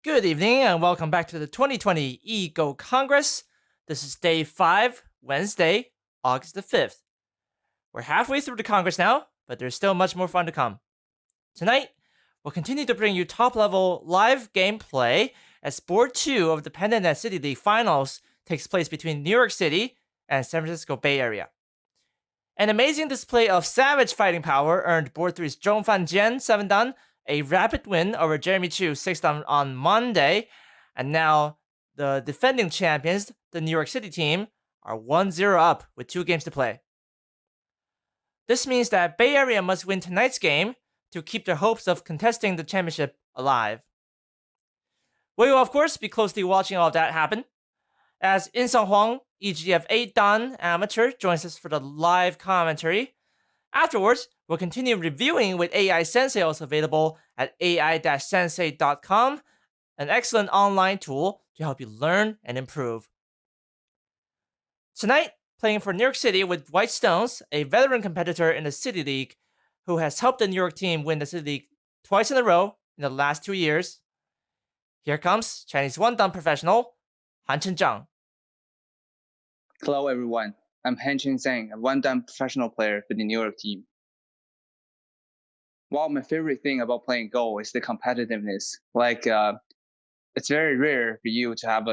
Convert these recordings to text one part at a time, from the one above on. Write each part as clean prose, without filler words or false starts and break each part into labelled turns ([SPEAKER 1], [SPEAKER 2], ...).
[SPEAKER 1] Good evening and welcome back to the 2020 eGo Congress. This is day 5, Wednesday, August the 5th. We're halfway through the Congress now, but there's still much more fun to come. Tonight, we'll continue to bring you top-level live gameplay as Board 2 of the Pandanet City League Finals takes place between New York City and San Francisco Bay Area. An amazing display of savage fighting power earned Board 3's Zhongfan Jian 7-dan a rapid win over Jeremy Chu 6-dan on Monday, and now the defending champions, the New York City team, are 1-0 up with 2 games to play. This means that Bay Area must win tonight's game to keep their hopes of contesting the championship alive. We will, of course, be closely watching all of that happen, as In-seong Hwang, EGF 8-dan amateur, joins us for the live commentary. Afterwards, we'll continue reviewing with AI Sensei, also available at ai-sensei.com, an excellent online tool to help you learn and improve. Tonight, playing for New York City with White Stones, a veteran competitor in the City League who has helped the New York team win the City League twice in a row in the last 2 years. Here comes Chinese 1-dan professional, Hanchen Zhang.
[SPEAKER 2] Hello, everyone. I'm Hanchen Zhang, a 1-dan professional player for the New York team. Well, my favorite thing about playing Go is the competitiveness. It's very rare for you to have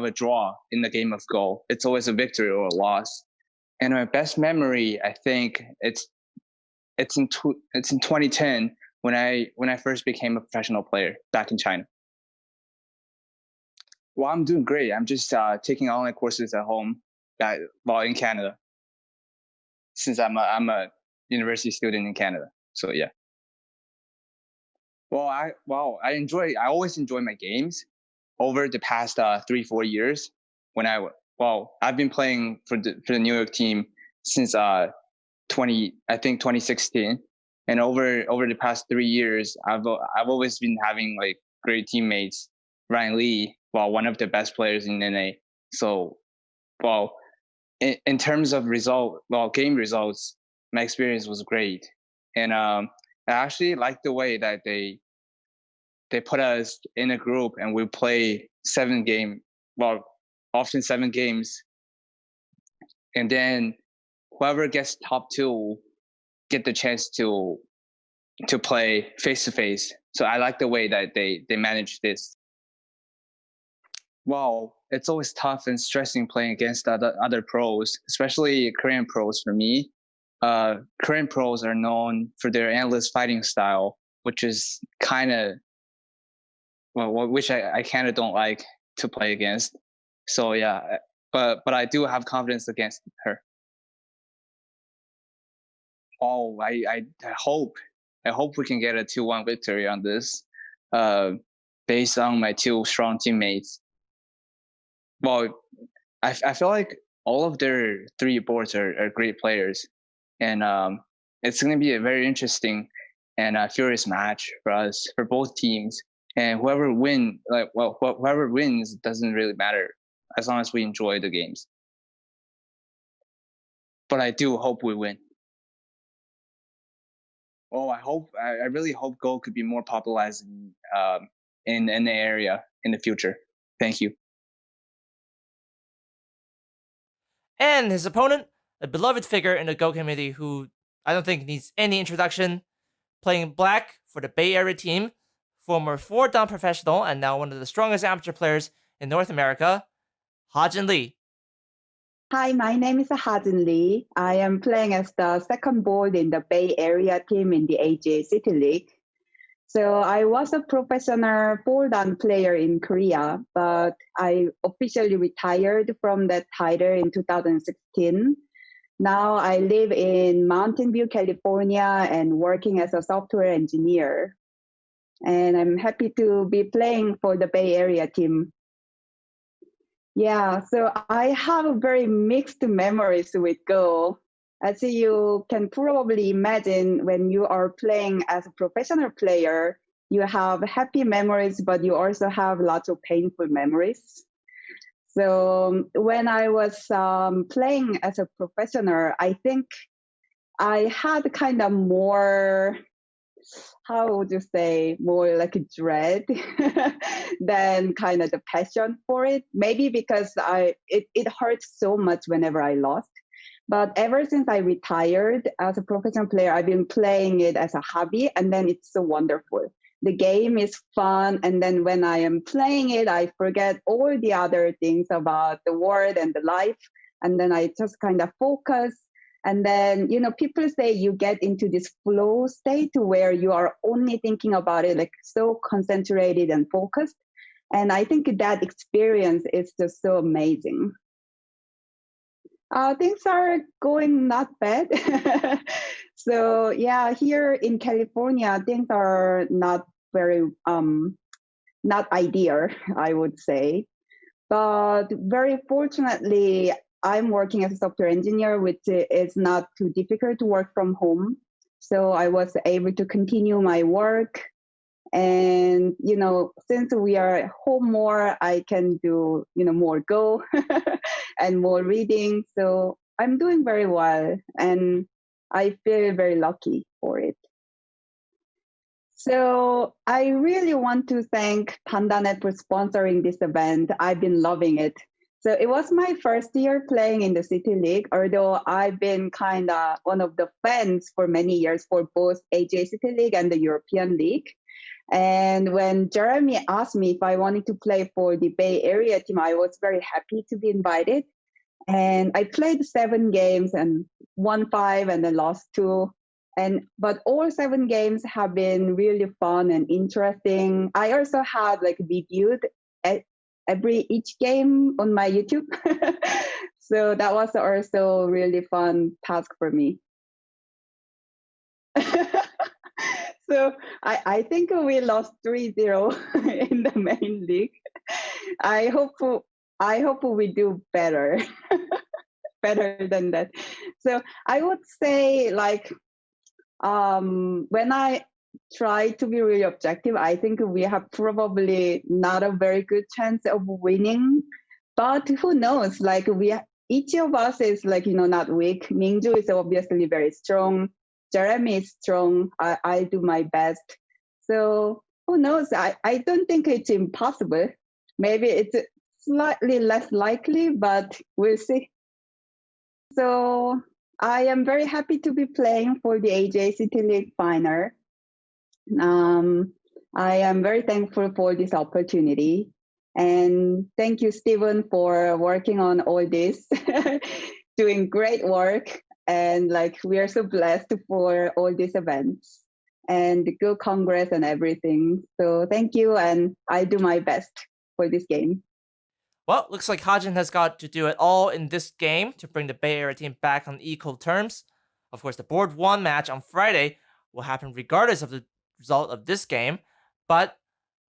[SPEAKER 2] a draw in the game of Go. It's always a victory or a loss. And my best memory, I think, it's in 2010 when I first became a professional player back in China. Well, I'm doing great. I'm just taking online courses at home while in Canada, since I'm a university student in Canada. So yeah. Well, I always enjoy my games over the past 3-4 years. I've been playing for the New York team since 2016, and over the past 3 years, I've always been having like great teammates. Ryan Lee, one of the best players in NA. So, in terms of game results, my experience was great, and I actually like the way that they put us in a group and we play often 7 games, and then whoever gets top 2 get the chance to play face to face. So I like the way that they manage this. Well, it's always tough and stressing playing against other pros, especially Korean pros for me. Korean pros are known for their endless fighting style, which is which I kind of don't like to play against. So yeah, but I do have confidence against her. Oh, I hope we can get a 2-1 victory on this, based on my 2 strong teammates. Well, I feel like all of their 3 boards are great players, and it's going to be a very interesting and furious match for both teams. And whoever wins doesn't really matter as long as we enjoy the games. But I do hope we win. Oh, I really hope Go could be more popularized in the area in the future. Thank you.
[SPEAKER 1] And his opponent, a beloved figure in the Go community who I don't think needs any introduction, playing black for the Bay Area team, former 4-dan professional and now one of the strongest amateur players in North America, Hajin Lee.
[SPEAKER 3] Hi, my name is Hajin Lee. I am playing as the second board in the Bay Area team in the AGA City League. So I was a professional 4-dan player in Korea, but I officially retired from that title in 2016. Now I live in Mountain View, California, and working as a software engineer. And I'm happy to be playing for the Bay Area team. Yeah, so I have very mixed memories with Go. As you can probably imagine, when you are playing as a professional player, you have happy memories, but you also have lots of painful memories. So when I was playing as a professional, I think I had kind of more how would you say, more like a dread than kind of the passion for it. Maybe because it hurts so much whenever I lost. But ever since I retired as a professional player, I've been playing it as a hobby, and then it's so wonderful. The game is fun, and then when I am playing it, I forget all the other things about the world and the life, and then I just kind of focus. And then, people say you get into this flow state where you are only thinking about it, like so concentrated and focused. And I think that experience is just so amazing. Things are going not bad. So yeah, here in California, things are not very, not ideal, I would say. But very fortunately, I'm working as a software engineer, which is not too difficult to work from home. So I was able to continue my work. And, since we are at home more, I can do, more Go and more reading. So I'm doing very well, and I feel very lucky for it. So I really want to thank Pandanet for sponsoring this event. I've been loving it. So it was my first year playing in the City League, although I've been kind of one of the fans for many years for both AGA City League and the European League. And when Jeremy asked me if I wanted to play for the Bay Area team, I was very happy to be invited. And I played 7 games and won 5 and then lost 2. But all 7 games have been really fun and interesting. I also have reviewed each game on my YouTube. So that was also really fun task for me. So I think we lost 3-0 in the main league. I hope we do better, better than that. So I would say when I try to be really objective, I think we have probably not a very good chance of winning. But who knows? Each of us is not weak. Mingju is obviously very strong. Jeremy is strong. I do my best. So who knows? I don't think it's impossible. Maybe it's slightly less likely, but we'll see. So I am very happy to be playing for the AGA City League final. I am very thankful for this opportunity. And thank you, Stephen, for working on all this, doing great work. And we are so blessed for all these events and Go Congress and everything. So thank you, and I do my best for this game.
[SPEAKER 1] Well, looks like Hajin has got to do it all in this game to bring the Bay Area team back on equal terms. Of course, the Board 1 match on Friday will happen regardless of the result of this game, but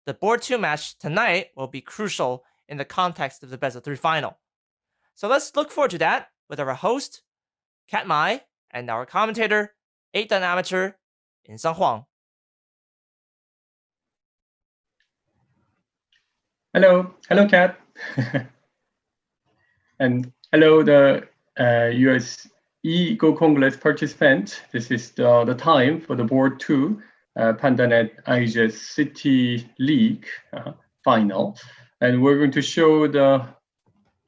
[SPEAKER 1] the Board 2 match tonight will be crucial in the context of the best of 3 final. So let's look forward to that with our host, Cat Mai, and our commentator, 8-dan amateur, In-seong Hwang.
[SPEAKER 4] Hello, Cat. And hello, the USE Go Congress participant. This is the time for the Board 2 Pandanet-AGA City League final. And we're going to show the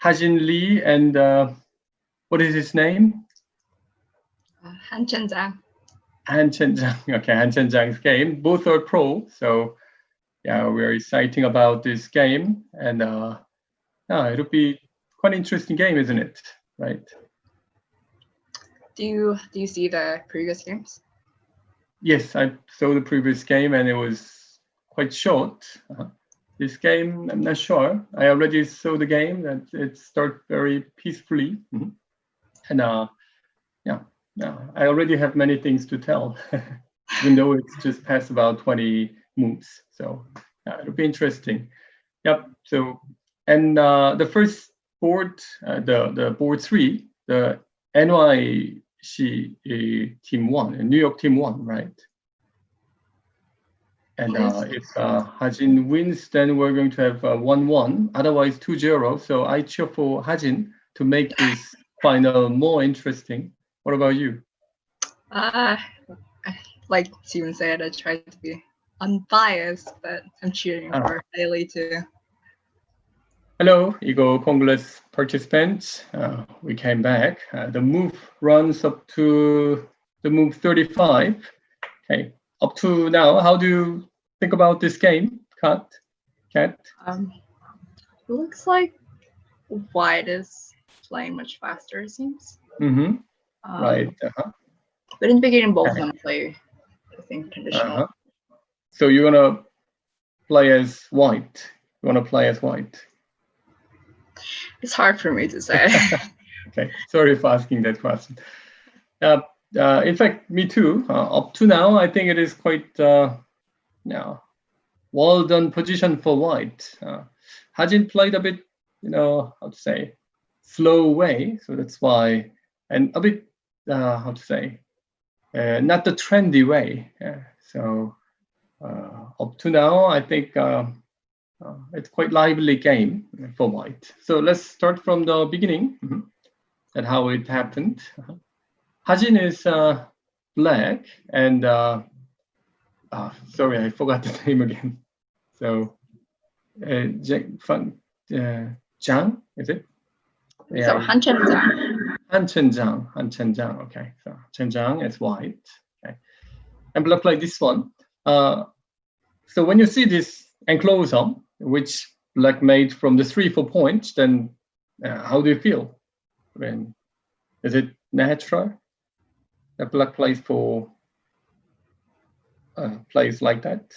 [SPEAKER 4] Hajin Lee and what is his name?
[SPEAKER 5] Hanchen Zhang.
[SPEAKER 4] Hanchen Zhang. Okay, Hanchen Zhang's game. Both are pro, so yeah, we're excited about this game, and it'll be quite an interesting game, isn't it? Right?
[SPEAKER 5] Do you see the previous games?
[SPEAKER 4] Yes, I saw the previous game, and it was quite short. This game, I'm not sure. I already saw the game that it started very peacefully, and I already have many things to tell, even though it's just past about 20 moves. So it'll be interesting. Yep. So, and the first board, the Board 3, the NYC team 1, New York team 1, right? And if Hajin wins, then we're going to have 1-1, otherwise 2-0. So I cheer for Hajin to make this final more interesting. What about you?
[SPEAKER 5] like Steven said, I tried to be unbiased, but I'm cheering for Haley too.
[SPEAKER 4] Hello, Eagle Congress participants. We came back. The move runs up to the move 35. Okay, up to now, how do you think about this game, Cat?
[SPEAKER 5] It looks like White is playing much faster, it seems.
[SPEAKER 4] Mm-hmm. Right.
[SPEAKER 5] But in the beginning, both of them play, I think, traditional.
[SPEAKER 4] So you want to play as White? You want to play as White?
[SPEAKER 5] It's hard for me to say.
[SPEAKER 4] Okay, sorry for asking that question. In fact, me too. Up to now, I think it is quite well done position for White. Hajin played a bit, how to say, slow way. So that's why, and a bit, how to say, not the trendy way. So up to now, I think it's quite lively game for White. So let's start from the beginning and how it happened. Hajin is black, and sorry, I forgot the name again. So Zhang, is it?
[SPEAKER 5] So Hanchen Zhang.
[SPEAKER 4] Hanchen Zhang. Okay, so Hanchen Zhang is White. Okay, and black like this one. So when you see this enclosure, which black made from the 3-4 points, then how do you feel? Is it natural that black plays for plays like that?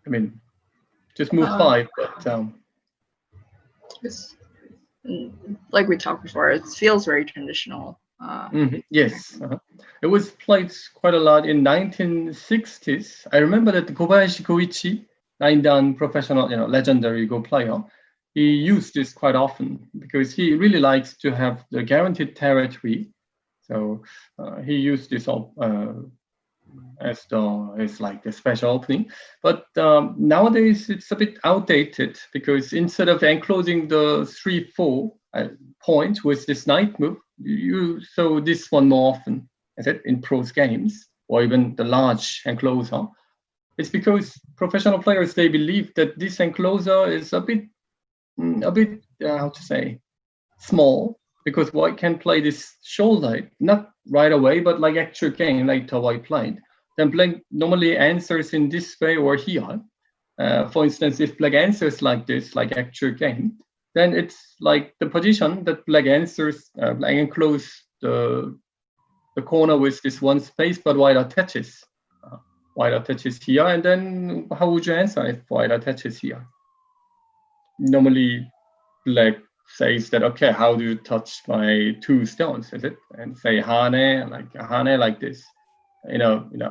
[SPEAKER 4] I mean, just move 5, but
[SPEAKER 5] it's, like we talked before, it feels very traditional.
[SPEAKER 4] Yes, it was played quite a lot in 1960s. I remember that Kobayashi Koichi, 9-dan professional, legendary Go player, he used this quite often because he really likes to have the guaranteed territory. So he used this as like the special opening. But nowadays it's a bit outdated because instead of enclosing the 3-4 point with this knight move, you saw this one more often, is it, in pros games or even the large enclosure. It's because professional players, they believe that this enclosure is a bit how to say, small, because White can play this shoulder, not right away, but like actual game later White played. Then black normally answers in this way or here. For instance, if black answers like this, like actual game, then it's like the position that black answers, black enclose the corner with this one space, but White attaches. White attaches here, and then how would you answer if White attaches here? Normally, black says that, okay, how do you touch my 2 stones, is it? And say hane like this,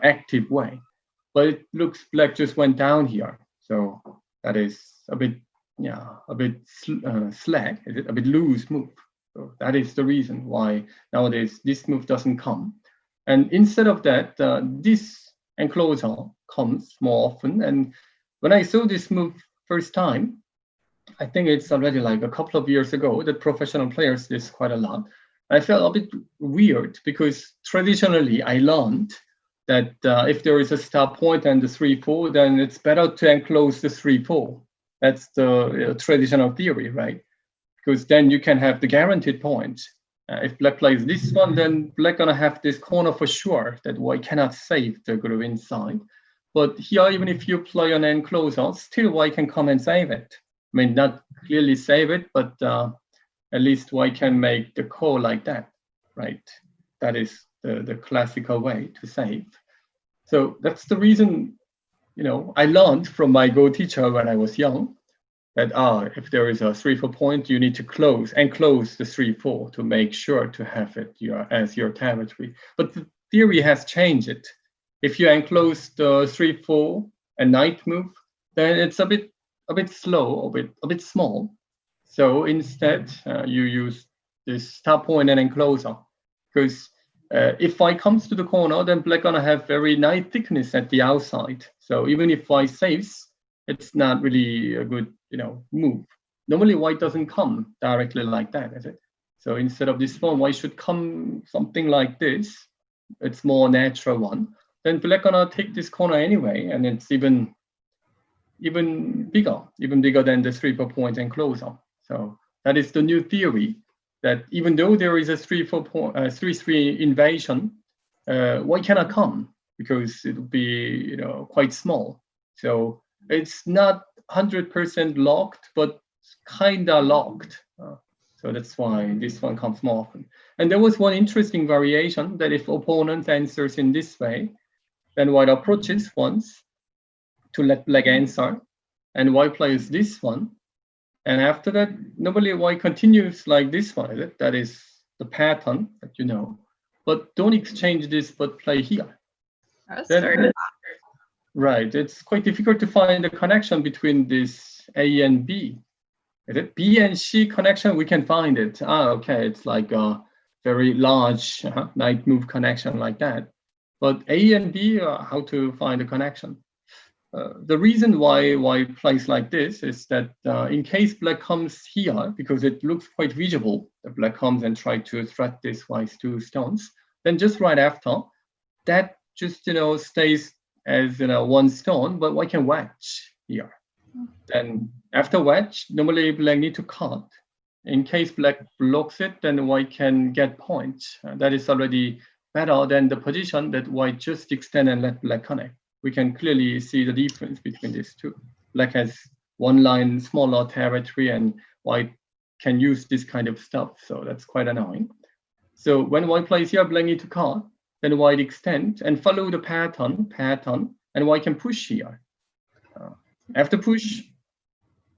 [SPEAKER 4] active way. But it looks black just went down here, so that is a bit slack, is it? A bit loose move. So that is the reason why nowadays this move doesn't come. And instead of that, this enclosure comes more often. And when I saw this move first time, I think it's already like a couple of years ago that professional players did quite a lot. I felt a bit weird because traditionally I learned that if there is a stop point and the 3-4, then it's better to enclose the 3-4. That's the traditional theory, right? Because then you can have the guaranteed point. If black plays this one, then black gonna have this corner for sure that White cannot save the groove inside. But here, even if you play an enclosure, still White can come and save it. I mean, not clearly save it, but at least White can make the call like that, right? That is the classical way to save. So that's the reason, I learned from my Go teacher when I was young that if there is a 3-4 point, you need to enclose the 3-4 to make sure to have it as your territory. But the theory has changed. If you enclose the 3-4 and knight move, then it's a bit slow, a bit small. So instead, you use this stop point and enclosure, because if White comes to the corner, then black gonna have very nice thickness at the outside. So even if White saves, it's not really a good, move. Normally, White doesn't come directly like that, is it? So instead of this one, White should come something like this, it's more natural one, then black gonna take this corner anyway, and it's even bigger than the 3-4 and closer. So that is the new theory, that even though there is a 3-3 invasion, white cannot come because it will be quite small. So it's not 100% locked, but kinda locked. So that's why this one comes more often. And there was one interesting variation that if opponent answers in this way, then white approaches once to let black answer, and white plays this one. And after that, normally white continues like this one. That is the pattern that you know. But don't exchange this, but play here.
[SPEAKER 5] That's very
[SPEAKER 4] right. It's quite difficult to find a connection between this A and B. Is it B and C connection? We can find it. Okay. It's like a very large knight move connection like that. But A and B, how to find a connection? The reason why white plays like this is that in case black comes here, because it looks quite visible, that black comes and try to threat this white's 2 stones, then just right after, that just stays as 1 stone, but white can wedge here. Then after wedge, normally black need to cut. In case black blocks it, then white can get points. That is already better than the position that white just extend and let black connect. We can clearly see the difference between these two. Black has 1 line smaller territory, and white can use this kind of stuff. So that's quite annoying. So when white plays here, black need to cut, then white extend and follow the pattern, and white can push here. After push,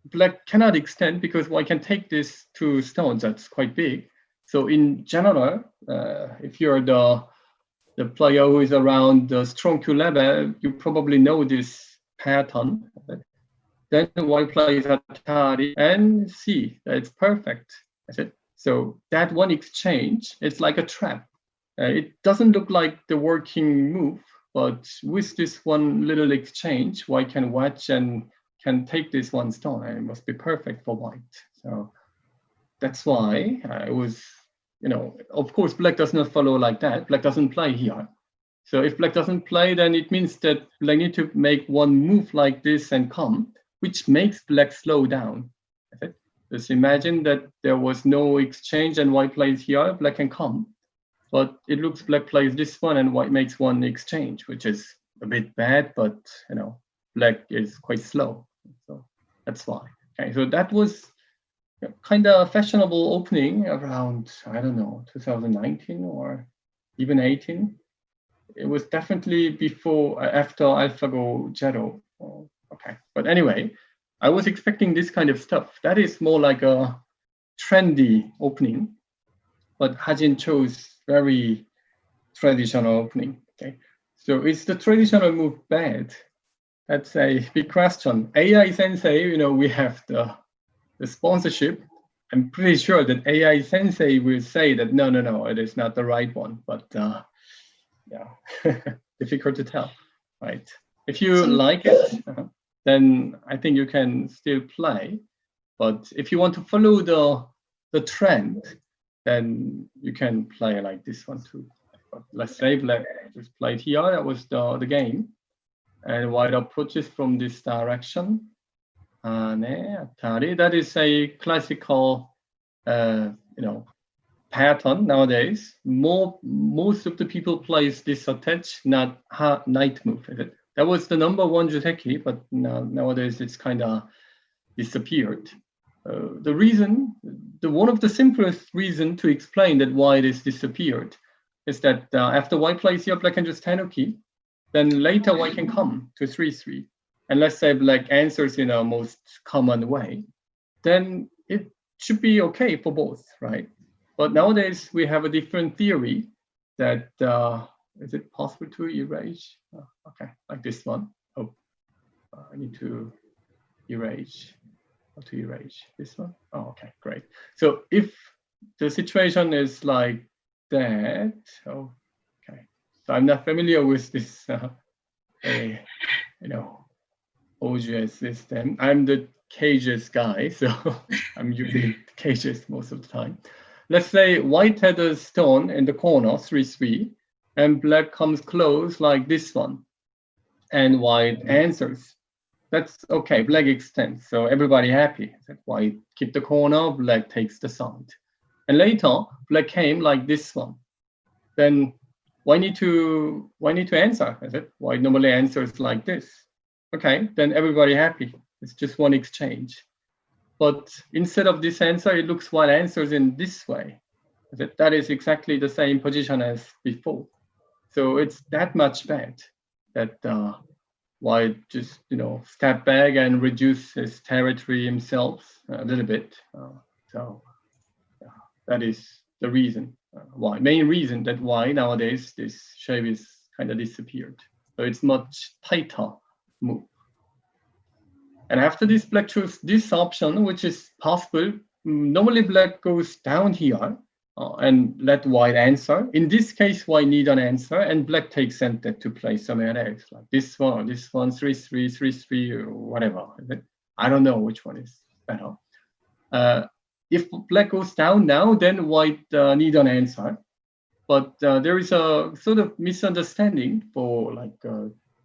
[SPEAKER 4] black cannot extend because white can take these 2 stones. That's quite big. So in general, if you're the player who is around the strong 2 level, you probably know this pattern. Then white plays Atari and see that it's perfect. That's it. So that one exchange, it's like a trap. It doesn't look like the working move, but with this one little exchange, white can watch and can take this 1 stone, and it must be perfect for white. So that's why it was, of course, black does not follow like that. Black doesn't play here. So if black doesn't play, then it means that black need to make 1 move like this and come, which makes black slow down. Okay? Just imagine that there was no exchange and white plays here, black can come. But it looks black plays this one and white makes 1 exchange, which is a bit bad, but black is quite slow. So that's why. Okay, so that was kind of fashionable opening around, I don't know, 2019 or even 18. It was definitely after AlphaGo Zero. Okay, but anyway, I was expecting this kind of stuff. That is more like a trendy opening, but Hajin chose very traditional opening. Okay, so is the traditional move bad? That's a big question. AI Sensei, we have the sponsorship. I'm pretty sure that AI Sensei will say that no, it is not the right one. But yeah, difficult to tell, right? If you like it, then I think you can still play. But if you want to follow the trend, then you can play like this one too. But let's say black just played here. That was the game. And white approaches from this direction. That is a classical, pattern nowadays. Most of the people plays this attach, not knight move. That was the number 1 juteki, but nowadays it's kind of disappeared. The reason, one of the simplest reason to explain that why it is disappeared is that after white plays here, black can just tenuki. Then later white can come to 3-3. And let's say black answers in a most common way, then it should be okay for both, right? But nowadays we have a different theory that, is it possible to erase? Okay, like this one. Oh, I need to erase. How to erase this one? Oh, okay, great. So if the situation is like that, so I'm not familiar with this, OGS system. I'm the cages guy, so I'm using cages most of the time. Let's say white had a stone in the corner, 3-3, and black comes close like this one, and white answers. That's okay, black extends, so everybody happy. White keep the corner, black takes the side. And later, black came like this one. Then why need to answer? Is it? White normally answers like this. Okay, then everybody happy. It's just one exchange. But instead of this answer, it looks white answers in this way. That is exactly the same position as before. So it's that much bad that white just step back and reduce his territory himself a little bit. So that is the reason why. Main reason that why nowadays this shape is kind of disappeared. So it's much tighter move. And after this, black chose this option, which is possible. Normally, black goes down here and let white answer. In this case, white need an answer, and black takes center to play somewhere else, like this one, 3-3, 3-3, or whatever. I don't know which one is better. If black goes down now, then white need an answer. But there is a sort of misunderstanding for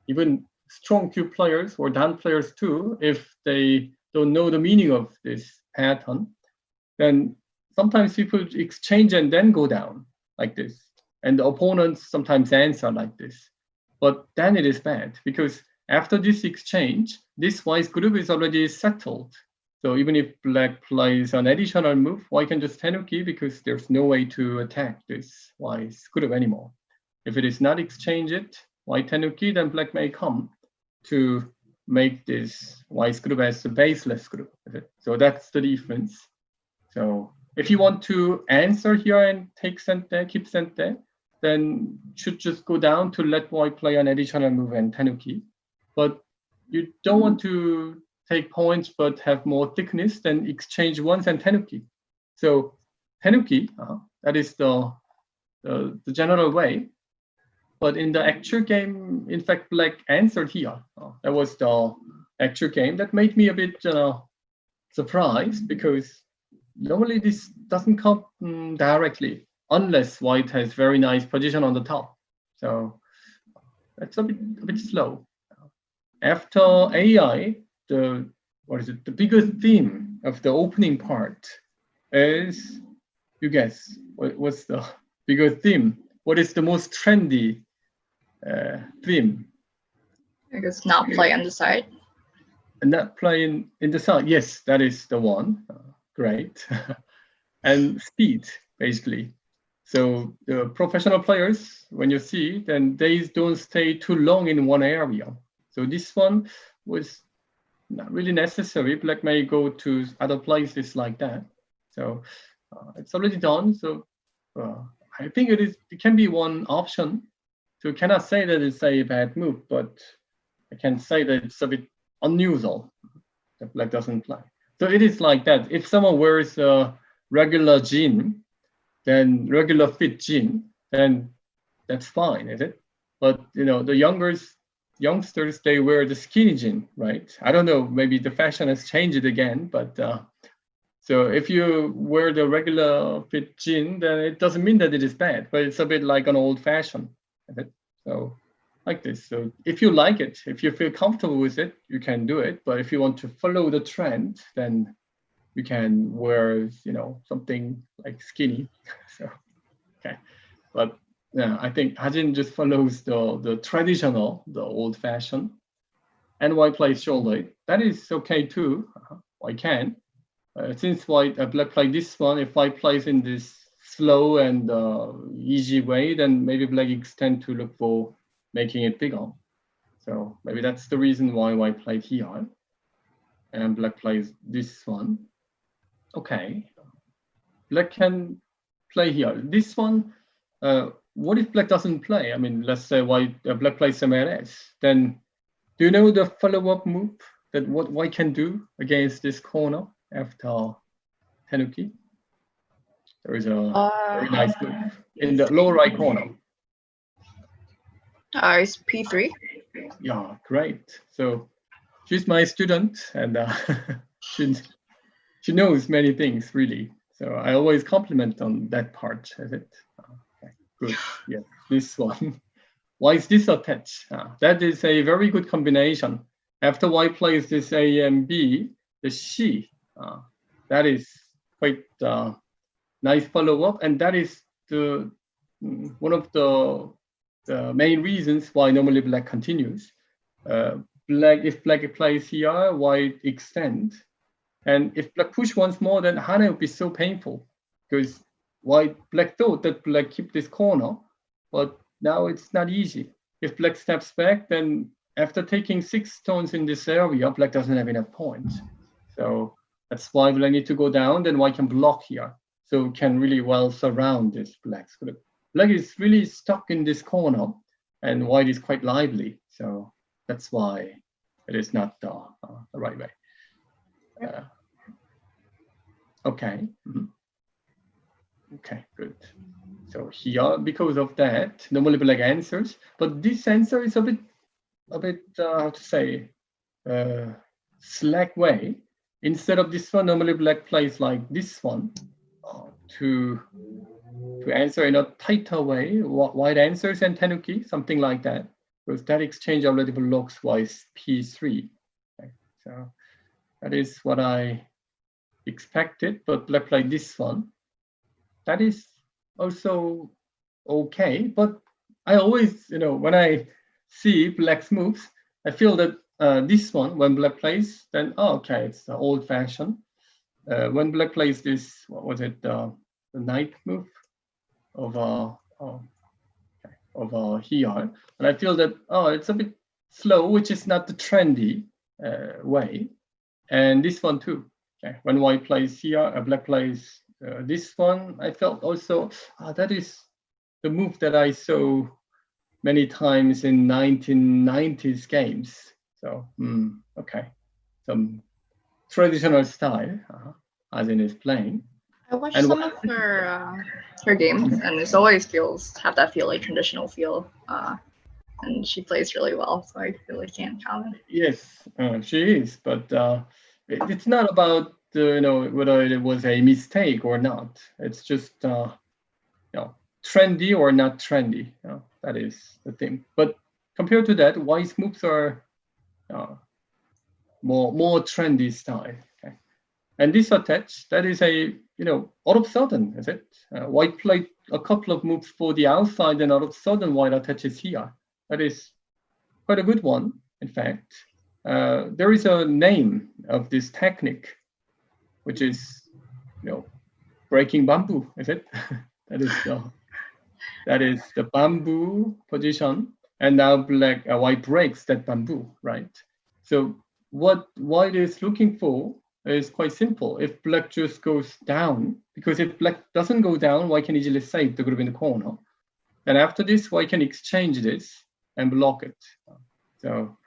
[SPEAKER 4] even strong cube players or Dan players too. If they don't know the meaning of this pattern, then sometimes people exchange and then go down like this. And the opponents sometimes answer like this. But then it is bad because after this exchange, this white's group is already settled. So even if black plays an additional move, white can just tenuki because there's no way to attack this white's group anymore. If it is not exchanged, white tenuki, then black may come to make this white's group as a baseless group. So that's the difference. So if you want to answer here and take center, keep center, then should just go down to let white play an additional move and tenuki. But you don't want to take points but have more thickness, then exchange once and tenuki. So tenuki, that is the general way. But in the actual game, in fact, black answered here. That was the actual game. That made me a bit surprised because normally this doesn't come directly unless white has very nice position on the top. So that's a bit slow. After AI, the bigger theme of the opening part is, you guess, what's the bigger theme? What is the most trendy theme?
[SPEAKER 5] I guess not play on the side.
[SPEAKER 4] And not playing in the side. Yes, that is the one. Great. And speed, basically. So the professional players, when you see, then they don't stay too long in one area. So this one was not really necessary. Black may go to other places like that. So it's already done. So I think it can be one option. So I cannot say that it's a bad move, but I can say that it's a bit unusual that black doesn't play. So it is like that. If someone wears a regular jean, then regular fit jean, then that's fine, is it? But the youngsters, they wear the skinny jean, right? I don't know, maybe the fashion has changed again, but so if you wear the regular fit jean, then it doesn't mean that it is bad, but it's a bit like an old fashion. So like this. So if you like it, if you feel comfortable with it, you can do it. But if you want to follow the trend, then you can wear, something like skinny. So, okay. But yeah, I think Hajin just follows the traditional, the old fashion. And white plays shoulder. That is okay too. White can. Since black play this one, if white plays in this slow and easy way, then maybe black extend to look for making it bigger. So maybe that's the reason why white played here. And black plays this one. Okay. Black can play here. This one, what if black doesn't play? I mean, let's say black plays somewhere else. Then do you know the follow-up move that what white can do against this corner after tenuki? There is a very nice move in the lower right corner.
[SPEAKER 5] It's P3.
[SPEAKER 4] Yeah, great. So she's my student, and she knows many things really. So I always compliment on that part of it. Okay. good. Yeah, this one. Why is this attached? That is a very good combination. After white plays this A and B, the C. That is quite nice follow-up, and that is the one of the main reasons why normally black continues. If black plays here, white extend, and if black push once more, then Hane would be so painful because black thought that black keep this corner, but now it's not easy. If black steps back, then after taking 6 stones in this area, black doesn't have enough points. So that's why black need to go down, then white can block here. So can really well surround this black. So black is really stuck in this corner, and white is quite lively. So that's why it is not the right way. Okay. Okay, good. So here, because of that, normally black answers, but this answer is a bit how to say, slack way. Instead of this one, normally black plays like this one to answer in a tighter way. White answers and tenuki, something like that, because that exchange already blocks white's P3. Okay, so that is what I expected, but black played this one. That is also okay, but I always, when I see black's moves, I feel that this one, when black plays, then okay, it's old-fashioned. When black plays this, what was it, the knight move of here, and I feel that it's a bit slow, which is not the trendy way, and this one too. Okay, when white plays here, black plays this one, I felt also that is the move that I saw many times in 1990s games. So okay, some traditional style Hajin is playing.
[SPEAKER 5] I watched some of her games, and it always have that feel like traditional feel. And she plays really well, so I really can't comment.
[SPEAKER 4] Yes, she is, but it's not about whether it was a mistake or not. It's just trendy or not trendy. That is the thing. But compared to that, white's moves are more trendy style. Okay? And this attach, that is a all of a sudden, is it? White played a couple of moves for the outside, and all of a sudden white attaches here. That is quite a good one, in fact. There is a name of this technique, which is breaking bamboo, is it? That is the bamboo position, and now white breaks that bamboo, right? So what white is looking for is quite simple. If black just goes down, because if black doesn't go down, white can easily save the group in the corner. And after this, white can exchange this and block it. So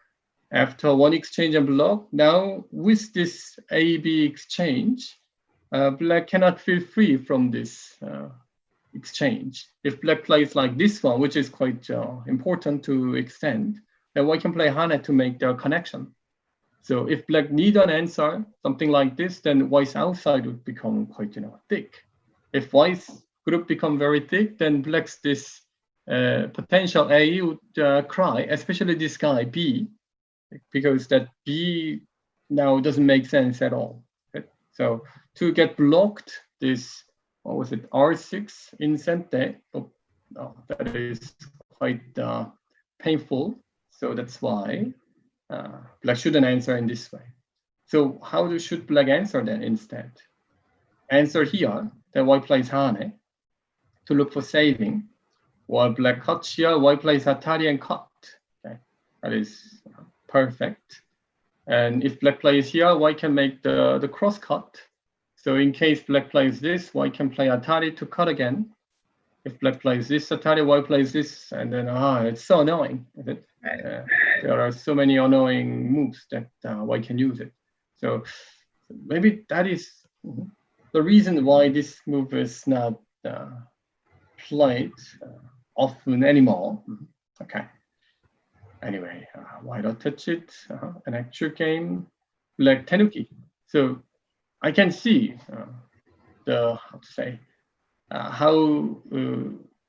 [SPEAKER 4] after one exchange and block, now with this A-B exchange, black cannot feel free from this exchange. If black plays like this one, which is quite important to extend, then white can play Hane to make the connection. So if black need an answer, something like this, then white's outside would become quite thick. If white's group become very thick, then black's this potential A would cry, especially this guy B, because that B now doesn't make sense at all. Okay? So to get blocked, this, what was it, R6 in Sensei, that is quite painful. So that's why black shouldn't answer in this way. So how should black answer then instead? Answer here, then white plays Hane to look for saving. While black cuts here, white plays Atari and cut. Okay, that is perfect. And if black plays here, white can make the cross cut. So in case black plays this, white can play Atari to cut again. If black plays this Atari, white plays this, and then it's so annoying. Is it? There are so many annoying moves that white can use it. So maybe that is the reason why this move is not played often anymore. Okay. Anyway, white attach it, an actual game, black tenuki. So I can see how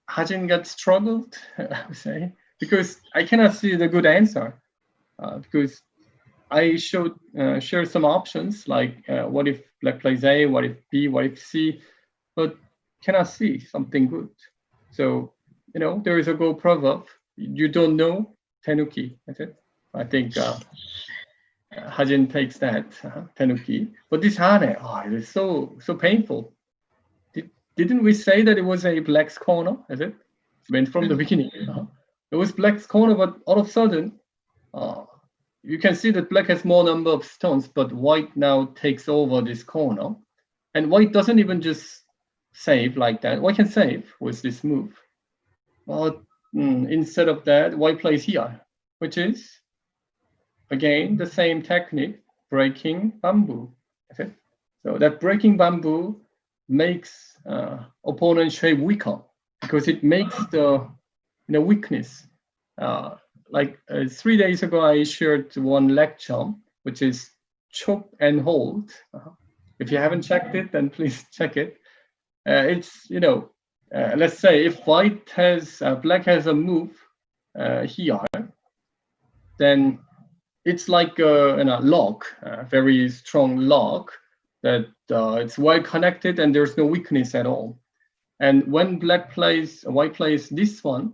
[SPEAKER 4] Hajin got struggled, I would say, because I cannot see the good answer. Because I shared some options like what if black plays A, what if B, what if C, but cannot see something good. So, there is a Go proverb, you don't know, tenuki. That's it. I think Hajin takes that, tenuki. But this hane, it is so painful. Didn't we say that it was a black's corner? Is it? Went from the beginning. It was black's corner, but all of a sudden, you can see that black has more number of stones, but white now takes over this corner. And white doesn't even just save like that. White can save with this move. But instead of that, white plays here, which is, again, the same technique, breaking bamboo. Okay? So that breaking bamboo makes opponent shape weaker because it makes the weakness. Like 3 days ago, I shared one lecture, which is choke and hold. If you haven't checked it, then please check it. It's, let's say if white has, black has a move here, then it's like a lock, a very strong lock that it's well connected and there's no weakness at all. And when white plays this one,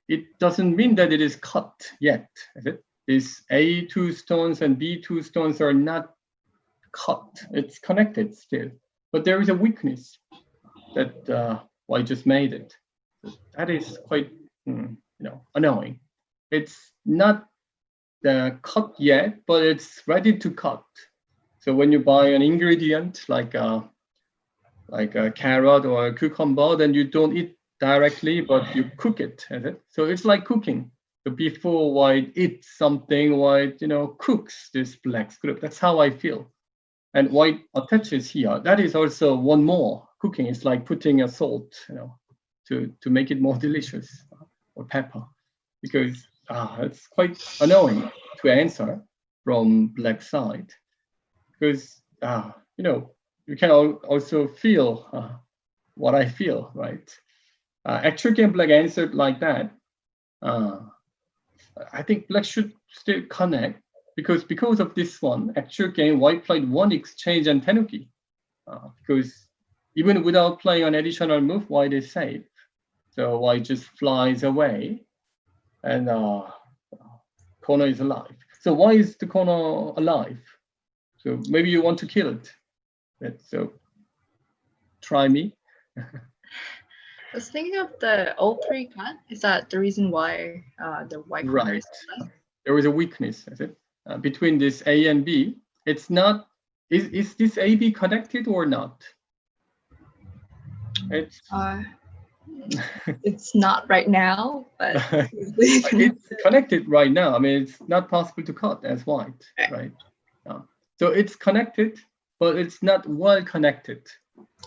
[SPEAKER 4] it doesn't mean that it is cut yet. Is it? These A2 stones and B2 stones are not cut. It's connected still, but there is a weakness that white just made it. That is quite, annoying. It's not cut yet, but it's ready to cut. So when you buy an ingredient like a carrot or a cucumber, then you don't eat directly, but you cook it. Is it? So it's like cooking. So before white eats something, white cooks this black script. That's how I feel. And white attaches here. That is also one more cooking. It's like putting a salt, to make it more delicious, or pepper, because it's quite annoying to answer from black side, because you can also feel what I feel, right? Actual game black answered like that. I think black should still connect because of this one. Actual game white played one exchange and tenuki, because even without playing an additional move, white is safe. So white just flies away, and corner is alive. So why is the corner alive? So maybe you want to kill it. So try me.
[SPEAKER 5] I was thinking of the O3 cut. Is that the reason why the white corner is alive?
[SPEAKER 4] There is a weakness, is it? Between this A and B. It's not. Is this AB connected or not?
[SPEAKER 5] It's not right now, but
[SPEAKER 4] it's connected right now. I mean, it's not possible to cut as white, right? So it's connected, but it's not well connected.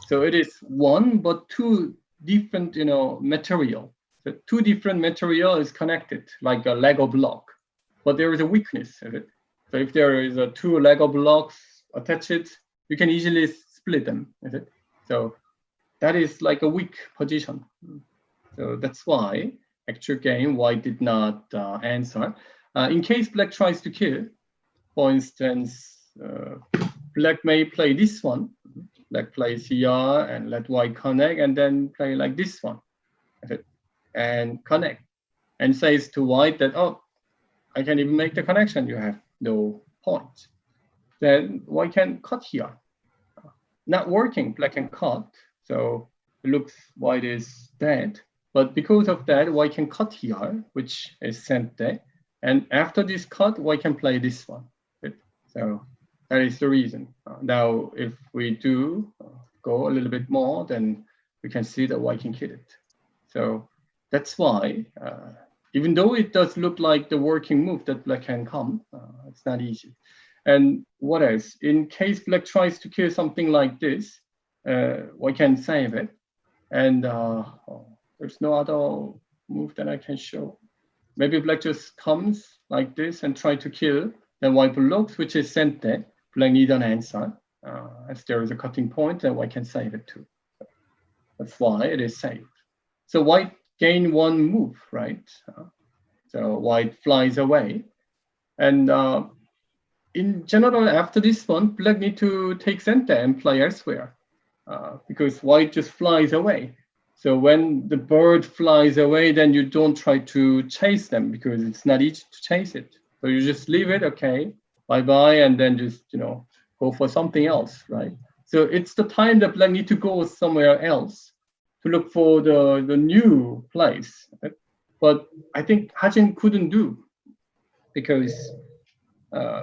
[SPEAKER 4] So it is one, but two different, material. So two different material is connected, like a Lego block, but there is a weakness in it. So if there is two Lego blocks attached, you can easily split them, is it? So that is like a weak position. So that's why actual game white did not answer. In case black tries to kill, for instance, black may play this one. Black plays here and let white connect, and then play like this one, and connect, and says to white that, oh, I can even make the connection. You have no point. Then white can cut here. Not working, black can cut. So it looks white is dead. But because of that, white can cut here, which is Sensei. And after this cut, white can play this one. So that is the reason. Now, if we do go a little bit more, then we can see that white can kill it. So that's why, even though it does look like the working move that black can come, it's not easy. And what else? In case black tries to kill something like this, white can save it. And there's no other move that I can show. Maybe black just comes like this and try to kill. Then white blocks, which is Sensei. Black need an answer. As there is a cutting point, then white can save it too. That's why it is safe. So white gain one move, right? So white flies away. And in general, after this one, black need to take center and play elsewhere because white just flies away. So when the bird flies away, then you don't try to chase them because it's not easy to chase it. So you just leave it, okay, bye-bye, and then just, go for something else, right? So it's the time that black need to go somewhere else to look for the new place. Right? But I think Hajin couldn't do because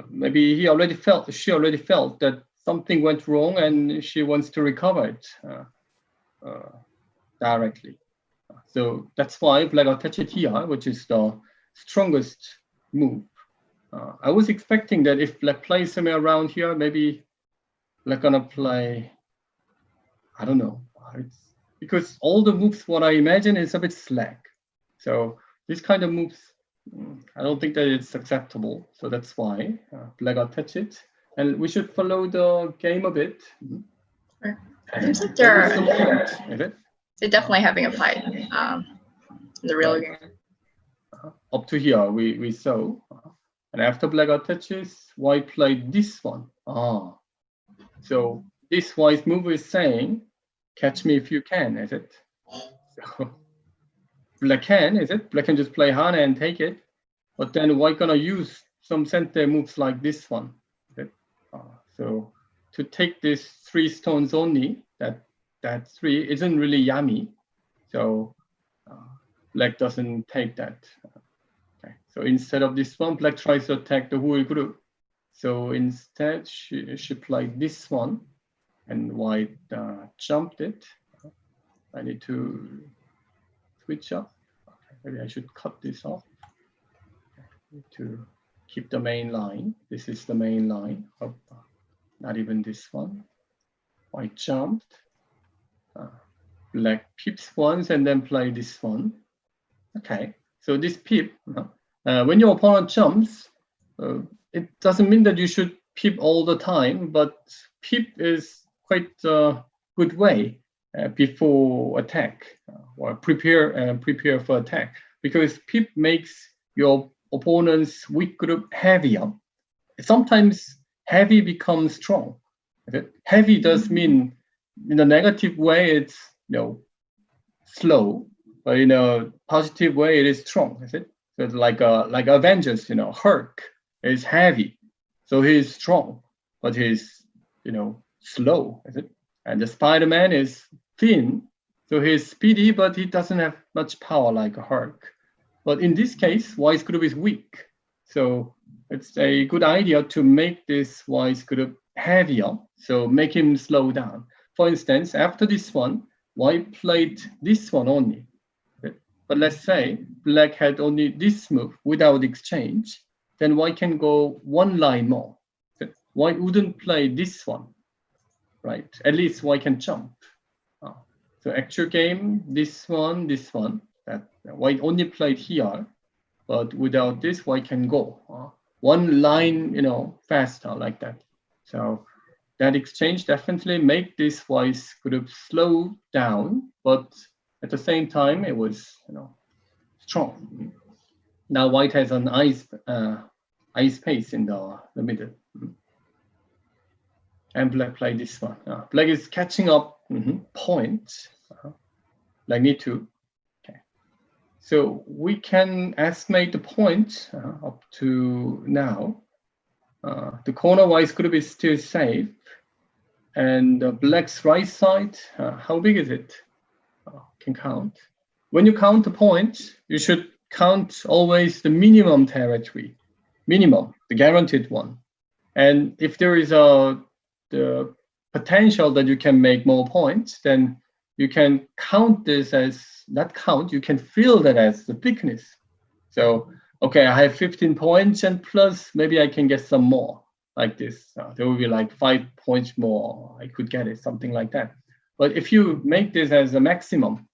[SPEAKER 4] maybe she already felt that something went wrong and she wants to recover it directly. So that's why black attached here, which is the strongest move. I was expecting that if black plays somewhere around here, maybe black gonna play, I don't know. Because all the moves, what I imagine is a bit slack. So this kind of moves, I don't think that it's acceptable. So that's why black attach it. And we should follow the game a bit.
[SPEAKER 5] Seems like they're
[SPEAKER 4] definitely
[SPEAKER 5] having a fight in the real game.
[SPEAKER 4] Up to here, we saw. And after black attaches, white played this one. So this white move is saying, catch me if you can, is it? So black can, is it? Black can just play Hana and take it. But then white gonna use some center moves like this one. So to take these 3 stones only, that 3 isn't really yummy. So black doesn't take that. Okay. So instead of this one, black tries to attack the whole group. So instead, she played this one, and white jumped it. I need to switch up. Okay, maybe I should cut this off. Okay, need to keep the main line. This is the main line. Oh, not even this one. White jumped. Black pips once and then play this one. Okay, so this pip, when your opponent jumps, it doesn't mean that you should pip all the time, but pip is quite a good way before attack or prepare for attack, because pip makes your opponent's weak group heavier. Sometimes heavy becomes strong. Heavy does mean in a negative way it's slow, but in a positive way it is strong. Is it? So it's like Avengers. Hulk is heavy, so he's strong, but he's slow. Is it? And the Spider-Man is thin, so he's speedy, but he doesn't have much power like a Hulk. But in this case, White's group is weak, so it's a good idea to make this White's group heavier, so make him slow down. For instance, after this one, White played this one only. But let's say black had only this move without exchange, then white can go one line more. White wouldn't play this one, right? At least white can jump. So actual game, this one, that white only played here, but without this, white can go one line, faster like that. So that exchange definitely make this white group slow down, but at the same time, it was, strong. Now white has an ice pace in the middle. And black played this one. Black is catching up points. Black need to. Okay. So we can estimate the point up to now. The corner white group is still safe. And black's right side, how big is it? Can count. When you count the points, you should count always the minimum territory, the guaranteed one. And if there is the potential that you can make more points, then you can count this as, not count, you can feel that as the thickness. So, okay, I have 15 points and plus maybe I can get some more like this. There will be like 5 points more, I could get it, something like that. But if you make this as a maximum,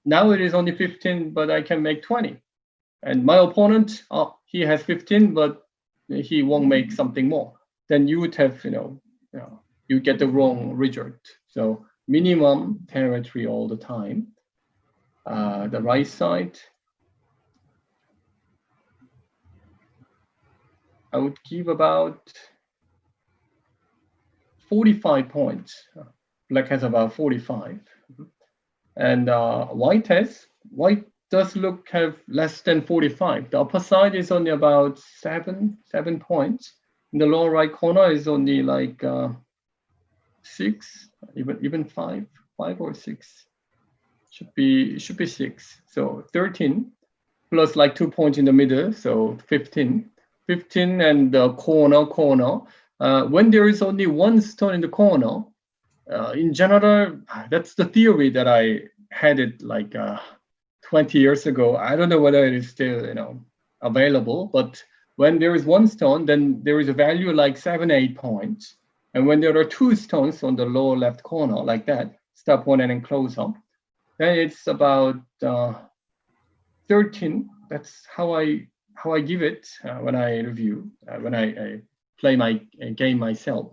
[SPEAKER 4] now it is only 15, but I can make 20. And my opponent, he has 15, but he won't make something more. Then you would have, you get the wrong result. So minimum territory all the time. the right side. I would give about 45 points. Black has about 45. And white does look have less than 45. The upper side is only about 7 points. In the lower right corner is only like 6, even 5 or 6. Should be 6. So 13 plus like 2 points in the middle, so 15. 15 and the corner. When there is only one stone in the corner, in general, that's the theory that I had it like 20 years ago. I don't know whether it is still available, but when there is one stone, then there is a value like 7, 8 points. And when there are 2 stones on the lower left corner like that, stop one and then close up, then it's about 13. That's how I give it when I review, when I play my game myself.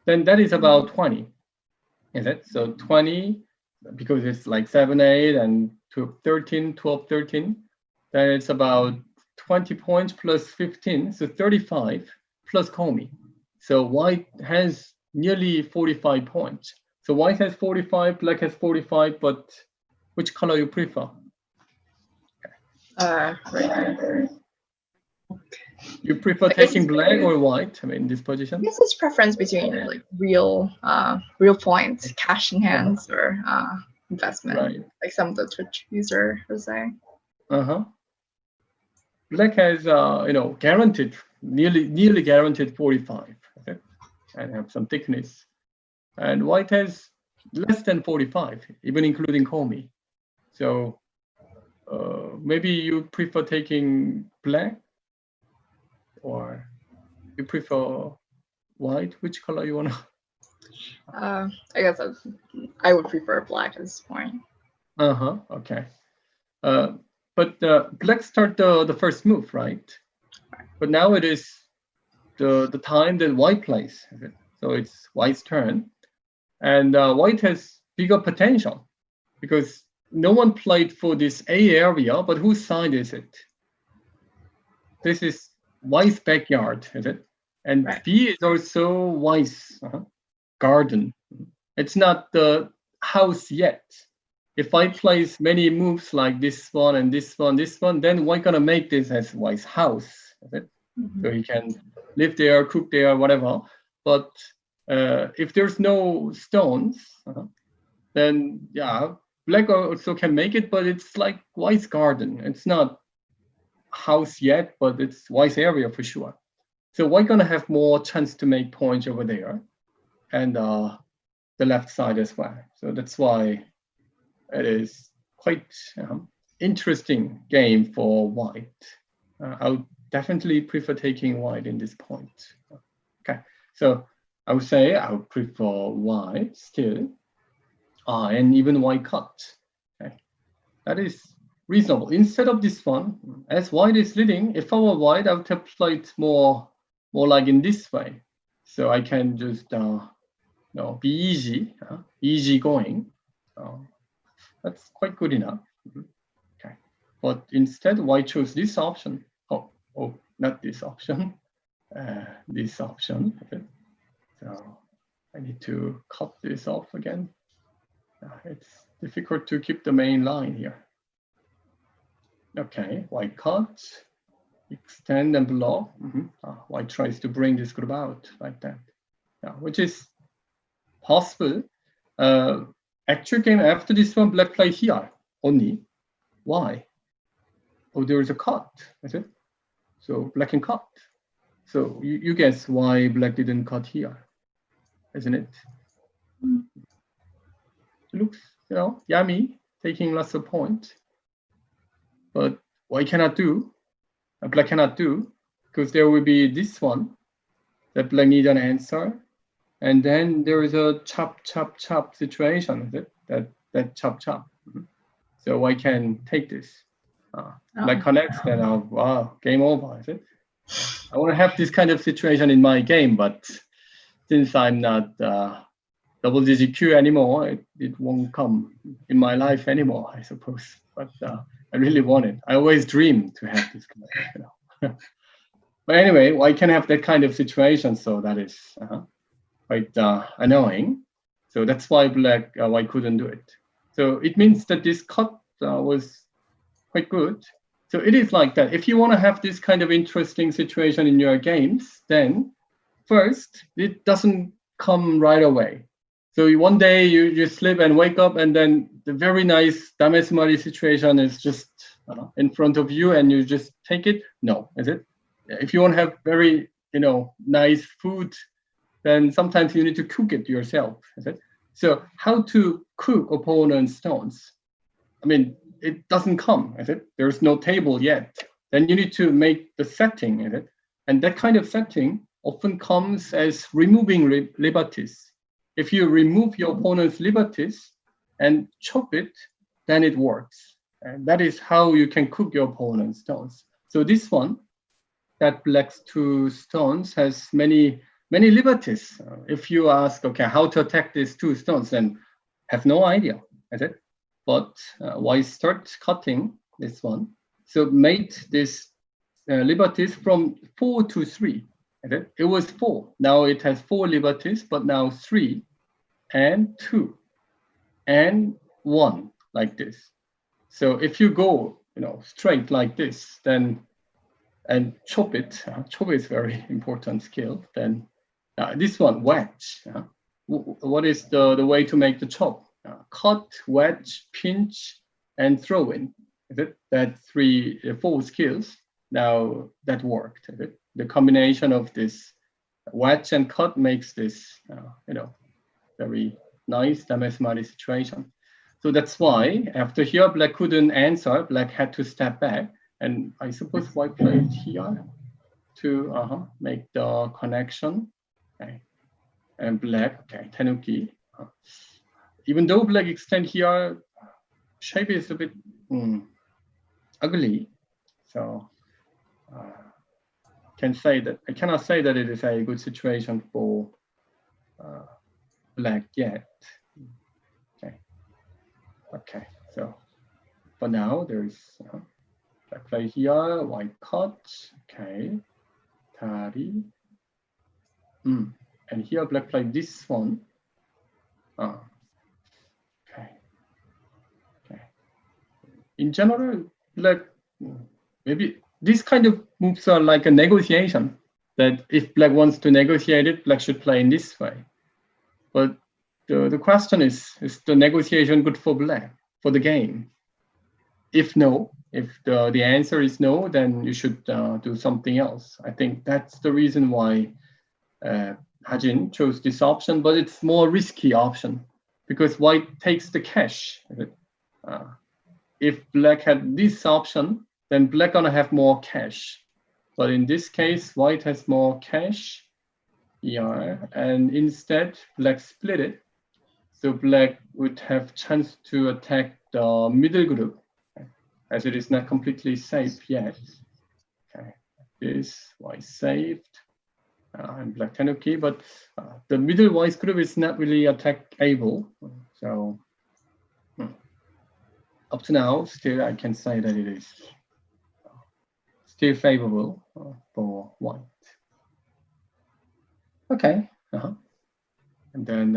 [SPEAKER 4] Then that is about 20. Is it? So 20, because it's like 7, 8, and 13, 12, 13. Then it's about 20 points plus 15, so 35 plus Komi. So white has nearly 45 points. So white has 45, black has 45, but which color you prefer?
[SPEAKER 5] Right.
[SPEAKER 4] You prefer taking black or white? I mean, this position.
[SPEAKER 5] I guess it's preference between like real points, cash in hands, or investment,
[SPEAKER 4] Right.
[SPEAKER 5] like some of the Twitch user was saying.
[SPEAKER 4] Black has guaranteed, nearly guaranteed 45, okay? And have some thickness, and white has less than 45, even including Komi. So maybe you prefer taking black, or you prefer white? Which color you wanna?
[SPEAKER 5] I guess I would prefer black at this point.
[SPEAKER 4] Okay. But black start the first move, right? But now it is the time that white plays. So it's white's turn, and white has bigger potential because no one played for this A area. But whose side is it? This is white's backyard, is it? And
[SPEAKER 5] right.
[SPEAKER 4] B is also white's garden. It's not the house yet. If white plays many moves like this one and this one, then white gonna make this as white's house, is it? So he can live there, cook there, whatever. But if there's no stones, then yeah, black also can make it, but it's like white's garden. It's not house yet, but it's white's area for sure. So white gonna have more chance to make points over there, and the left side as well. So that's why it is quite interesting game for white. I would definitely prefer taking white in this point. Okay, so I would say I would prefer white still, and even white cut. Okay, that is reasonable. Instead of this one, as white is leading, if I were white, I would have played more like in this way. So I can just be easy going. That's quite good enough. Okay, but instead white chose this option. Oh, not this option. This option. Okay. So I need to cut this off again. It's difficult to keep the main line here. Okay, white cut, extend and block. White tries to bring this group out like that. Yeah, which is possible. Actual game after this one, black play here only. Why? Oh, there is a cut, is it? So black can cut. So you guess why black didn't cut here, isn't it? It looks, yummy, taking lots of points. But white cannot do, black cannot do, because there will be this one that black need an answer. And then there is a chop situation, is it? That chop. So white can take this. Black connects, then wow, game over, is it? I want to have this kind of situation in my game, but since I'm not double-digit Q anymore. It won't come in my life anymore, I suppose. But I really want it. I always dream to have this kind of, But anyway, I can have that kind of situation, so that is quite annoying. So that's why White couldn't do it. So it means that this cut was quite good. So it is like that. If you want to have this kind of interesting situation in your games, then first, it doesn't come right away. So one day you sleep and wake up, and then the very nice damesmari situation is just in front of you, and you just take it. No, is it? If you want to have very nice food, then sometimes you need to cook it yourself. Is it? So how to cook opponent's stones? I mean, it doesn't come. Is it? There's no table yet. Then you need to make the setting. Is it? And that kind of setting often comes as removing liberties. If you remove your opponent's liberties and chop it, then it works. And that is how you can cook your opponent's stones. So this one, that black's 2 stones, has many liberties. If you ask, okay, how to attack these 2 stones, then have no idea, is it? But why start cutting this one? So made this liberties from 4 to 3. Okay? It was 4. Now it has 4 liberties, but now 3 and 2 and 1 like this. So if you go, straight like this, then and chop it. Chop is very important skill. Then this one, wedge. What is the way to make the chop? Cut, wedge, pinch, and throw in. Is it that 4 skills? Now that worked. Is it? The combination of this wedge and cut makes this, very nice damesmari situation. So that's why after here, black couldn't answer. Black had to step back, and I suppose white played here to make the connection. Okay, and black, okay, tenuki. Even though black extend here, shape is a bit ugly. So I cannot say that it is a good situation for black yet. Okay. So for now, there's black play here, white cut. Okay, tari. And here black play this one. Okay. In general, black maybe this kind of moves are like a negotiation. That if black wants to negotiate it, black should play in this way. But the question is the negotiation good for black, for the game? If no, if the answer is no, then you should do something else. I think that's the reason why Hajin chose this option, but it's more risky option because white takes the cash. If black had this option, then black gonna have more cash. But in this case, white has more cash. Yeah, and instead black split it. So black would have chance to attack the middle group, as it is not completely safe yet. Okay, this white saved, and black tenuki, but the middle white group is not really attack able. So up to now, still I can say that it is still favorable for white. Okay, and then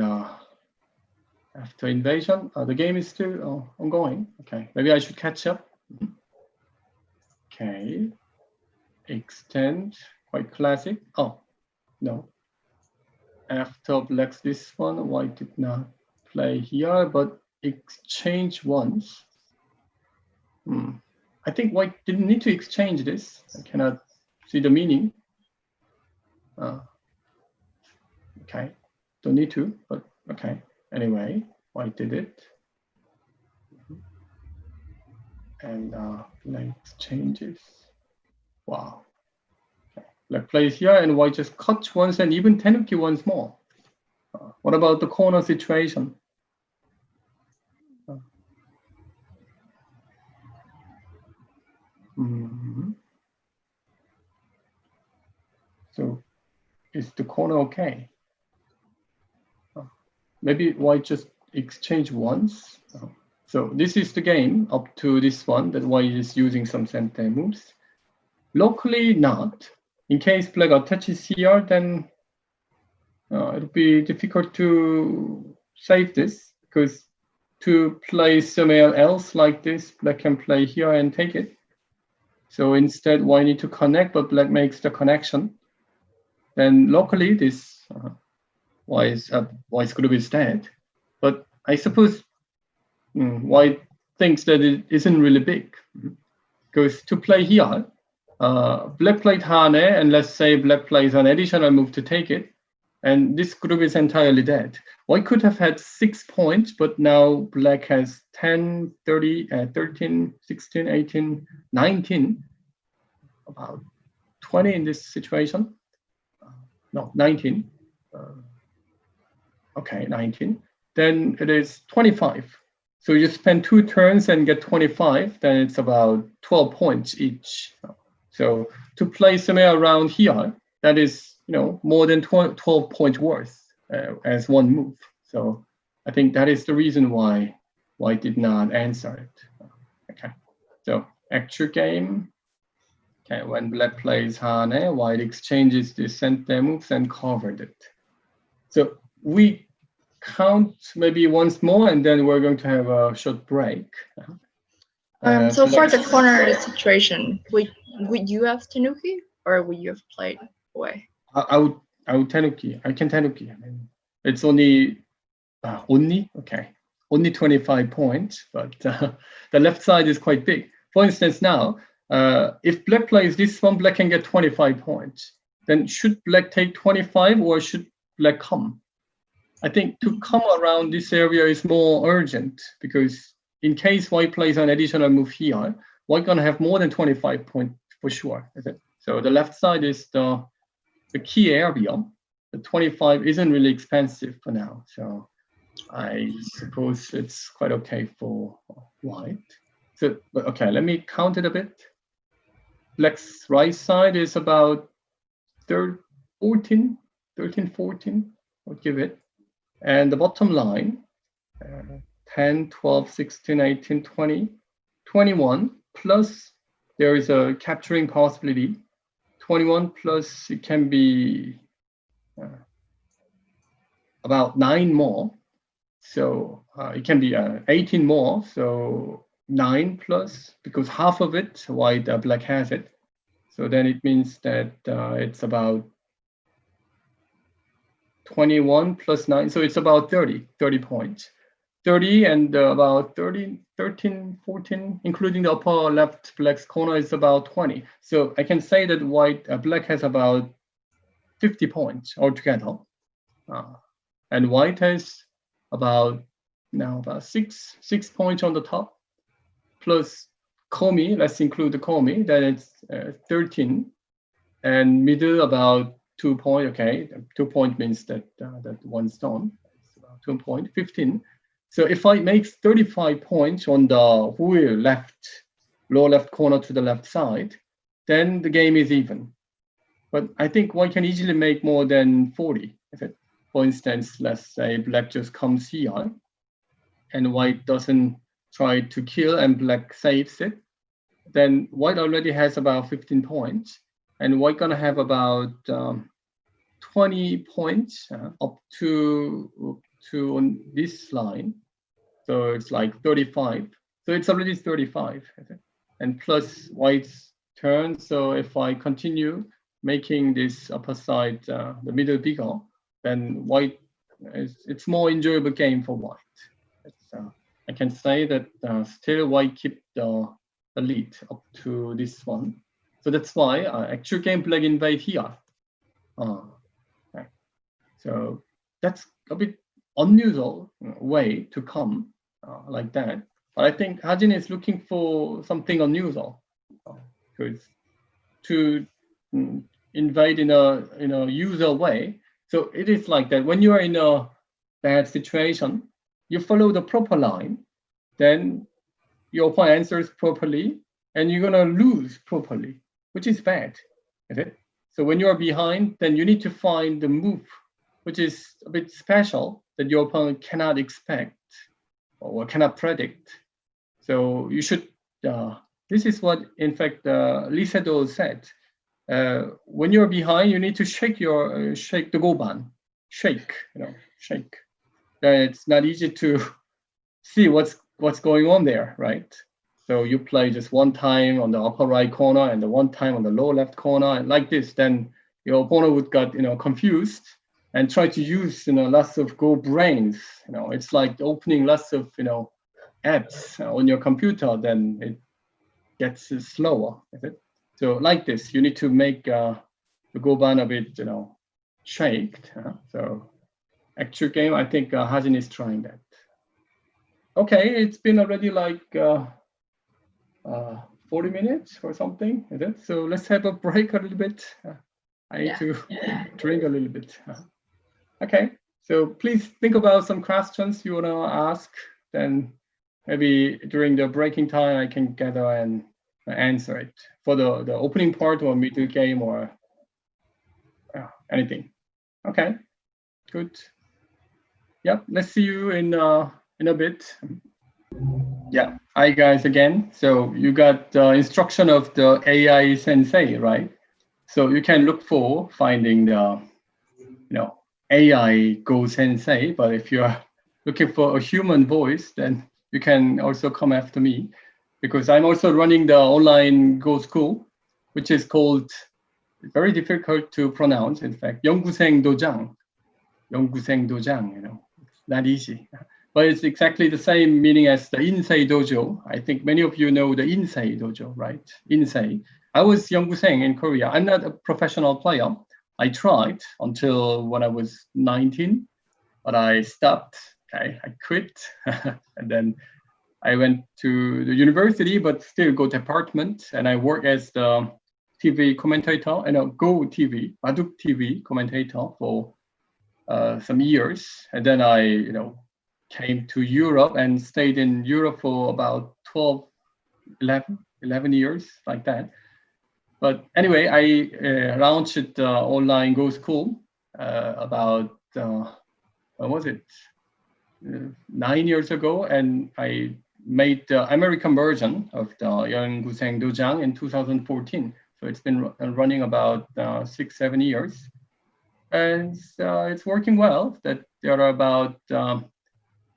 [SPEAKER 4] after invasion, the game is still ongoing. Okay, maybe I should catch up. Okay, extend, quite classic. Oh, no. After black's this one, white did not play here, but exchange once. I think white didn't need to exchange this. I cannot see the meaning. Okay, don't need to, but okay. Anyway, white did it. And black exchanges. Wow. Okay. Black plays here and white just cuts once and even tenuki once more. What about the corner situation? So is the corner okay? maybe white just exchange once. So this is the game up to this one that white is using some Sensei moves. Locally not. In case black attaches here, then it'll be difficult to save this, because to play somewhere else like this, black can play here and take it. So instead, white need to connect, but black makes the connection. Then locally, this white's group is dead. But I suppose white thinks that it isn't really big, because to play here, black played Hane, and let's say black plays an additional move to take it, and this group is entirely dead. White could have had 6 points, but now black has 10, 30, 13, 16, 18, 19, about 20 in this situation. No, 19. Okay, 19. Then it is 25. So you spend 2 turns and get 25, then it's about 12 points each. So to play somewhere around here, that is, more than 12 points worth as one move. So I think that is the reason why white did not answer it. Okay, so actual game. Okay, when black plays Hane, white exchanges the Sensei moves and covered it. So we count maybe once more, and then we're going to have a short break.
[SPEAKER 5] So for the corner situation, would you have Tanuki, or would you have played away?
[SPEAKER 4] I would Tanuki. I can Tanuki. I mean, it's only only 25 points, but the left side is quite big. For instance, now if black plays this one, black can get 25 points. Then should black take 25, or should black come? I think to come around this area is more urgent, because in case white plays an additional move here, white gonna have more than 25 points for sure. So the left side is the key area. The 25 isn't really expensive for now, so I suppose it's quite okay for white. So okay, let me count it a bit. Black's right side is about 13, 14, I'll give it. And the bottom line, 10, 12, 16, 18, 20, 21, plus there is a capturing possibility. 21 plus it can be about 9 more. So it can be 18 more. So 9 plus, because half of it, white, black has it. So then it means that it's about 21 plus 9. So it's about 30 points. 30 and about 13, 14, including the upper left black's corner, is about 20. So I can say that black has about 50 points altogether. And white has about 6 points on the top, plus komi, let's include the komi, then it's 13. And middle about 2 points, okay. 2 points means that that one stone, it's about 2 points, 15. So if white makes 35 points on the whole lower left corner to the left side, then the game is even. But I think white can easily make more than 40. For instance, let's say black just comes here and white doesn't try to kill and black saves it, then white already has about 15 points, and white gonna have about 20 points up to on this line. So it's like 35. So it's already 35. And plus white's turn. So if I continue making this upper side, the middle bigger, then white, it's more enjoyable game for white. I can say that still white keep the lead up to this one. So that's why actual game black invade here. Okay. So that's a bit unusual way to come like that. But I think Hajin is looking for something unusual, because to invade in a usual way. So it is like that when you are in a bad situation, you follow the proper line, then your opponent answers properly, and you're gonna lose properly, which is bad. So when you are behind, then you need to find the move, which is a bit special, that your opponent cannot expect or cannot predict. So you should, this is what, in fact, Lee Sedol said. When you're behind, you need to shake the goban, shake. It's not easy to see what's going on there, right? So you play just one time on the upper right corner and the one time on the lower left corner, and like this, then your opponent would get confused and try to use lots of go brains. It's like opening lots of apps on your computer, then it gets slower. Is it? So like this, you need to make the goban a bit shaked. So actual game, I think Hajin is trying that. Okay, it's been already like 40 minutes or something, is it? So let's have a break a little bit. I need to drink a little bit. Okay, so please think about some questions you want to ask. Then maybe during the breaking time, I can gather and answer it for the opening part or middle game or anything. Okay, good. Yep, let's see you in a bit. Yeah, hi guys again. So you got the instruction of the AI Sensei, right? So you can look for finding the AI Go Sensei, but if you're looking for a human voice, then you can also come after me, because I'm also running the online Go school, which is called, very difficult to pronounce, in fact, 연구생 도장. 연구생 도장, it's not easy. But it's exactly the same meaning as the In-seong dojo. I think many of you know the In-seong dojo, right? In-seong. I was 연구생 in Korea. I'm not a professional player. I tried until when I was 19, but I stopped. Okay, I quit. And then I went to the university, but still go department. And I work as the TV commentator, Go TV, Baduk TV commentator for some years. And then I, came to Europe and stayed in Europe for about 11 years, like that. But anyway, I launched the online Go School about, what was it, 9 years ago. And I made the American version of the 연구생 도장 in 2014. So it's been running about 6-7 years. And it's working well. That there are about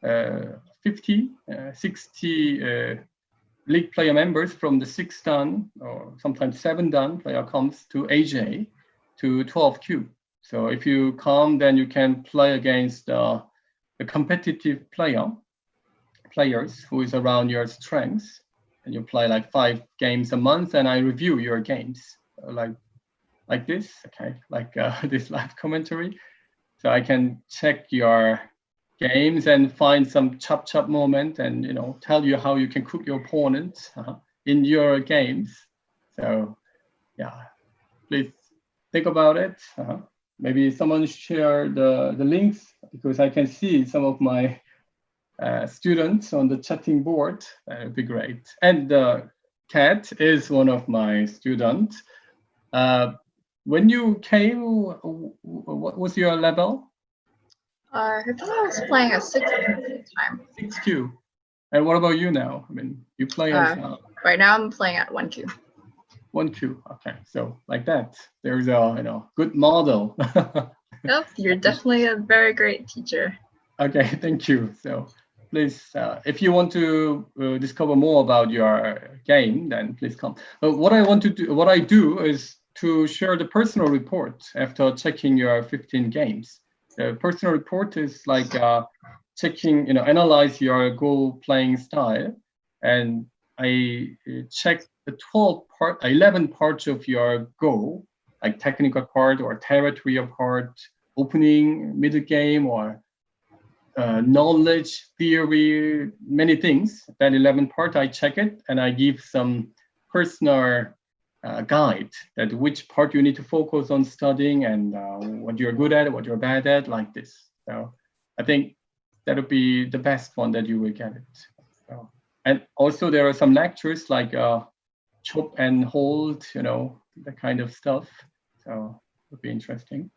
[SPEAKER 4] 60 league player members from the 6th Dan or sometimes 7th Dan player comes to AGA to 12Q. So if you come, then you can play against the competitive players who is around your strengths, and you play like 5 games a month, and I review your games like this, okay, like this live commentary. So I can check your games and find some chop moment and tell you how you can cook your opponent in your games. So yeah, please think about it. Maybe someone share the links, because I can see some of my students on the chatting board. That would be great. And Cat is one of my students. When you came, what was your level?
[SPEAKER 5] I think I was playing a 6Q at the time.
[SPEAKER 4] 6Q. And what about you now? I mean, you play as
[SPEAKER 5] right now I'm playing at 1Q.
[SPEAKER 4] 1Q. Okay, so like that, there's a good model.
[SPEAKER 5] Yep, you're definitely a very great teacher.
[SPEAKER 4] Okay, thank you. So please, if you want to discover more about your game, then please come. What I do is to share the personal report after checking your 15 games. The personal report is like checking, analyze your Go playing style, and I check the 11 parts of your Go, like technical part or territorial part, opening, middle game, or knowledge, theory, many things. That 11 part, I check it, and I give some personal guide that which part you need to focus on studying and what you're good at, what you're bad at, like this. So I think that would be the best one that you will get it. So, and also there are some lectures like chop and hold, that kind of stuff. So it would be interesting.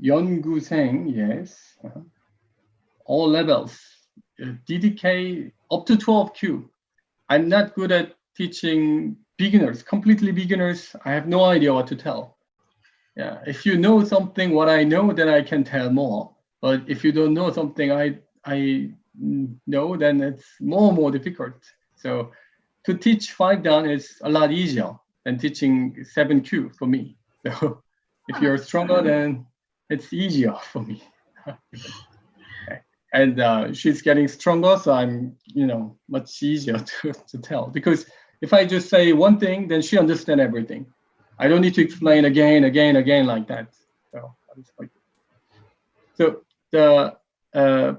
[SPEAKER 4] 연구생, yes. All levels. DDK up to 12Q. I'm not good at teaching beginners, completely beginners. I have no idea what to tell. Yeah, if you know something, what I know, then I can tell more. But if you don't know something I know, then it's more difficult. So to teach 5 dan is a lot easier than teaching 7Q for me. So if you're stronger, then it's easier for me. And she's getting stronger, so I'm, much easier to tell. Because if I just say one thing, then she understands everything. I don't need to explain again like that. So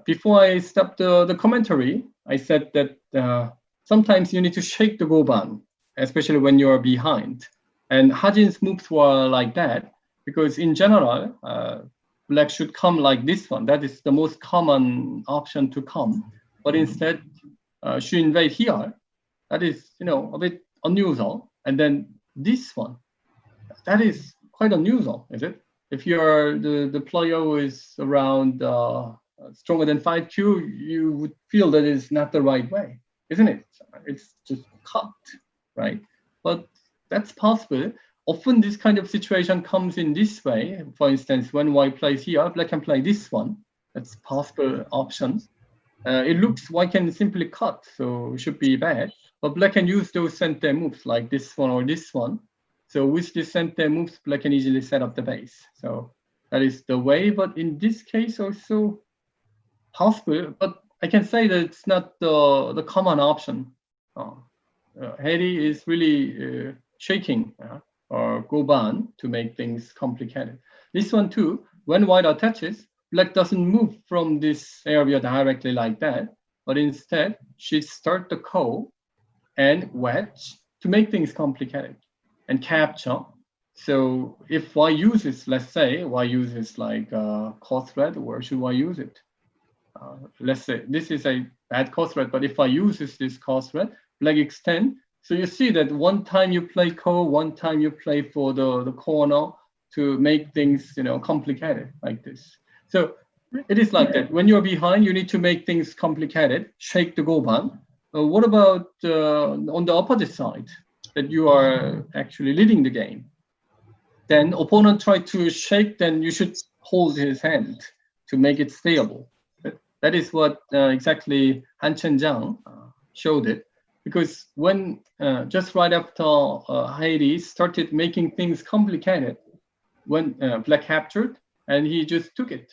[SPEAKER 4] before I stop the commentary, I said that sometimes you need to shake the goban, especially when you're behind. And Hajin's moves were like that, because in general, black should come like this one. That is the most common option to come. But instead, she invade here. That is, a bit unusual. And then this one, that is quite unusual, is it? If you're the player who is around stronger than 5Q, you would feel that it's not the right way, isn't it? It's just cut, right? But that's possible. Often this kind of situation comes in this way. For instance, when white plays here, black can play this one. That's possible options. It looks white can simply cut, so it should be bad. But black can use those sensei moves like this one or this one. So with this sensei moves, black can easily set up the base. So that is the way. But in this case, also possible. But I can say that it's not the common option. Harry is really shaking or goban to make things complicated. This one too, when white attaches, black doesn't move from this area directly like that, but instead she starts the ko and wedge to make things complicated and capture. So if Y uses, let's say, Y uses like cross thread, where should Y use it? Let's say this is a bad cross thread, but if I uses this cross thread, black extend. So you see that one time you play ko, one time you play for the corner to make things, complicated like this. So it is like that. When you're behind, you need to make things complicated, shake the goban. What about on the opposite side, that you are actually leading the game? Then opponent try to shake, then you should hold his hand to make it stable. That is what exactly Hanchen Zhang showed it. Because when just right after Heidi started making things complicated, when black captured, and he just took it.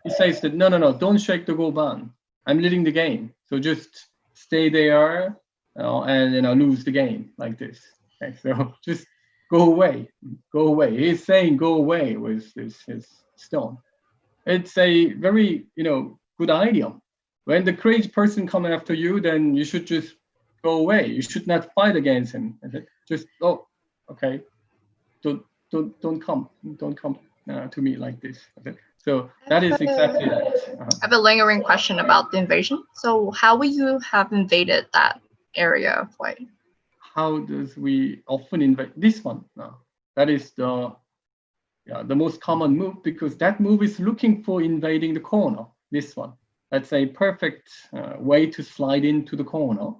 [SPEAKER 4] He says that, no, don't shake the goban. I'm leading the game. So just stay there and lose the game like this. Okay, so just go away. He's saying go away with his stone. It's a very, good idea. When the crazy person comes after you, then you should just go away. You should not fight against him. Just, okay, don't come to me like this. Okay? So that is exactly that.
[SPEAKER 5] I have a lingering question about the invasion. So how would you have invaded that area of white?
[SPEAKER 4] How does we often invade this one? That is the most common move, because that move is looking for invading the corner. This one. That's a perfect way to slide into the corner.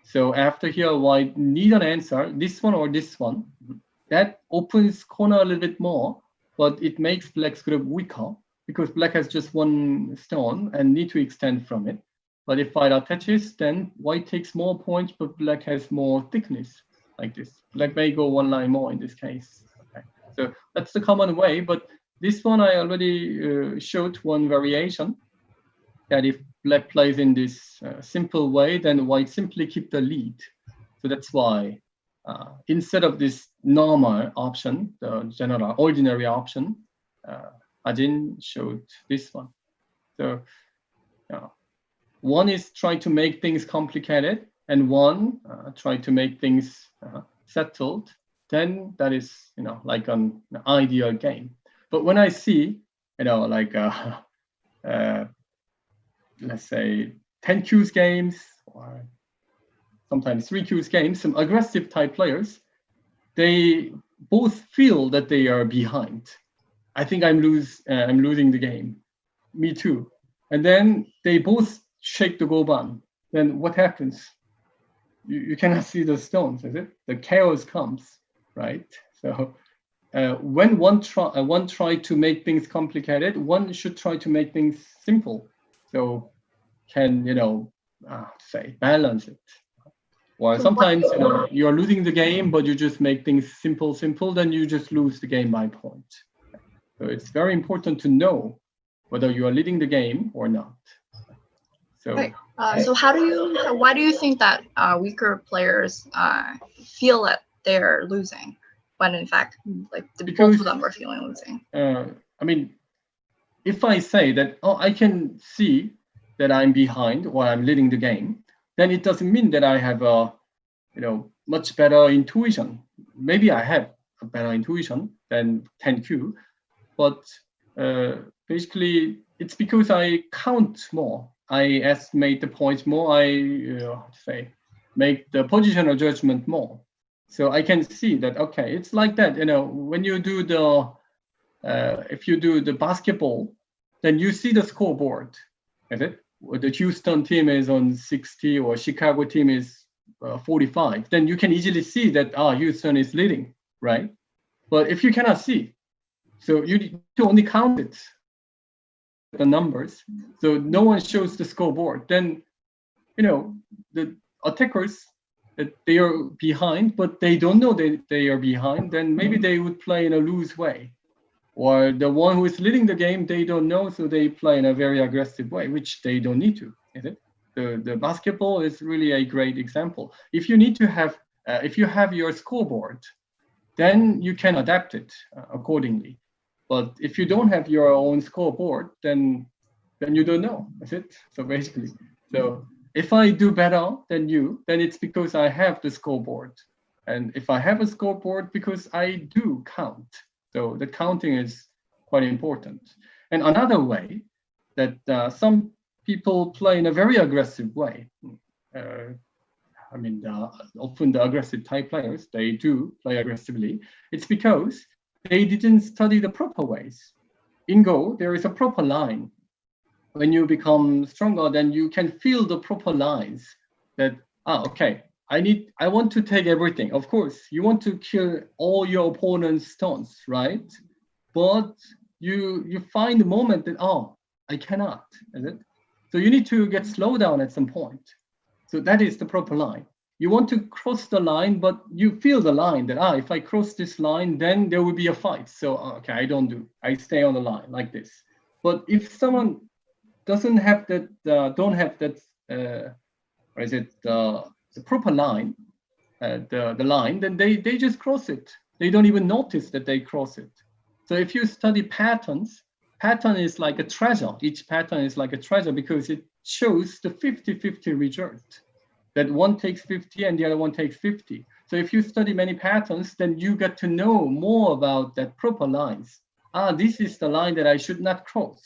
[SPEAKER 4] So after here, white need an answer, this one or this one. That opens corner a little bit more, but it makes black's group weaker, because black has just one stone and need to extend from it. But if white attaches, then white takes more points, but black has more thickness, like this. Black may go one line more in this case. Okay. So that's the common way, but this one I already showed one variation, that if black plays in this simple way, then white simply keep the lead. So that's why instead of this normal option, the general ordinary option, Hajin showed this one. So one is try to make things complicated, and one try to make things settled. Then that is, like an ideal game. But when I see, like let's say 10 Qs games, or sometimes 3 Qs games, some aggressive type players, they both feel that they are behind. I think I'm losing the game. Me too. And then they both shake the goban. Then what happens? You cannot see the stones, is it? The chaos comes, right? So when one try to make things complicated, one should try to make things simple. So can say balance it. Or sometimes you're losing the game, but you just make things simple, then you just lose the game by point. So it's very important to know whether you are leading the game or not. So,
[SPEAKER 5] right. So why do you think that weaker players feel that they're losing, when in fact, like both of them are feeling losing?
[SPEAKER 4] I mean, if I say that, I can see that I'm behind or I'm leading the game, then it doesn't mean that I have a, much better intuition. Maybe I have a better intuition than 10Q, but basically it's because I count more. I estimate the points more. I make the positional judgment more. So I can see that, okay, it's like that. When you do if you do the basketball, then you see the scoreboard, is it? The Houston team is on 60 or Chicago team is 45. Then you can easily see that Houston is leading, right? But if you cannot see, so you need to only count it, the numbers. So no one shows the scoreboard. Then, the attackers, that they are behind, but they don't know that they are behind. Then maybe they would play in a loose way. Or the one who is leading the game, they don't know, so they play in a very aggressive way, which they don't need to, is it? The basketball is really a great example. If you need to have, if you have your scoreboard, then you can adapt it accordingly. But if you don't have your own scoreboard, then you don't know, is it? So basically, so if I do better than you, then it's because I have the scoreboard. And if I have a scoreboard, because I do count. So the counting is quite important. And another way that some people play in a very aggressive way. Often the aggressive type players, they do play aggressively. It's because they didn't study the proper ways. In Go, there is a proper line. When you become stronger, then you can feel the proper lines that, okay, I want to take everything. Of course, you want to kill all your opponent's stones, right? But you find the moment that, I cannot, is it? So you need to get slowed down at some point. So that is the proper line. You want to cross the line, but you feel the line that, if I cross this line, then there will be a fight. So, okay, I stay on the line like this. But if someone doesn't have that, the proper line, the line, then they just cross it. They don't even notice that they cross it. So if you study patterns, pattern is like a treasure. Each pattern is like a treasure because it shows the 50-50 result. That one takes 50 and the other one takes 50. So if you study many patterns, then you get to know more about that proper lines. This is the line that I should not cross.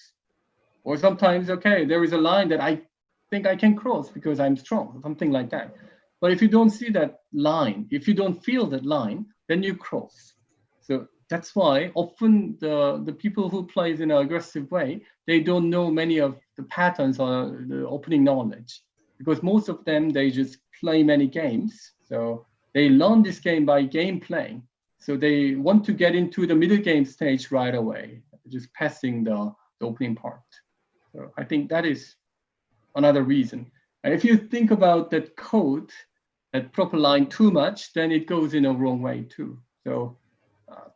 [SPEAKER 4] Or sometimes, okay, there is a line that I think I can cross because I'm strong, something like that. But if you don't see that line, if you don't feel that line, then you cross. So that's why often the people who play in an aggressive way, they don't know many of the patterns or the opening knowledge. Because most of them, they just play many games. So they learn this game by game playing. So they want to get into the middle game stage right away, just passing the opening part. So I think that is another reason. And if you think about that code, that proper line too much, then it goes in a wrong way too. So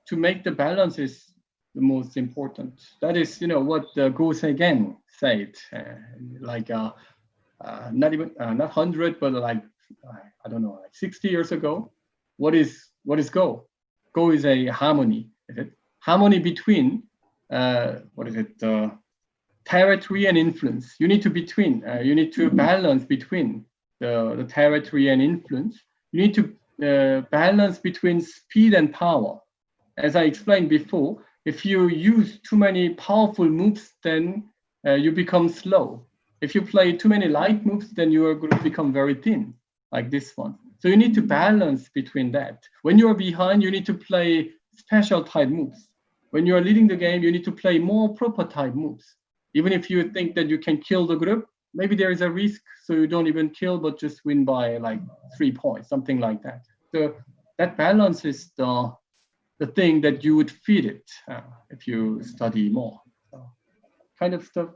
[SPEAKER 4] to make the balance is the most important. That is, what Go again said, not 100, but like, I don't know, like 60 years ago. What is Go? Go is a harmony. Is it harmony between territory and influence? You need to balance between the territory and influence. You need to balance between speed and power. As I explained before, if you use too many powerful moves, then you become slow. If you play too many light moves, then you are going to become very thin, like this one. So you need to balance between that. When you are behind, you need to play special type moves. when you are leading the game, you need to play more proper type moves. Even if you think that you can kill the group, maybe there is a risk, so you don't even kill, but just win by like 3 points, something like that. So that balance is the thing that you would feed it if you study more. So kind of stuff,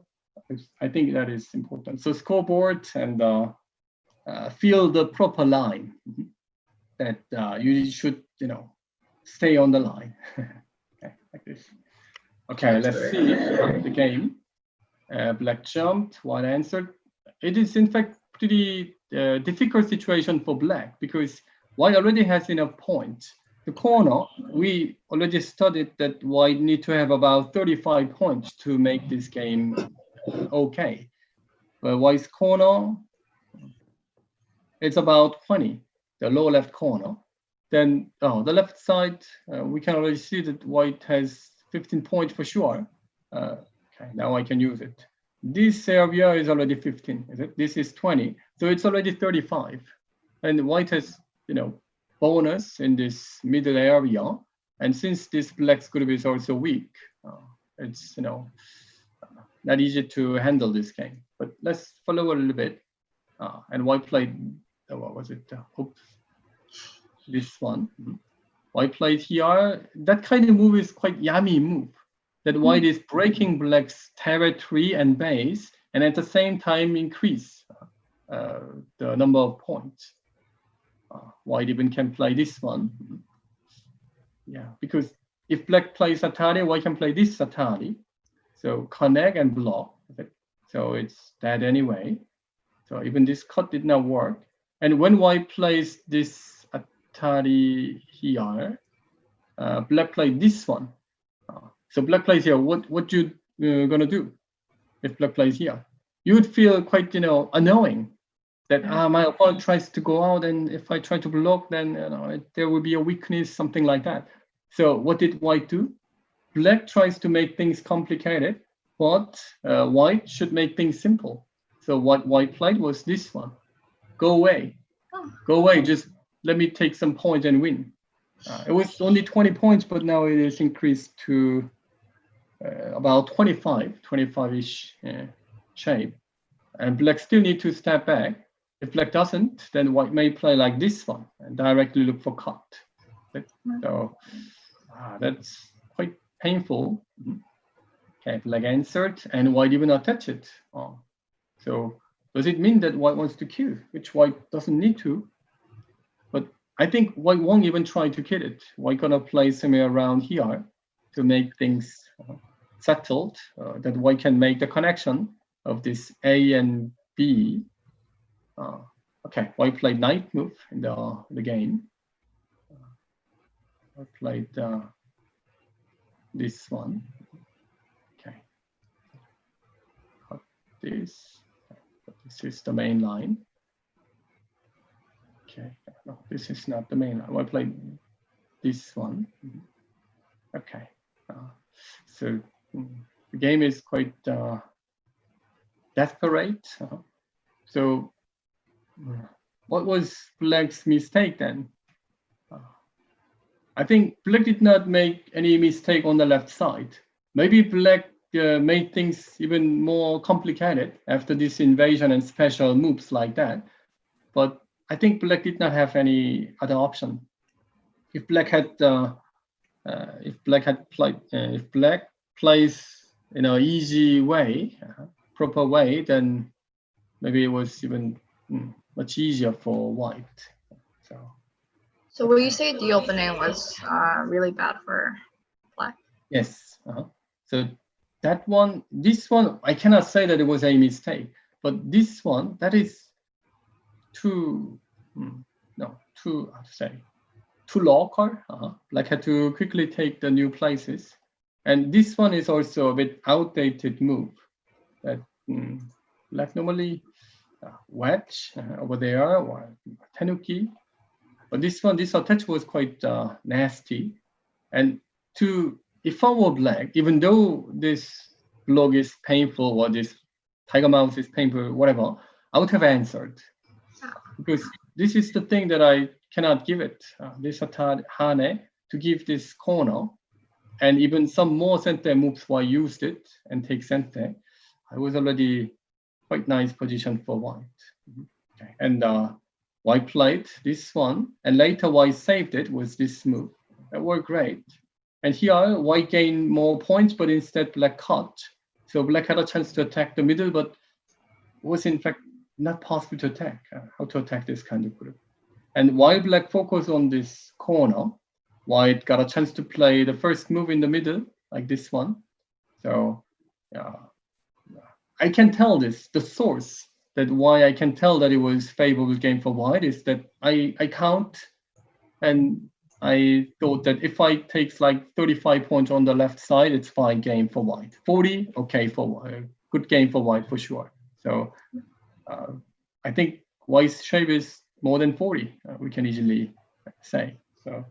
[SPEAKER 4] I think that is important. So scoreboard and feel the proper line that you should, stay on the line. Okay, like this. Okay, let's see the game. Black jumped, white answered. It is in fact pretty difficult situation for black because white already has enough points. The corner, we already studied that white need to have about 35 points to make this game okay. But white's corner, it's about 20, the lower left corner. Then the left side, we can already see that white has 15 points for sure. Okay, now I can use it. This area is already 15, is it? This is 20, so it's already 35. And white has, bonus in this middle area. And since this black's group is also weak, it's, not easy to handle this game. But let's follow a little bit. And white played, what was it? Oops, this one. White played here. That kind of move is quite yummy move. That white is breaking black's territory and base, and at the same time increase the number of points. White even can play this one. Yeah, because if black plays Atari, white can play this Atari. So connect and block. So it's dead anyway. So even this cut did not work. And when white plays this Atari here, black plays this one. So black plays here. What you gonna do if black plays here? You would feel quite annoying that my opponent tries to go out, and if I try to block, then there will be a weakness, something like that. So what did white do? Black tries to make things complicated, but white should make things simple. So what white played was this one. Go away. Go away. Just let me take some points and win. It was only 20 points, but now it is increased to about 25-ish shape. And black still need to step back. If black doesn't, then white may play like this one and directly look for cut. So that's quite painful. Okay, black answered, and white even attached it. So does it mean that white wants to kill, which white doesn't need to? But I think white won't even try to kill it. White gonna play somewhere around here to make things settled, that white can make the connection of this A and B. Okay, white played knight move in the game. I played this one. Okay, cut this. This is the main line. Okay, no, this is not the main line. I played this one. Okay, so the game is quite desperate. So what was black's mistake then? I think black did not make any mistake on the left side. Maybe black made things even more complicated after this invasion and special moves like that. But I think black did not have any other option. If black plays in an easy way, proper way, then maybe it was even much easier for white.
[SPEAKER 5] So will you say the opening was really bad for black?
[SPEAKER 4] Yes. So that one, this one, I cannot say that it was a mistake, but this one, that is too local. Black had to quickly take the new places. And this one is also a bit outdated move that black normally wedge over there or tenuki. But this one, this attach was quite nasty. And if I were black, even though this block is painful or this tiger mouse is painful, whatever, I would have answered. Because this is the thing that I cannot give it. This Hane to give this corner. and even some more Sensei moves while I used it and take Sensei, I was already quite nice position for white. Okay. And white played this one, and later white saved it with this move. That worked great. And here white gained more points, but instead black cut. So black had a chance to attack the middle, but was in fact not possible to attack. How to attack this kind of group. And while black focused on this corner, white got a chance to play the first move in the middle, like this one. So yeah, I can tell this, the source that why I can tell that it was favorable game for white is that I count, and I thought that if I takes like 35 points on the left side, it's fine game for white. 40, okay for white, good game for white for sure. So I think white's shape is more than 40, we can easily say. So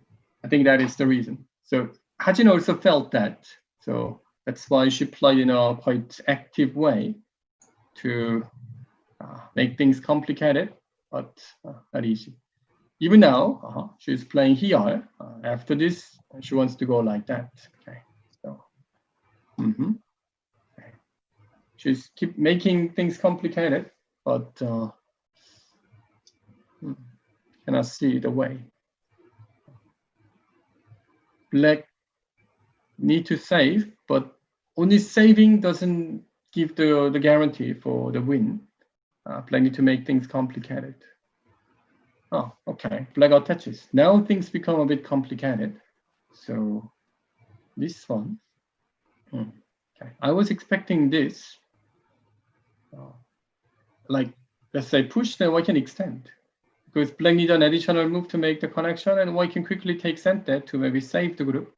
[SPEAKER 4] I think that is the reason. So Hajin also felt that. So that's why she played in a quite active way to make things complicated, but not easy. Even now, she's playing here. After this, she wants to go like that. Okay, so okay. She's keep making things complicated, but cannot see the way. Black need to save, but only saving doesn't give the guarantee for the win. Black need to make things complicated. Oh, okay. Black attaches. Now things become a bit complicated. So this one, okay. I was expecting this. Like, let's say push, then white can extend. Because black needs an additional move to make the connection, and white can quickly take center to maybe save the group.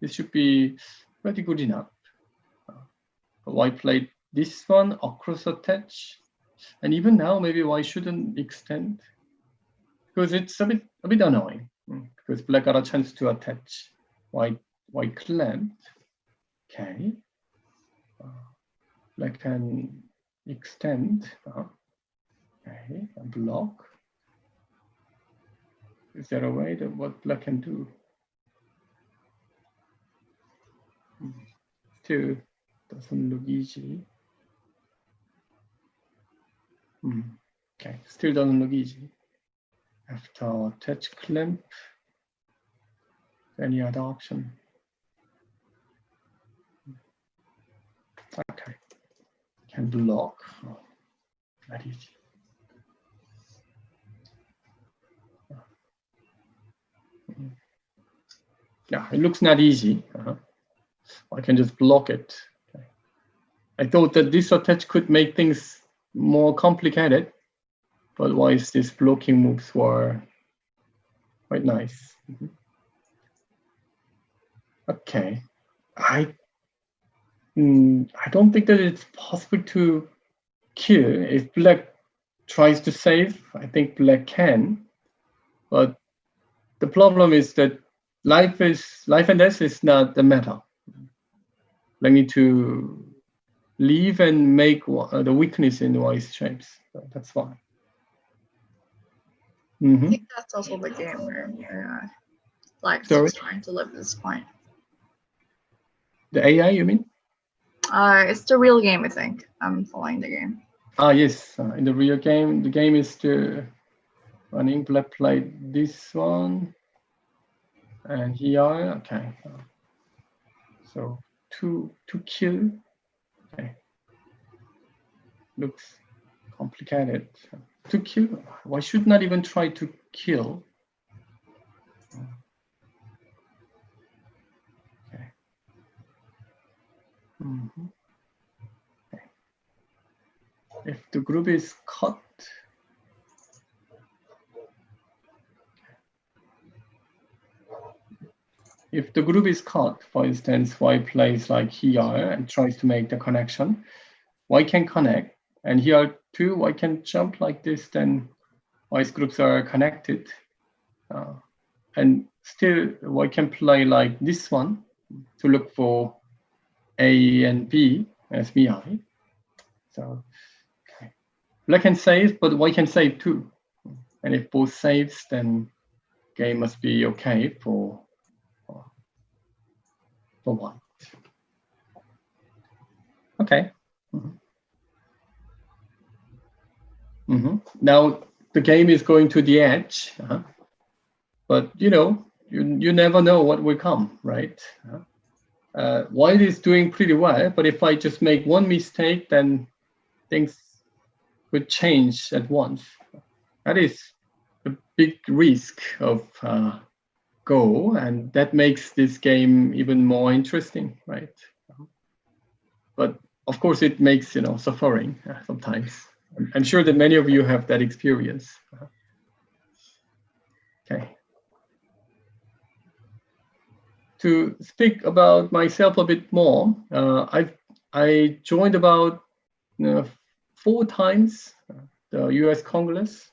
[SPEAKER 4] This should be pretty good enough. White played this one across attach, and even now maybe white shouldn't extend because it's a bit annoying. Because black got a chance to attach. White clamped. Okay. Black can extend. Okay, and block. Is there a way that what black can do? Still doesn't look easy. Okay, still doesn't look easy. After touch clamp, any other option? Okay, can block. Not easy. Yeah, it looks not easy. I can just block it. Okay. I thought that this attach could make things more complicated, but why is this blocking moves were quite nice. Okay, I don't think that it's possible to kill. If black tries to save, I think black can, but the problem is that life and death is not the matter. Black need to leave and make the weakness in white shapes. So that's why.
[SPEAKER 5] I think that's also the game where Black's just trying to live this point.
[SPEAKER 4] The AI, you mean?
[SPEAKER 5] It's the real game, I think. I'm following the game.
[SPEAKER 4] Yes. In the real game, the game is to running. Black played this one, and here. Okay. So to kill. Okay. Looks complicated. To kill. Why should not even try to kill? Okay. Okay. If the group is cut, for instance, white plays like here and tries to make the connection, white can connect, and here too, white can jump like this, then white's groups are connected. And still, white can play like this one to look for A and B as BI. So, okay. Black can save, but white can save too. And if both saves, then game must be okay for for white. Okay. Now the game is going to the edge, but you never know what will come, right? White is doing pretty well, but if I just make one mistake, then things could change at once. That is a big risk of Go, and that makes this game even more interesting, right? But of course, it makes suffering sometimes. I'm sure that many of you have that experience. Okay. To speak about myself a bit more, I joined about 4 times the U.S. Congress.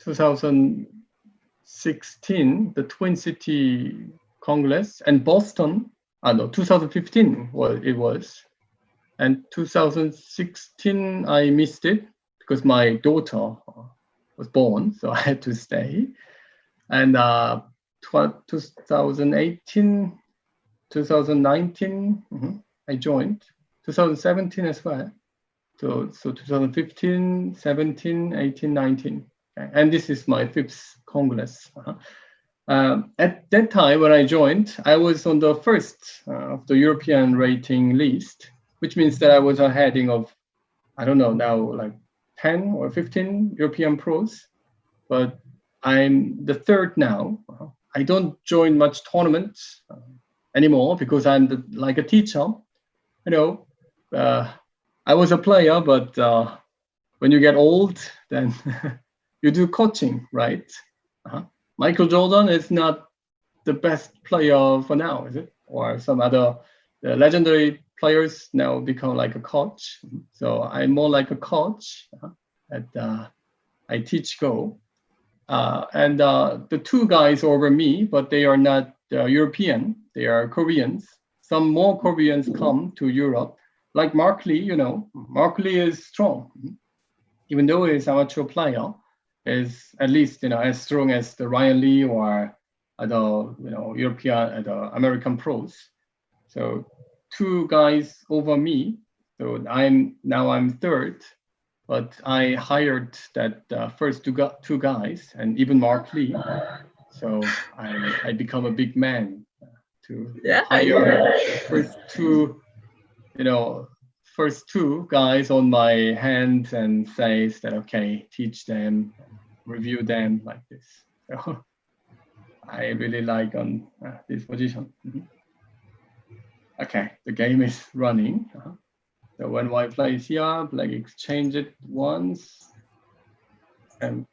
[SPEAKER 4] 2016, the Twin City Congress, and Boston. 2015 it was, and 2016 I missed it because my daughter was born, so I had to stay. And 2018, 2019, I joined. 2017 as well. So 2015, 17, 18, 19. Okay. And this is my 5th Congress. At that time when I joined, I was on the first of the European rating list, which means that I was a heading of, I don't know, now like 10 or 15 European pros, but I'm the 3rd now. I don't join much tournaments anymore because I'm like a teacher. I was a player, but when you get old, then you do coaching, right? Michael Jordan is not the best player for now, is it? Or some other legendary players now become like a coach. So I'm more like a coach. I teach Go. And the 2 guys over me, but they are not European, they are Koreans. Some more Koreans come to Europe, like Mark Lee, Mark Lee is strong. Even though he's an amateur player, is at least as strong as the Ryan Lee or other European, American pros. So 2 guys over me. So I'm 3rd, but I hired that first 2 guys and even Mark Lee. So I become a big man to hire first 2, first 2 guys on my hand and says that, okay, teach them, review them like this. So I really like on this position. Okay, the game is running. So when white plays here, black exchange it once and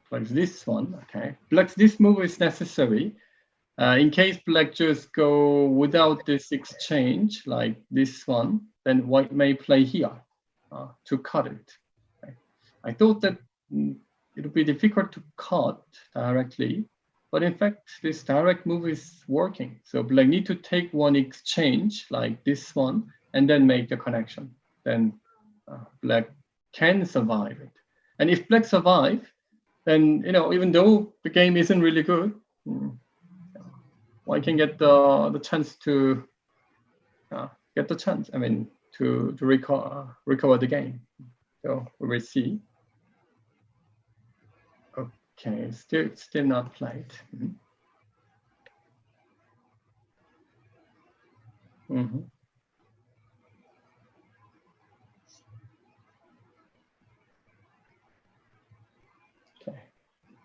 [SPEAKER 4] plays this one. Okay, this move is necessary. In case black just go without this exchange, like this one, then white may play here to cut it. Okay. I thought that it would be difficult to cut directly, but in fact, this direct move is working. So black need to take one exchange like this one and then make the connection. Then black can survive it. And if black survive, then even though the game isn't really good, white can get the chance to to recover the game. So we will see. Okay, still not played. Okay.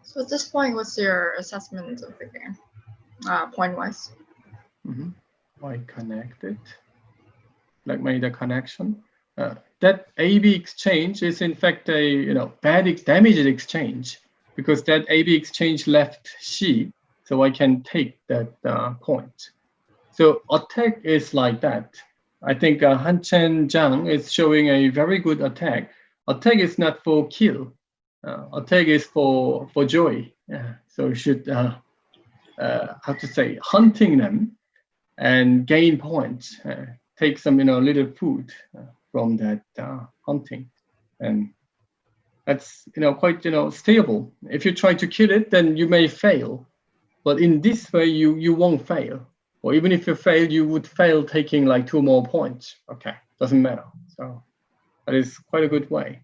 [SPEAKER 5] So at this point, what's your assessment of the game, point-wise?
[SPEAKER 4] White connected. Black made a connection. That AB exchange is in fact a damaged exchange because that AB exchange left C, so I can take that point. So attack is like that. I think Hanchen Zhang is showing a very good attack. Attack is not for kill. Attack is for joy. So you should hunting them and gain points. Take some little food from that hunting, and that's quite stable. If you try to kill it, then you may fail, but in this way you won't fail. or even if you fail, you would fail taking like 2 more points. Okay, doesn't matter. So that is quite a good way.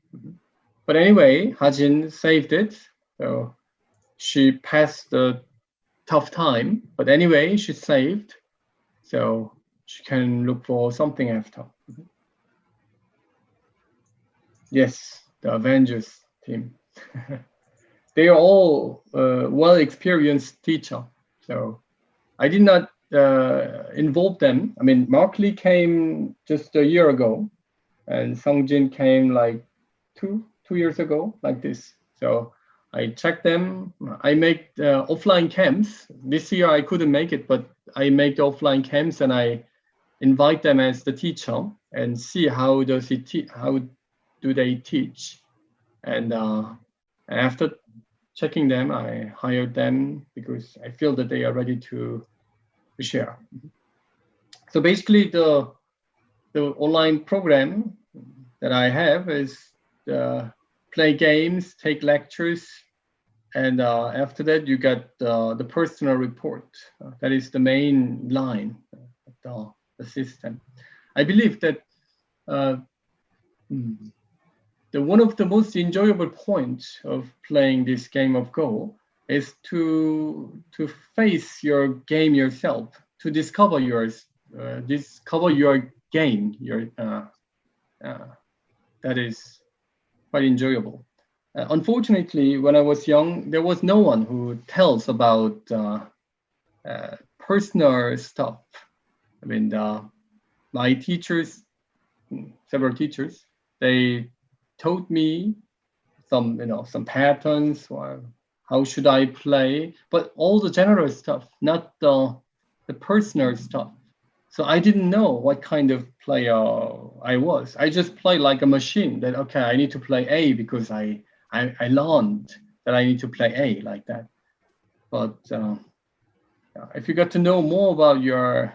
[SPEAKER 4] But anyway, Hajin saved it. So she passed the tough time, but anyway, she saved. So she can look for something after. Yes, the Avengers team. They are all well-experienced teacher. So I did not involve them. I mean, Mark Lee came just a year ago, and Sungjin came like two years ago, like this. So I checked them. I make offline camps. This year I couldn't make it, but I make the offline camps and I invite them as the teacher and see how do they teach. And after checking them, I hired them because I feel that they are ready to share. So basically, the online program that I have is play games, take lectures, and after that you get the personal report. That is the main line of the system. I believe that one of the most enjoyable points of playing this game of Go is to face your game yourself, to discover your game. That is quite enjoyable. Unfortunately, when I was young, there was no one who tells about personal stuff. I mean, my teachers, several teachers, they taught me some patterns or how should I play, but all the general stuff, not the personal stuff. So I didn't know what kind of player I was. I just played like a machine that, okay, I need to play A because I learned that I need to play A like that. But if you got to know more about your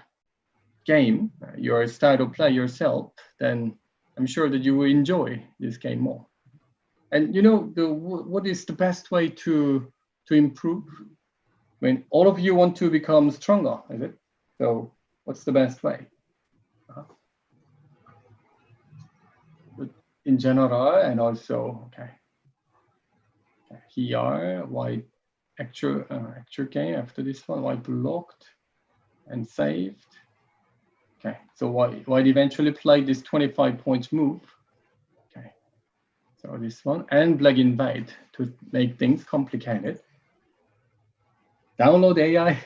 [SPEAKER 4] game, your style of play yourself, then I'm sure that you will enjoy this game more. And you know, what is the best way to improve? I mean, all of you want to become stronger, is it? So what's the best way? In general, and also, okay. Here, white actual game after this one, white blocked and saved. Okay, so white eventually played this 25 points move. Okay, so this one, and black invade to make things complicated. Download AI.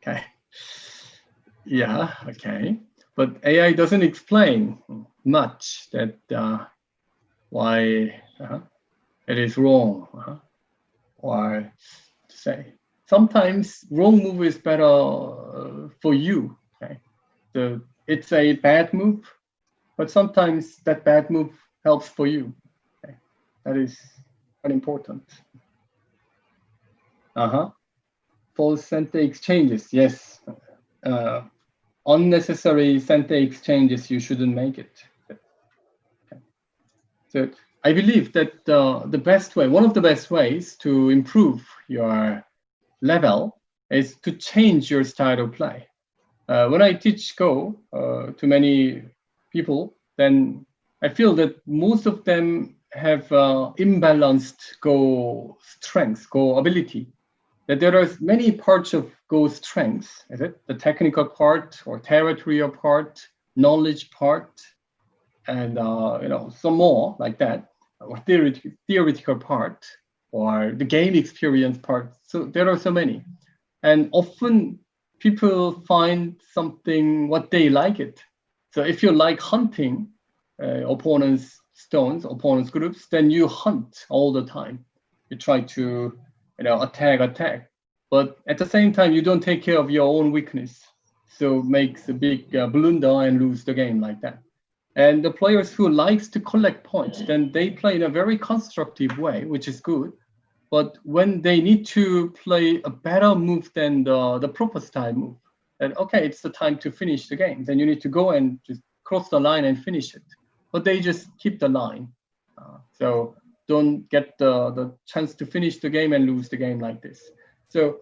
[SPEAKER 4] Okay. Yeah, okay. But AI doesn't explain much that why it is wrong. Or say, sometimes wrong move is better for you. Okay? So it's a bad move, but sometimes that bad move helps for you. Okay? That is quite important. False Sensei exchanges, yes. Unnecessary Sensei exchanges, you shouldn't make it. Okay. So I believe that the best way, one of the best ways to improve your level is to change your style of play. When I teach Go to many people, then I feel that most of them have imbalanced Go strengths, Go ability. That there are many parts of Go strengths, is it? The technical part or territorial part, knowledge part, and some more like that, or theoretical part, or the game experience part. So there are so many. And often people find something what they like it. So if you like hunting opponents' stones, opponents' groups, then you hunt all the time. You try to attack. But at the same time, you don't take care of your own weakness. So makes a big blunder and lose the game like that. And the players who likes to collect points, then they play in a very constructive way, which is good. But when they need to play a better move than the proper style move, then okay, it's the time to finish the game. Then you need to go and just cross the line and finish it. But they just keep the line. So don't get the chance to finish the game and lose the game like this. So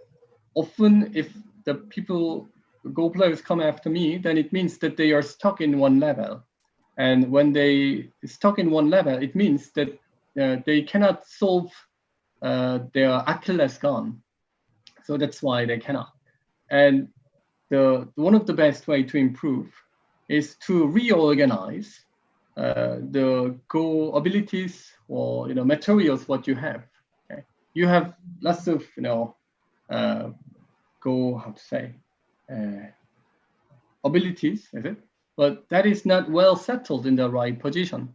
[SPEAKER 4] often if the people Go players come after me, then it means that they are stuck in one level. And when they stuck in one level, it means that they cannot solve their Achilles gun. So that's why they cannot. And one of the best way to improve is to reorganize the Go abilities or materials what you have. Okay? You have lots of Go, how to say, abilities, is it? But that is not well settled in the right position.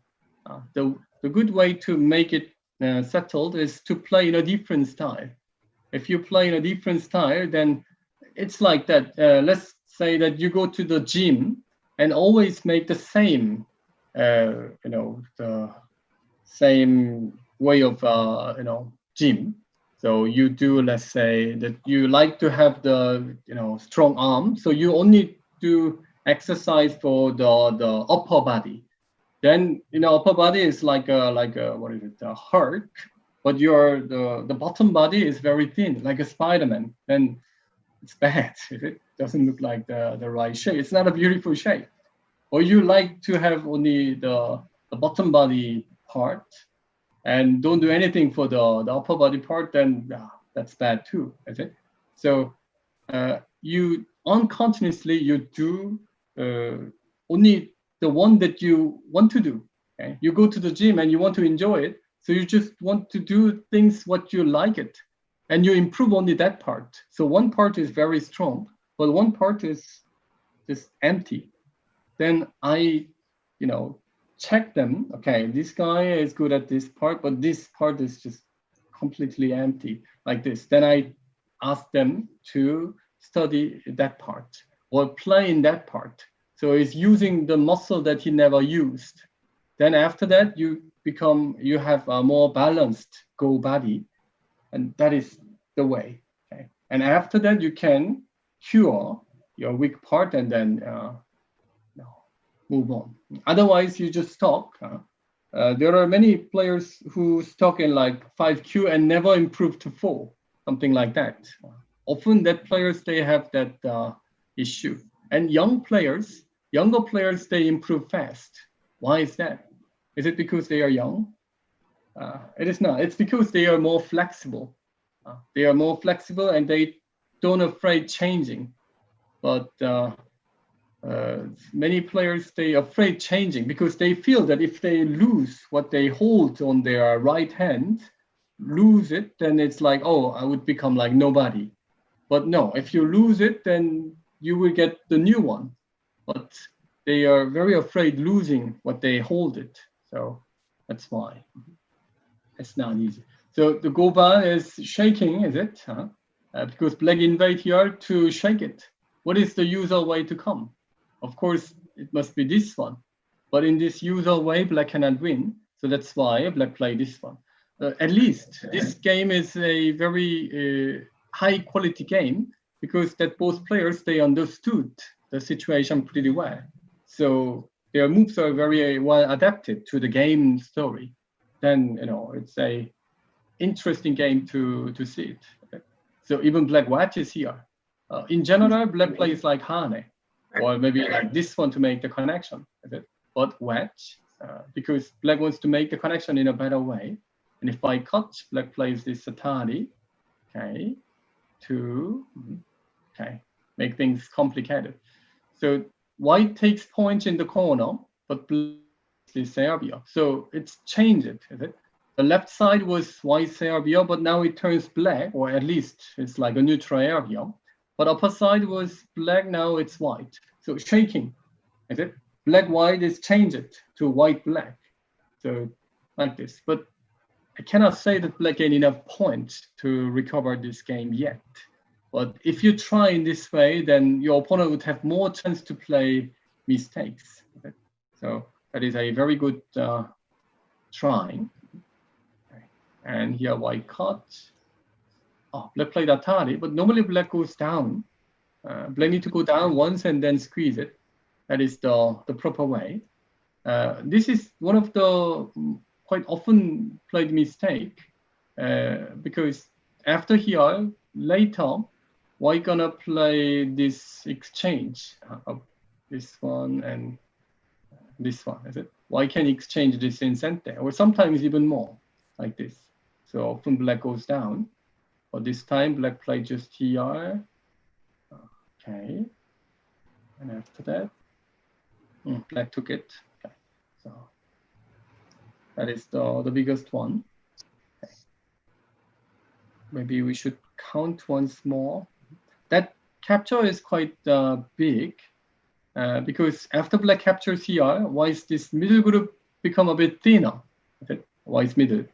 [SPEAKER 4] The good way to make it settled is to play in a different style. If you play in a different style, then it's like that. Let's say that you go to the gym and always make the same, the same way of, gym. So you do, let's say that you like to have the, strong arm. So you only do exercise for the upper body. Then, upper body is like a what is it, a Hulk, but the bottom body is very thin, like a Spider-Man. Then it's bad. It doesn't look like the right shape. It's not a beautiful shape. Or you like to have only the bottom body part and don't do anything for the upper body part, then that's bad too, is it? So you unconsciously, you do only the one that you want to do. Okay? You go to the gym and you want to enjoy it. So you just want to do things what you like it. And you improve only that part. So one part is very strong, but one part is just empty. Then I, check them. Okay, this guy is good at this part, but this part is just completely empty, like this. Then I ask them to study that part or play in that part. So it's using the muscle that he never used. Then after that, you have a more balanced Go body, and that is the way. Okay, and after that, you can cure your weak part and then move on. Otherwise, you just stuck. There are many players who stuck in like 5Q and never improved to 4, something like that. Often that players, they have that issue. And younger players, they improve fast. Why is that? Is it because they are young? It is not. It's because they are more flexible. They are more flexible and they don't afraid changing. But many players, they afraid changing because they feel that if they lose what they hold on their right hand, lose it, then it's like, oh, I would become like nobody. But no, if you lose it, then you will get the new one. But they are very afraid losing what they hold it. So that's why it's not easy. So the Goban is shaking, is it? Because black invade here to shake it. What is the usual way to come? Of course, it must be this one. But in this usual way, black cannot win. So that's why black play this one. At least this game is a very high quality game because that both players, they understood the situation pretty well. So their moves are very well adapted to the game story. Then, it's a interesting game to see it. Okay? So even black white is here. In general, black plays like Hane, or maybe like this one to make the connection. Okay? But white, because black wants to make the connection in a better way. And if I cut, black plays this Satari, okay, to make things complicated. So white takes points in the corner, but black is Serbia. So it's changed, is it? The left side was white Serbia, but now it turns black, or at least it's like a neutral area. But upper side was black, now it's white. So shaking, is it? Black-white is changed to white-black. So like this. But I cannot say that black gained enough points to recover this game yet. But if you try in this way, then your opponent would have more chance to play mistakes. Okay? So that is a very good trying. Okay. And here white cut. Oh, black played Atari, but normally black goes down. Black need to go down once and then squeeze it. That is the proper way. This is one of the quite often played mistake because after here, later, why gonna play this exchange of this one and this one? Is it? Why can't exchange this in Sensei? Or sometimes even more like this. So often black goes down, but this time black play just here. Okay, and after that, black took it. Okay, so that is the biggest one. Okay. Maybe we should count once more. That capture is quite big because after black captures here, why is this middle group become a bit thinner? Why is middle?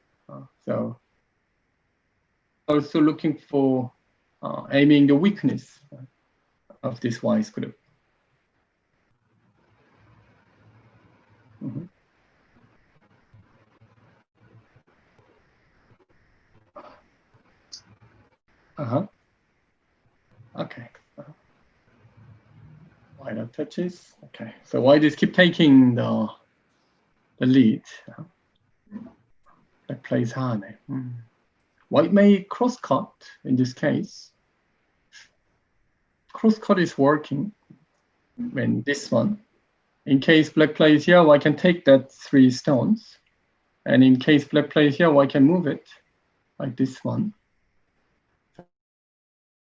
[SPEAKER 4] So also looking for aiming the weakness of this wise group. Okay. Why not touches? Okay. So why does keep taking the lead? That plays hard. White may cross-cut in this case. Cross-cut is working when this one. In case black plays here, white can take that 3 stones. And in case black plays here, white can move it like this one.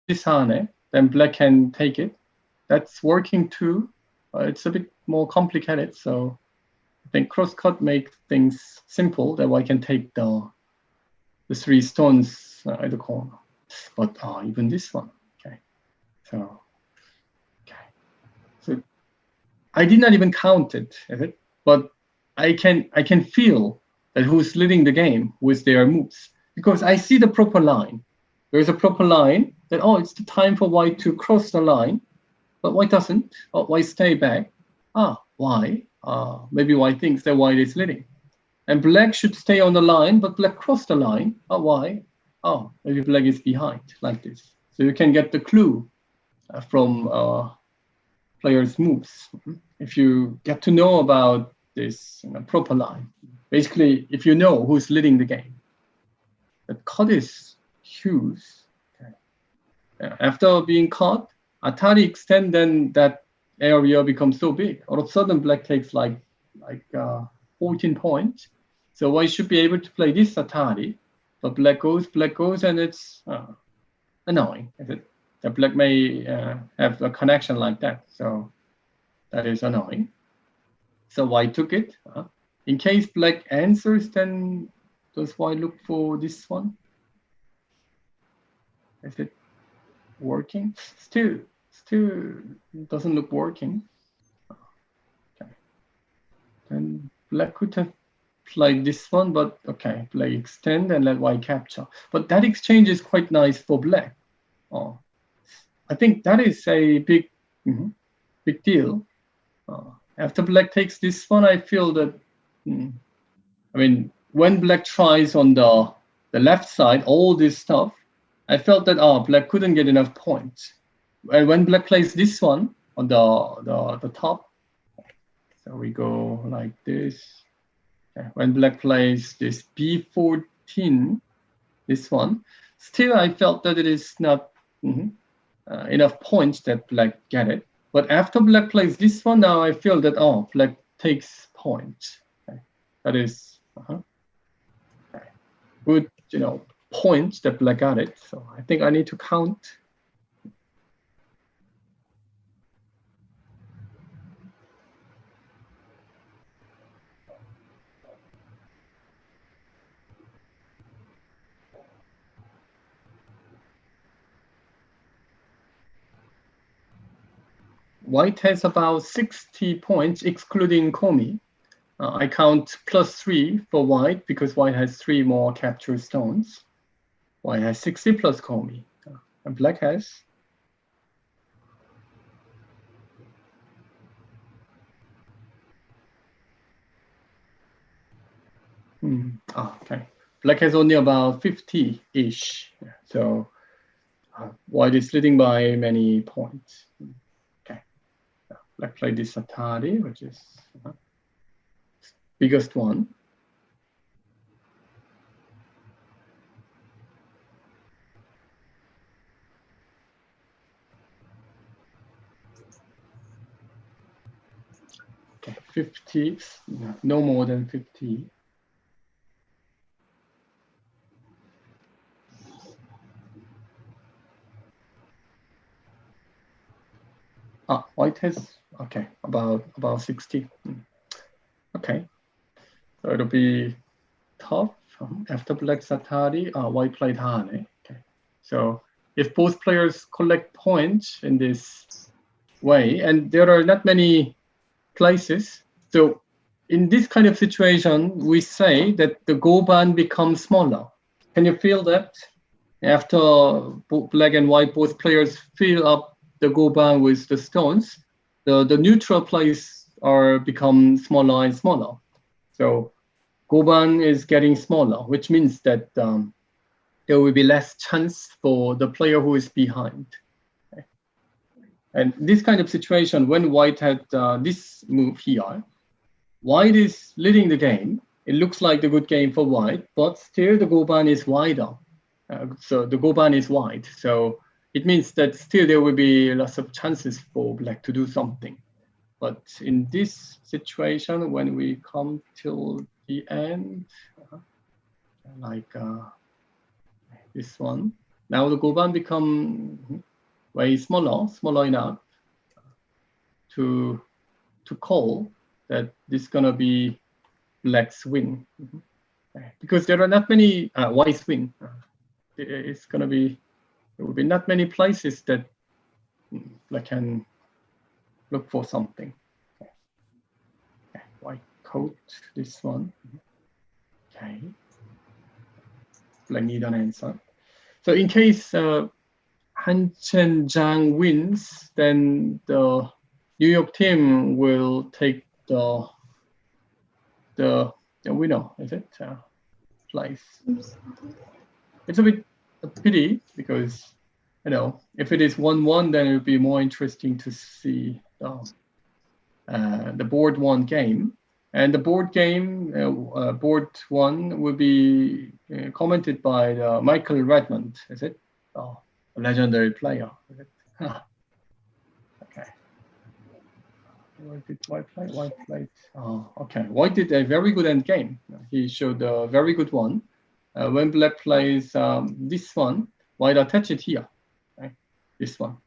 [SPEAKER 4] This hane, then black can take it. That's working too. It's a bit more complicated. So I think cross-cut makes things simple that white can take the 3 stones at the corner. But even this one, okay. So I did not even count it, but I can feel that who's leading the game with their moves because I see the proper line. There's a proper line that it's the time for white to cross the line, but white doesn't. White stay back. Why? Maybe white thinks that white is leading, and black should stay on the line, but black crossed the line. Why? Maybe black is behind like this. So you can get the clue from players' moves. If you get to know about this proper line, basically, if you know who's leading the game, the cut is huge. Okay. After being cut, Atari extend, then that area becomes so big. All of a sudden, black takes like 14 points. So white should be able to play this Atari, but black goes, and it's annoying. That black may have a connection like that. So that is annoying. So white took it. In case black answers, then does white look for this one? Is it working? Still doesn't look working. Okay. Then black could have played this one, but okay, play extend and let white capture. But that exchange is quite nice for black. I think that is a big deal. After black takes this one, I feel that, when black tries on the left side, all this stuff, I felt that black couldn't get enough points. And when black plays this one on the top, so we go like this. Okay. When black plays this B14, this one, still I felt that it is not enough points that black get it. But after black plays this one, now I feel that black takes points. Okay. That is good, points that black got it. So I think I need to count. White has about 60 points, excluding Komi. I count +3 for white because white has 3 more capture stones. White has 60 plus Komi, and black has. Okay. Black has only about 50-ish. So white is leading by many points. Okay. Black played this Atari, which is biggest one. 50, no more than 50. White has, okay, about 60. Okay, so it'll be tough. After black Satari, white played Hane. Okay, so if both players collect points in this way, and there are not many places, so in this kind of situation, we say that the goban becomes smaller. Can you feel that? After black and white, both players fill up the goban with the stones, the neutral place are become smaller and smaller. So goban is getting smaller, which means that there will be less chance for the player who is behind. Okay. And this kind of situation, when white had this move here, white is leading the game. It looks like the good game for white, but still the goban is wider. So the goban is wide. So it means that still there will be lots of chances for black to do something. But in this situation, when we come till the end, like this one, now the goban become way smaller enough to call that this is gonna be black's win, because there are not many white's win. It's gonna be, there will be not many places that black can look for something. Okay. White coat, this one. Okay. Black need an answer. So in case Hanchen Zhang wins, then the New York team will take the winner, is it? Place. It's a bit a pity because, you know, if it is 1-1, then it would be more interesting to see the board one game. And the board game, board one will be commented by Michael Redmond, is it? Oh, a legendary player, is it? Okay. What did White play? White played. Oh, okay. White did a very good end game. He showed a very good one. When black plays this one, white attach it here. Right? This one.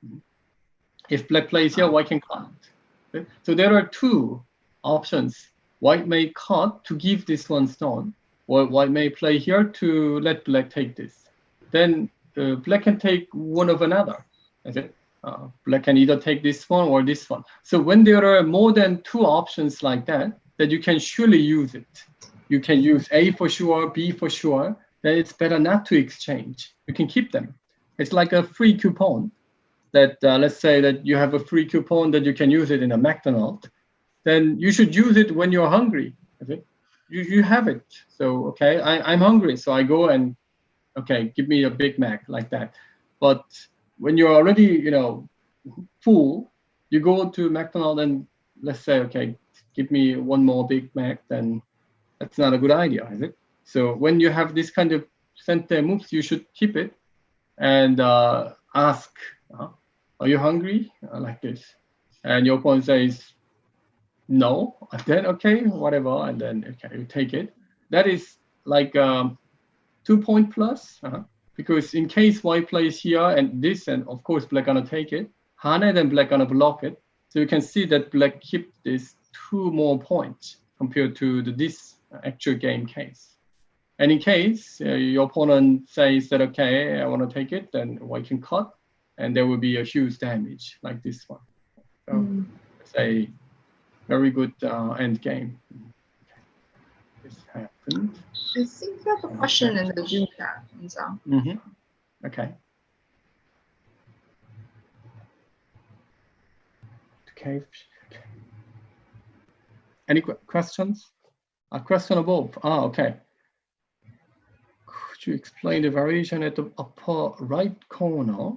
[SPEAKER 4] If black plays here, white can cut. Okay? So there are two options. White may cut to give this one stone, or white may play here to let black take this. Then black can take one of another. Okay? Black can either take this one or this one. So when there are more than two options like that, then you can surely use it. You can use A for sure, B for sure. Then it's better not to exchange. You can keep them. It's like a free coupon that, let's say that you have a free coupon that you can use it in a McDonald's. Then you should use it when you're hungry. Okay? You have it. So, okay, I'm hungry. So I go and, okay, give me a Big Mac like that. But when you're already, you know, full, you go to McDonald's and let's say, okay, give me one more Big Mac, then that's not a good idea, is it? So when you have this kind of Sensei moves, you should keep it and ask, are you hungry? Like this. And your opponent says, no, and then, okay, whatever, and then, okay, you take it. That is like 2 point plus, because in case white plays here and this, and of course, black gonna take it, Hane, then black gonna block it. So you can see that black keep this 2 more points compared to this actual game case. And in case your opponent says that, okay, I want to take it, then white can cut, and there will be a huge damage like this one. So it's a very good end game. This happened.
[SPEAKER 5] I think you have a question in the Zoom chat, In-seong.
[SPEAKER 4] Okay. Okay. Any questions? A question above. Okay. Could you explain the variation at the upper right corner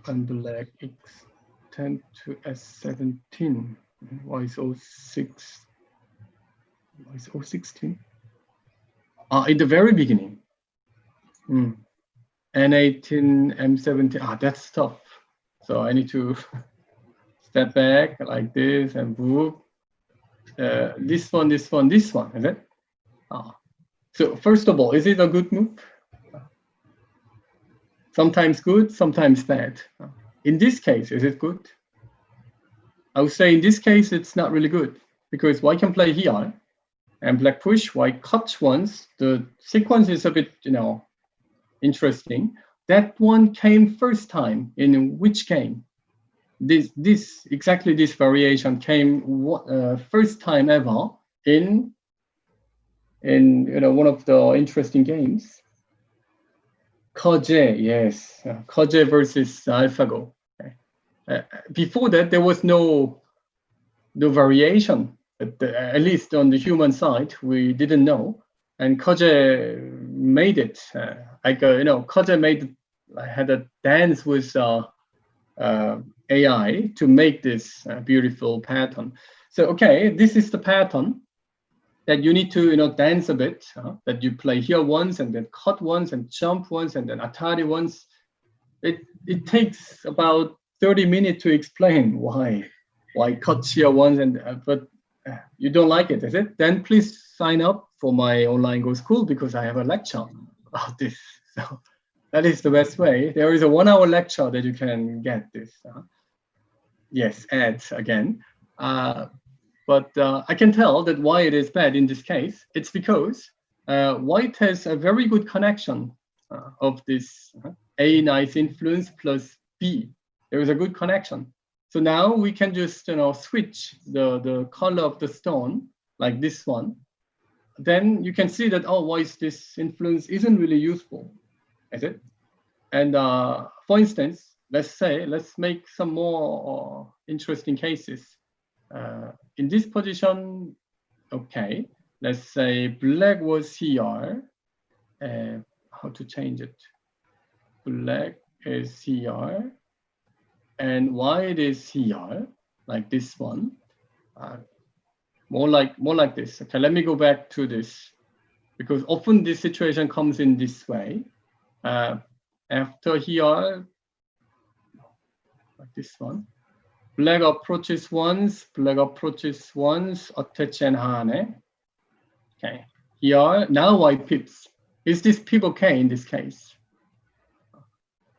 [SPEAKER 4] and black x10 to s17? Why is 06? Why is 016? In the very beginning. N18, M17. That's tough. So I need to step back like this and move. this one, this one, this one, is it? So first of all, is it a good move? Sometimes good, sometimes bad. In this case, is it good? I would say in this case, it's not really good because white can play here and black push, white cut once. The sequence is a bit, interesting. That one came first time in which game? Exactly this variation came first time ever in one of the interesting games. Koje, yes, Koje versus AlphaGo. Okay. Before that, there was no variation, but at least on the human side, we didn't know. And Koje made it. Koje had a dance with AI to make this beautiful pattern. So, okay, this is the pattern that you need to dance a bit, that you play here once and then cut once and jump once and then Atari once. It takes about 30 minutes to explain why cut here once, but you don't like it, is it? Then please sign up for my online Go school because I have a lecture about this. So that is the best way. There is a 1-hour lecture that you can get this. Yes, ads again. But I can tell that why it is bad in this case. It's because white has a very good connection of this A nice influence plus B. There is a good connection. So now we can just switch the color of the stone like this one. Then you can see that, oh, why is this influence isn't really useful, is it? And for instance, let's make some more interesting cases. In this position, okay, let's say black was here. How to change it? Black is here, and white is here, like this one. More like this. Okay, let me go back to this, because often this situation comes in this way. After here, like this one. Black approaches once, attach and hane. Okay, here, now white pips. Is this pip okay in this case?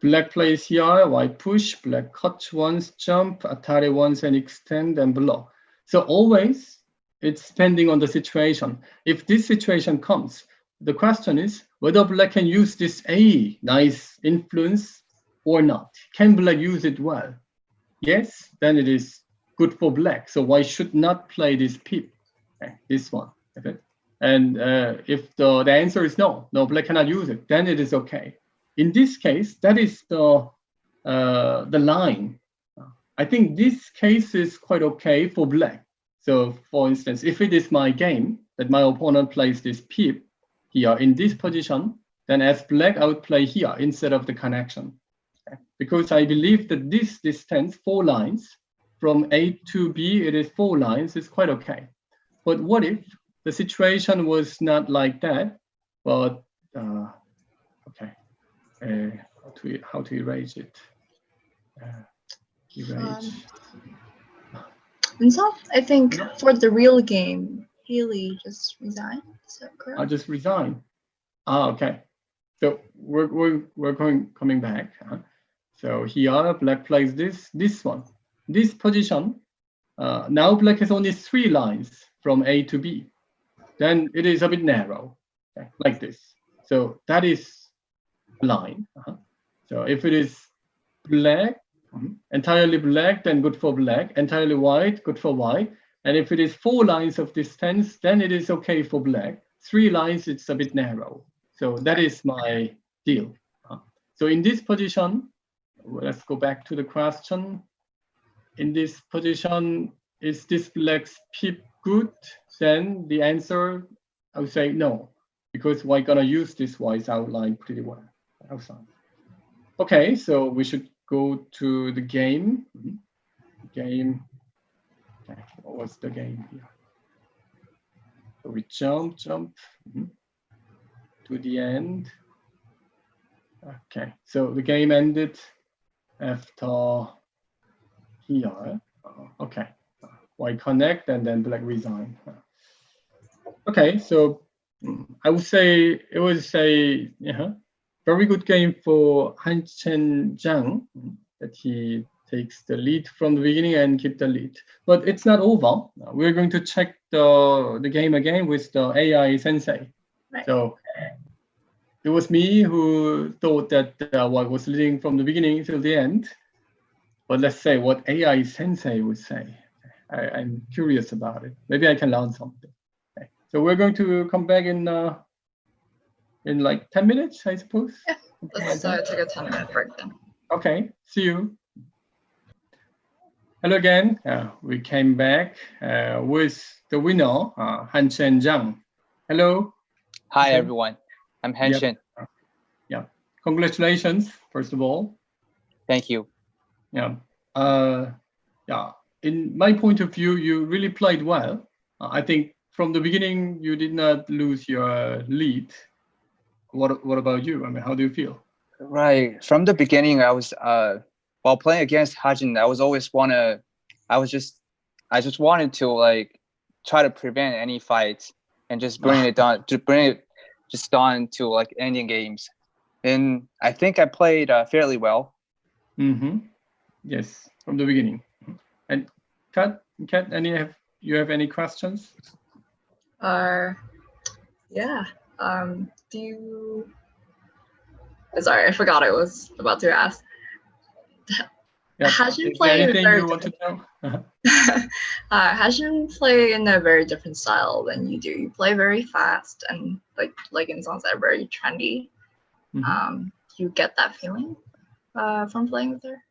[SPEAKER 4] Black plays here, white push, black cut once, jump, Atari once and extend and block. So always it's depending on the situation. If this situation comes, the question is whether black can use this A nice influence or not. Can black use it well? Yes, then it is good for black. So why should not play this pip? Okay, this one. Okay. And if the answer is no, black cannot use it, then it is okay. In this case, that is the line. I think this case is quite okay for black. So for instance, if it is my game that my opponent plays this pip here in this position, then as black, I would play here instead of the connection. Okay. Because I believe that this distance, 4 lines, from A to B, it is 4 lines, it's quite okay. But what if the situation was not like that, but okay, how to erase it? Erase.
[SPEAKER 5] And so I think for the real game, Haley just resigned. Is that correct?
[SPEAKER 4] I just resign. Okay. So we're coming back. So here black plays this one, this position. Now black has only 3 lines from A to B. Then it is a bit narrow, okay, like this. So that is line. So if it is black, entirely black, then good for black. Entirely white, good for white. And if it is 4 lines of distance, then it is okay for black. 3 lines, it's a bit narrow. So that is my deal. So in this position, let's go back to the question. In this position, is this black's pip good? Then the answer, I would say no, because we're gonna use this white outline pretty well outside. Okay, so we should go to the game. Game. Okay, what was the game here? So we jump to the end. Okay, so the game ended after here. Okay, white connect, and then black resign. Okay, so I would say it was a very good game for Hanchen Zhang, that he takes the lead from the beginning and keep the lead. But it's not over. We're going to check the game again with the AI Sensei.
[SPEAKER 5] Right.
[SPEAKER 4] So it was me who thought that what was leading from the beginning till the end. But let's say what AI Sensei would say. I'm curious about it. Maybe I can learn something. Okay. So we're going to come back in like 10 minutes, I suppose.
[SPEAKER 5] Yeah, let's take a 10-minute break then.
[SPEAKER 4] Okay, see you. Hello again. We came back with the winner, Hanchen Zhang. Hello.
[SPEAKER 2] Hi,
[SPEAKER 4] Okay.
[SPEAKER 2] everyone. I'm Hanchen.
[SPEAKER 4] Yeah. Congratulations, first of all.
[SPEAKER 2] Thank you.
[SPEAKER 4] Yeah. In my point of view, you really played well. I think from the beginning, you did not lose your lead. What about you? I mean, how do you feel?
[SPEAKER 2] Right. From the beginning, I was while playing against Hajin, I just wanted to like try to prevent any fights and just bring it down to like ending games. And I think I played fairly well.
[SPEAKER 4] Mm-hmm. Yes, from the beginning. And Cat, you have any questions?
[SPEAKER 5] Yeah. Do you? Sorry, I forgot I was about to ask.
[SPEAKER 4] Yeah.
[SPEAKER 5] Hajin play
[SPEAKER 4] anything you want to know?
[SPEAKER 5] Hajin play in a very different style than you do. You play very fast and like In-seong said, very trendy.
[SPEAKER 4] Mm-hmm.
[SPEAKER 5] You get that feeling from playing with her?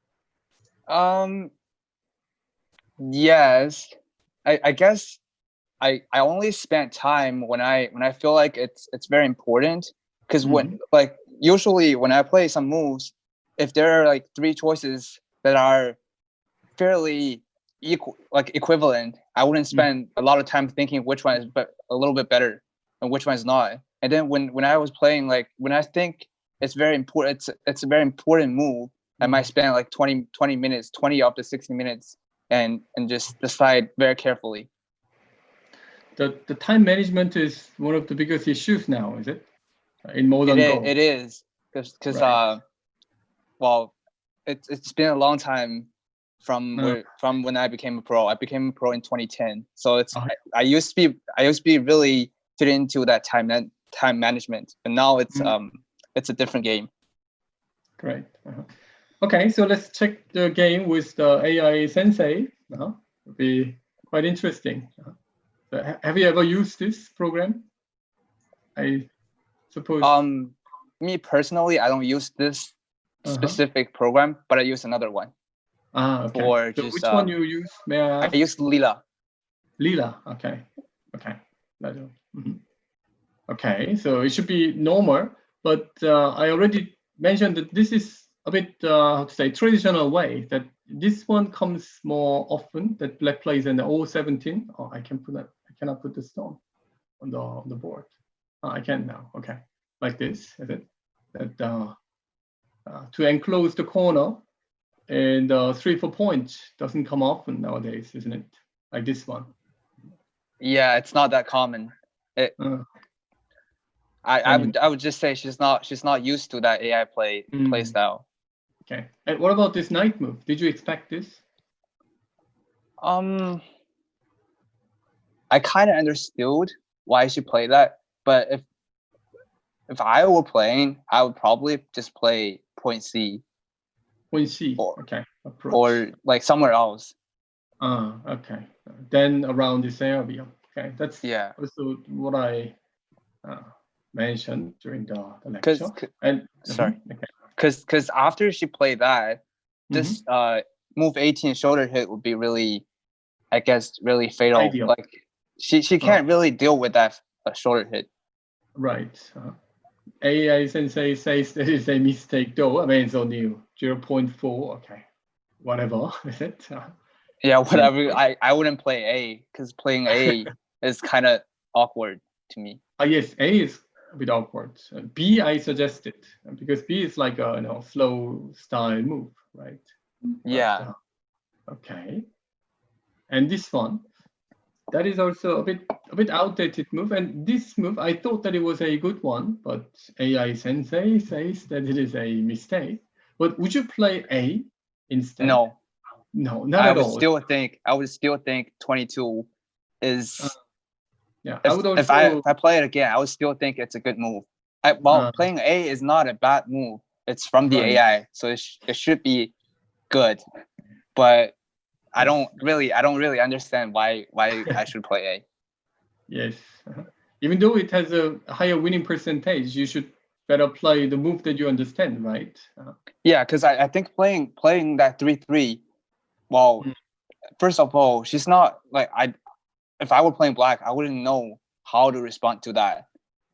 [SPEAKER 2] Yes. I guess I only spent time when I feel like it's very important, because when like usually when I play some moves, if there are like 3 choices that are fairly equivalent, I wouldn't spend a lot of time thinking which one is a little bit better and which one is not. And then when I was playing, like when I think it's very important, it's a very important move, I might spend like 20 minutes, 20 up to 60 minutes and just decide very carefully.
[SPEAKER 4] The time management is one of the biggest issues now, is it? In modern Go.
[SPEAKER 2] It is, because
[SPEAKER 4] right.
[SPEAKER 2] Well, it's been a long time from when I became a pro. I became a pro in 2010, so it's I used to be really fit into that time management, but now it's a different game.
[SPEAKER 4] Great. Okay, so let's check the game with the AI Sensei. It'll be quite interesting. So have you ever used this program? I suppose.
[SPEAKER 2] Me personally, I don't use this specific program, but I use another one.
[SPEAKER 4] Okay.
[SPEAKER 2] For
[SPEAKER 4] so
[SPEAKER 2] just,
[SPEAKER 4] which one you use? May I ask?
[SPEAKER 2] I use Lila.
[SPEAKER 4] Lila. Okay. Okay, so it should be normal, but I already mentioned that this is a bit how to say traditional way, that this one comes more often, that black plays in the 017. Oh, I cannot put the stone on the board. I can now. Okay, like this, is it? That to enclose the corner, and 3-4 points doesn't come often nowadays, isn't it? Like this one.
[SPEAKER 2] Yeah, it's not that common. I would just say she's not used to that AI play style.
[SPEAKER 4] Okay. And what about this knight move? Did you expect this?
[SPEAKER 2] I kind of understood why she played that, but if I were playing, I would probably just play point C.
[SPEAKER 4] Point C. Okay. Approach.
[SPEAKER 2] Or like somewhere else.
[SPEAKER 4] Okay. Then around this area. Okay. That's also what I mentioned during the lecture.
[SPEAKER 2] Because after she played that, this move 18 shoulder hit would be really, I guess, really fatal.
[SPEAKER 4] Ideal.
[SPEAKER 2] Like she can't really deal with that shoulder hit.
[SPEAKER 4] Right. AI Sensei says that is a mistake though. I mean, it's only 0.4. Okay. Whatever, is it?
[SPEAKER 2] Yeah, whatever. I wouldn't play A, because playing A is kind of awkward to me.
[SPEAKER 4] Yes, A is a bit awkward. B I suggested, because B is like a slow style move, right?
[SPEAKER 2] Yeah.
[SPEAKER 4] But, okay. And this one, that is also a bit outdated move. And this move, I thought that it was a good one, but AI Sensei says that it is a mistake. But would you play A instead?
[SPEAKER 2] No,
[SPEAKER 4] not
[SPEAKER 2] I
[SPEAKER 4] at
[SPEAKER 2] would
[SPEAKER 4] all.
[SPEAKER 2] still think 22 is.
[SPEAKER 4] Yeah,
[SPEAKER 2] If I play it again, I would still think it's a good move. Playing A is not a bad move. It's from the
[SPEAKER 4] Right.
[SPEAKER 2] AI, so it should be good. But I don't really understand why I should play A.
[SPEAKER 4] Yes. Even though it has a higher winning percentage, you should better play the move that you understand, right?
[SPEAKER 2] Yeah, because I think playing that 3-3. Well, first of all, she's not like if I were playing black, I wouldn't know how to respond to that,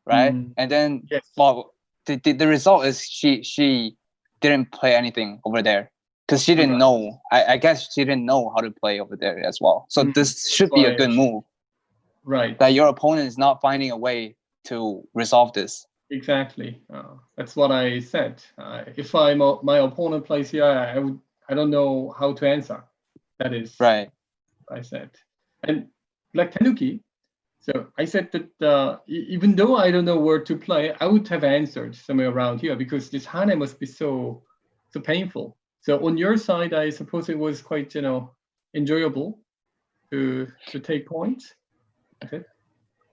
[SPEAKER 2] right? And then,
[SPEAKER 4] yes.
[SPEAKER 2] well, the result is she didn't play anything over there because she didn't know. I guess she didn't know how to play over there as well. So this should be a good move,
[SPEAKER 4] right?
[SPEAKER 2] That your opponent is not finding a way to resolve this.
[SPEAKER 4] Exactly. That's what I said. If my opponent plays here, I don't know how to answer. That is
[SPEAKER 2] right.
[SPEAKER 4] I said. And Black Tanuki. So I said that even though I don't know where to play, I would have answered somewhere around here because this Hane must be so painful. So on your side, I suppose it was quite enjoyable to take points. Okay.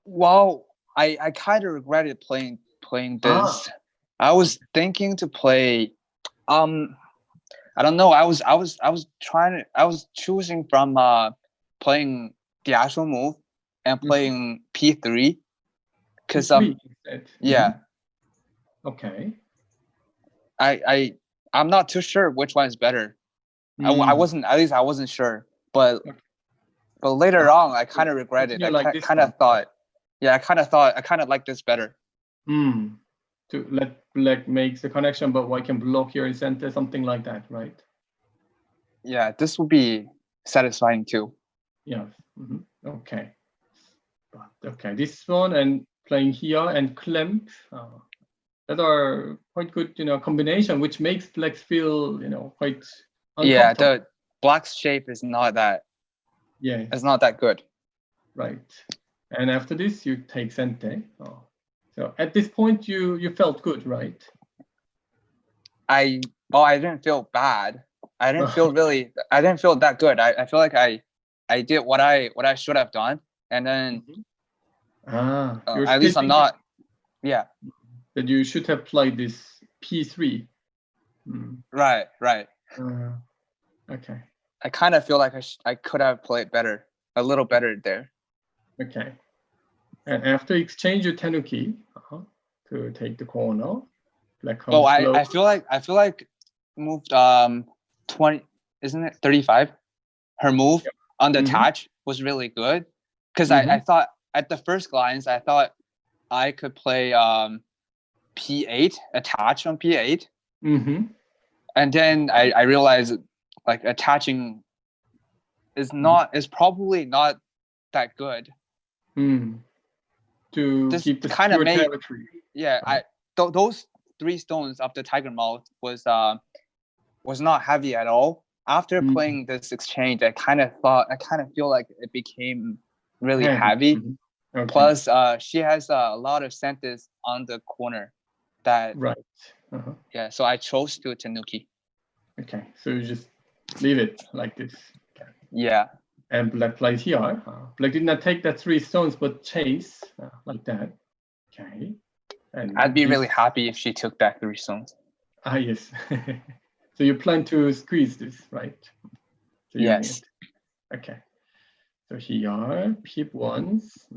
[SPEAKER 2] Well, I kind of regretted playing this. I was thinking to play. I don't know. I was choosing from playing the actual move and playing P3 because yeah.
[SPEAKER 4] Okay.
[SPEAKER 2] I'm not too sure which one is better. I wasn't sure, but later on I kind of regretted. I kind of thought, I kind of like this better.
[SPEAKER 4] To let black makes the connection, but white can block here in center, something like that, right?
[SPEAKER 2] Yeah, this would be satisfying too.
[SPEAKER 4] Yeah. Okay. Okay, this one and playing here and clamp that are quite good, combination, which makes black feel, quite uncomfortable.
[SPEAKER 2] Yeah, the black's shape is not that.
[SPEAKER 4] Yeah,
[SPEAKER 2] it's not that good.
[SPEAKER 4] Right. And after this, you take Sensei. So at this point, you felt good, right?
[SPEAKER 2] I didn't feel bad. I didn't feel that good. I feel like I did what I should have done, and then at least I'm not. Yeah.
[SPEAKER 4] That you should have played this P3.
[SPEAKER 2] Right.
[SPEAKER 4] Okay.
[SPEAKER 2] I kind of feel like I could have played better, a little better there.
[SPEAKER 4] Okay. And after exchange your Tanuki to take the corner, black comes
[SPEAKER 2] I feel like moved 20, isn't it 35? Her move on the attach was really good because I thought at the first glance I thought I could play P8, attach on P8, and then I realized like attaching is probably not that good.
[SPEAKER 4] To
[SPEAKER 2] this
[SPEAKER 4] keep the
[SPEAKER 2] kind of made
[SPEAKER 4] territory.
[SPEAKER 2] Yeah, those 3 stones of the tiger mouth was not heavy at all. After playing this exchange, I kind of feel like it became really heavy. Okay. Plus, she has a lot of senses on the corner. That yeah. So I chose to Tanuki.
[SPEAKER 4] Okay, so you just leave it like this. Okay.
[SPEAKER 2] Yeah.
[SPEAKER 4] And black plays here. Black did not take that 3 stones, but chase like that. Okay. And
[SPEAKER 2] I'd be really happy if she took that 3 stones.
[SPEAKER 4] Yes. So you plan to squeeze this, right? So
[SPEAKER 2] yes.
[SPEAKER 4] Okay. So here, peep once.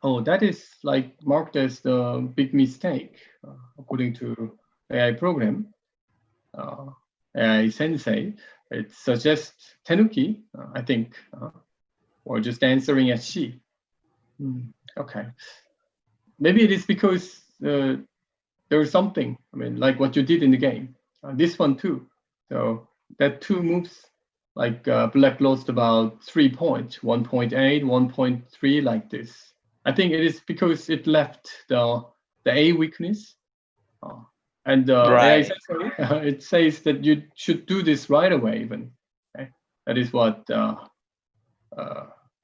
[SPEAKER 4] Oh, that is like marked as the big mistake, according to AI program. AI Sensei, it suggests Tanuki, I think, or just answering as she. Okay. Maybe it is because there is something, like what you did in the game. This one too. So that 2 moves, like black lost about 3 points, 1.8, 1.3, like this. I think it is because it left the A weakness. And AI Sensei, it says that you should do this right away even. Okay? That is what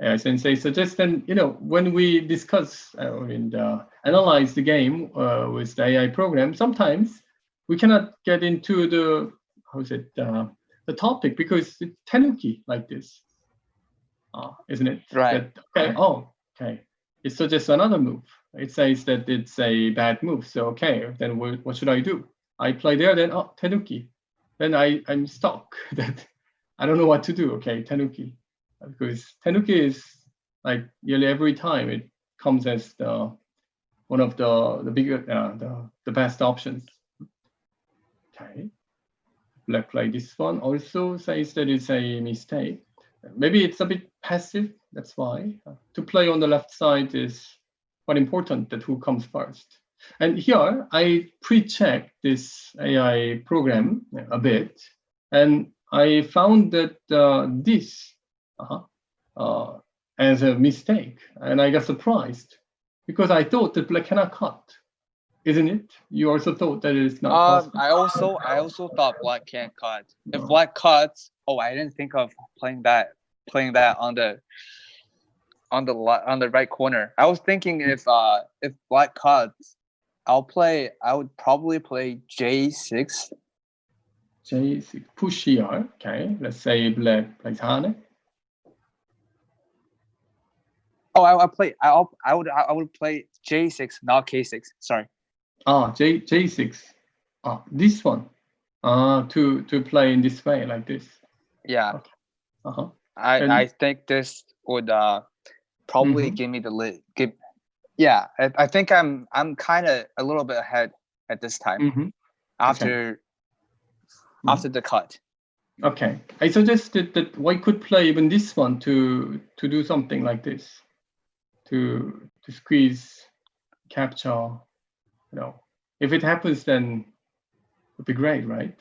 [SPEAKER 4] AI Sensei suggests, then when we discuss analyze the game with the AI program, sometimes we cannot get into the the topic because it's tenuki like this, isn't it?
[SPEAKER 2] Right.
[SPEAKER 4] Okay. It suggests another move. It says that it's a bad move. So then what should I do? I play there, then tenuki. Then I'm stuck. That I don't know what to do. Okay, tenuki, because tenuki is like nearly every time it comes as one of the bigger the best options. Okay, black play this one also says that it's a mistake. Maybe it's a bit passive. That's why to play on the left side is quite important. That who comes first. And here I pre-checked this AI program a bit, and I found that this as a mistake, and I got surprised because I thought that black cannot cut, isn't it? You also thought that it's not possible.
[SPEAKER 2] I also thought black can't cut. If black cuts, I didn't think of playing that on the right corner. I was thinking if black cuts, I would probably play J6.
[SPEAKER 4] J6 push here. Okay, let's say black plays Hane.
[SPEAKER 2] I would play J6, not K6. Sorry.
[SPEAKER 4] J6. This one. To play in this way like this.
[SPEAKER 2] Yeah.
[SPEAKER 4] Okay.
[SPEAKER 2] I think this would probably give me the lead. Yeah, I think I'm kind of a little bit ahead at this time after the cut.
[SPEAKER 4] Okay, I suggested that White could play even this one to do something like this, to squeeze, capture. If it happens, then it would be great, right?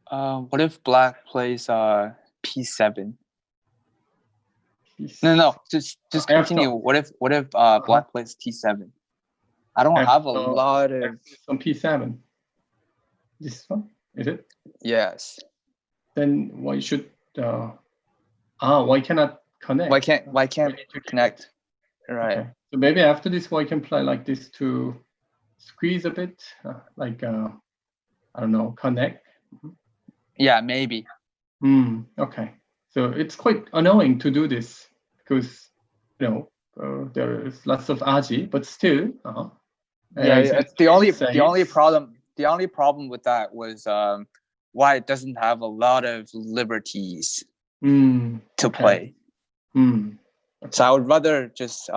[SPEAKER 2] What if black plays P7? No, just continue. What if black plays T7? I don't have a lot of
[SPEAKER 4] on P7. This one, is it?
[SPEAKER 2] Yes.
[SPEAKER 4] Then why should why cannot connect?
[SPEAKER 2] Why can't connect? Right.
[SPEAKER 4] Okay. So maybe after this, why can play like this to squeeze a bit, like I don't know, connect.
[SPEAKER 2] Yeah, maybe.
[SPEAKER 4] Okay. So it's quite annoying to do this because there's lots of aji, but still.
[SPEAKER 2] The only problem with that was why it doesn't have a lot of liberties to play.
[SPEAKER 4] Okay.
[SPEAKER 2] So I would rather just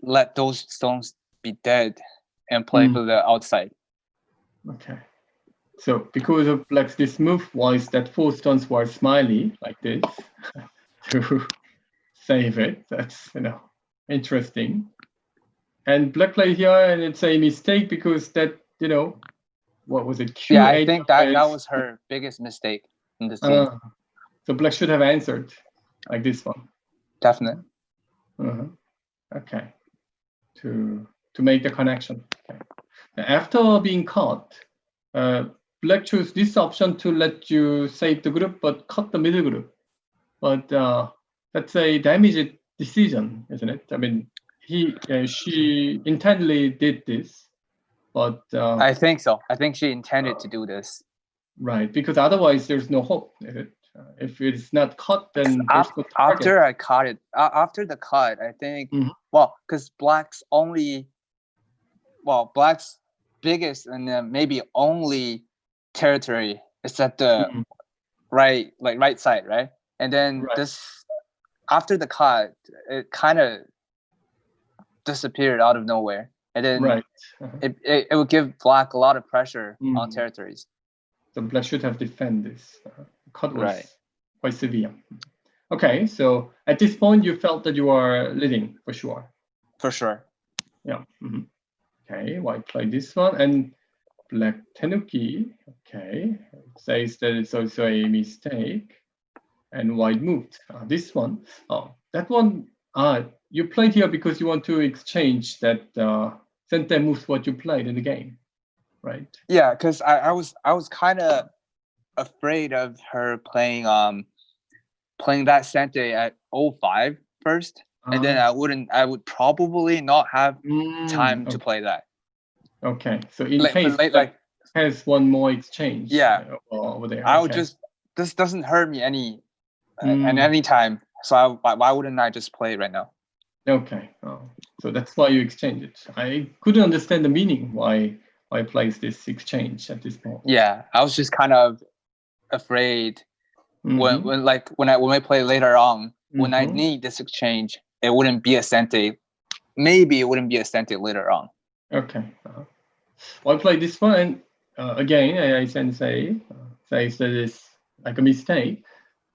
[SPEAKER 2] let those stones be dead and play for the outside.
[SPEAKER 4] Okay. So because of black's this move, why is that 4 stones were smiley like this to save it? That's interesting. And black play here, and it's a mistake because that what was it?
[SPEAKER 2] Yeah, I think that was her biggest mistake in this game.
[SPEAKER 4] So black should have answered like this one.
[SPEAKER 2] Definitely.
[SPEAKER 4] Okay. To make the connection. Okay. After being caught, black chose this option to let you save the group but cut the middle group. But that's a damaged decision, isn't it? I mean, she intentionally did this, but
[SPEAKER 2] I think so. I think she intended to do this.
[SPEAKER 4] Right, because otherwise there's no hope. If it's not cut, then there's no target.
[SPEAKER 2] After I cut it, after the cut, I think because black's biggest and maybe only territory is at the right side, right? And then this after the cut, it kind of disappeared out of nowhere, and then it would give black a lot of pressure on territories.
[SPEAKER 4] So black should have defended this. Cut was quite severe. Okay, so at this point you felt that you are leading for sure.
[SPEAKER 2] For sure.
[SPEAKER 4] Yeah. Okay, white played this one and black tenuki. Okay, it says that it's also a mistake, and white moved. This one. That one. You played here because you want to exchange that Sensei moves what you played in the game, right?
[SPEAKER 2] Yeah, because I was kind of afraid of her playing playing that Sensei at 05 first, and then I would probably not have time to play that.
[SPEAKER 4] Okay, so in
[SPEAKER 2] Like-
[SPEAKER 4] case
[SPEAKER 2] like-
[SPEAKER 4] has one more exchange.
[SPEAKER 2] Yeah.
[SPEAKER 4] Over there.
[SPEAKER 2] I would
[SPEAKER 4] okay.
[SPEAKER 2] just, this doesn't hurt me any time. So why wouldn't I just play it right now?
[SPEAKER 4] Okay. So that's why you exchange it. I couldn't understand the meaning why place this exchange at this point.
[SPEAKER 2] Yeah, I was just kind of afraid when I play later on, when I need this exchange, it wouldn't be a Sensei. Maybe it wouldn't be a Sensei later on.
[SPEAKER 4] Okay. Well, I played this one, and again, AI Sensei says that it's like a mistake.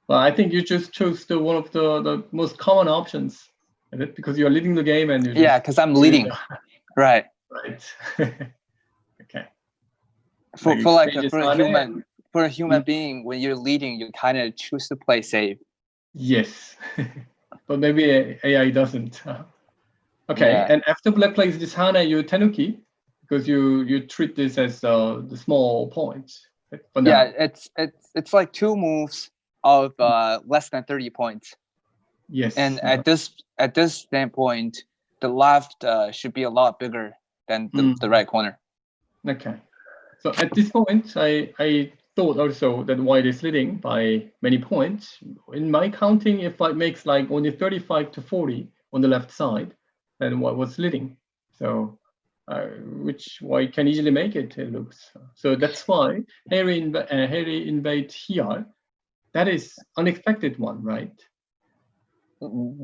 [SPEAKER 4] But I think you just chose one of the most common options, is it? Because you're leading the game and
[SPEAKER 2] Yeah, because I'm leading. Right.
[SPEAKER 4] Right. Okay.
[SPEAKER 2] For a human being, when you're leading, you kind of choose to play safe.
[SPEAKER 4] Yes. But maybe AI doesn't. Okay.
[SPEAKER 2] Yeah.
[SPEAKER 4] And after Black plays this Hana, you Tenuki, because you treat this as the small points. For now.
[SPEAKER 2] Yeah, it's like 2 moves of less than 30 points.
[SPEAKER 4] Yes.
[SPEAKER 2] And at this standpoint, the left should be a lot bigger than the right corner.
[SPEAKER 4] Okay. So at this point, I thought also that white is leading by many points. In my counting, if white makes like only 35 to 40 on the left side, then white was leading. So which white can easily make it, it looks. So that's why Harry invade here. That is unexpected one, right?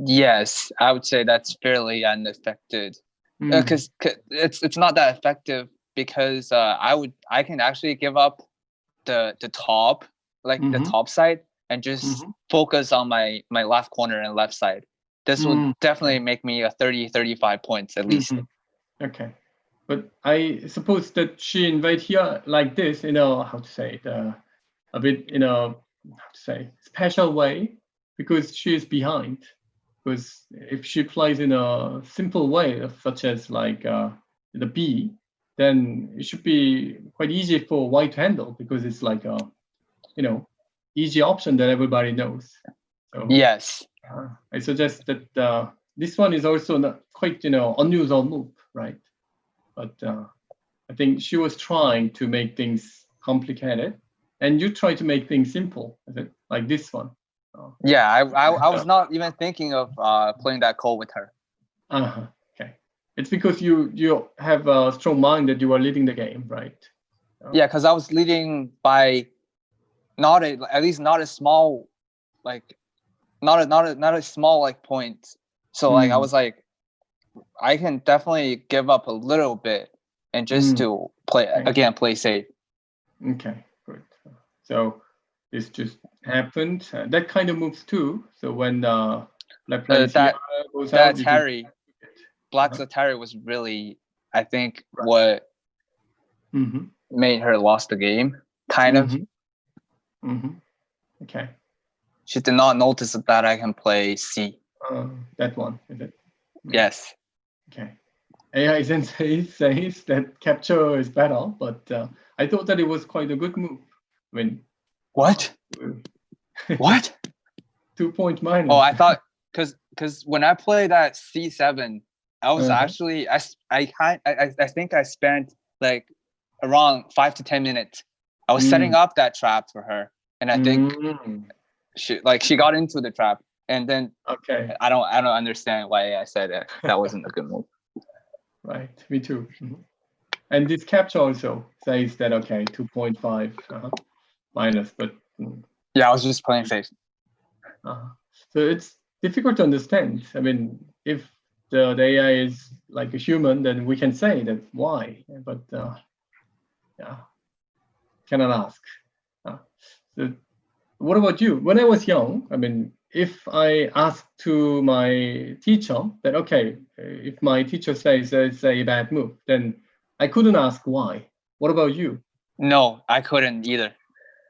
[SPEAKER 2] Yes, I would say that's fairly unaffected. Because it's not that effective, because I can actually give up the top, like the top side, and just focus on my left corner and left side. This would definitely make me a 35 points at least.
[SPEAKER 4] Okay. But I suppose that she invade here like this, how to say it, a bit in a special way, because she is behind. Because if she plays in a simple way, such as like the B, then it should be quite easy for white to handle, because it's like a, easy option that everybody knows. So,
[SPEAKER 2] yes.
[SPEAKER 4] I suggest that this one is also not quite, unusual move, right? But I think she was trying to make things complicated, and you try to make things simple, like this one.
[SPEAKER 2] Yeah, I was not even thinking of playing that call with her.
[SPEAKER 4] Okay. It's because you have a strong mind that you are leading the game, right?
[SPEAKER 2] Yeah, because I was leading by not a small like point. So like I was like, I can definitely give up a little bit and just to play safe.
[SPEAKER 4] Okay, good. So this just happened. That kind of moves too. So when Black plays goes out,
[SPEAKER 2] Terry, Black's Terry was really, I think, what made her lost the game. Kind of.
[SPEAKER 4] Okay.
[SPEAKER 2] She did not notice that I can play C.
[SPEAKER 4] That one, is it?
[SPEAKER 2] Yes.
[SPEAKER 4] Okay. AI Sensei says that capture is better, but I thought that it was quite a good move.
[SPEAKER 2] What? What?
[SPEAKER 4] 2 point minus.
[SPEAKER 2] Oh, I thought because when I played that C7, I was actually I think I spent like around 5 to 10 minutes. I was setting up that trap for her, and I think she got into the trap, and then I don't understand why I said that wasn't a good move.
[SPEAKER 4] Right, me too. And this capture also says that 2.5 minus, but
[SPEAKER 2] yeah, I was just playing safe.
[SPEAKER 4] So it's difficult to understand. I mean, if the AI is like a human, then we can say that why, but cannot ask. So what about you? When I was young, I mean, if I asked to my teacher that, if my teacher says it's a bad move, then I couldn't ask why. What about you?
[SPEAKER 2] No, I couldn't either.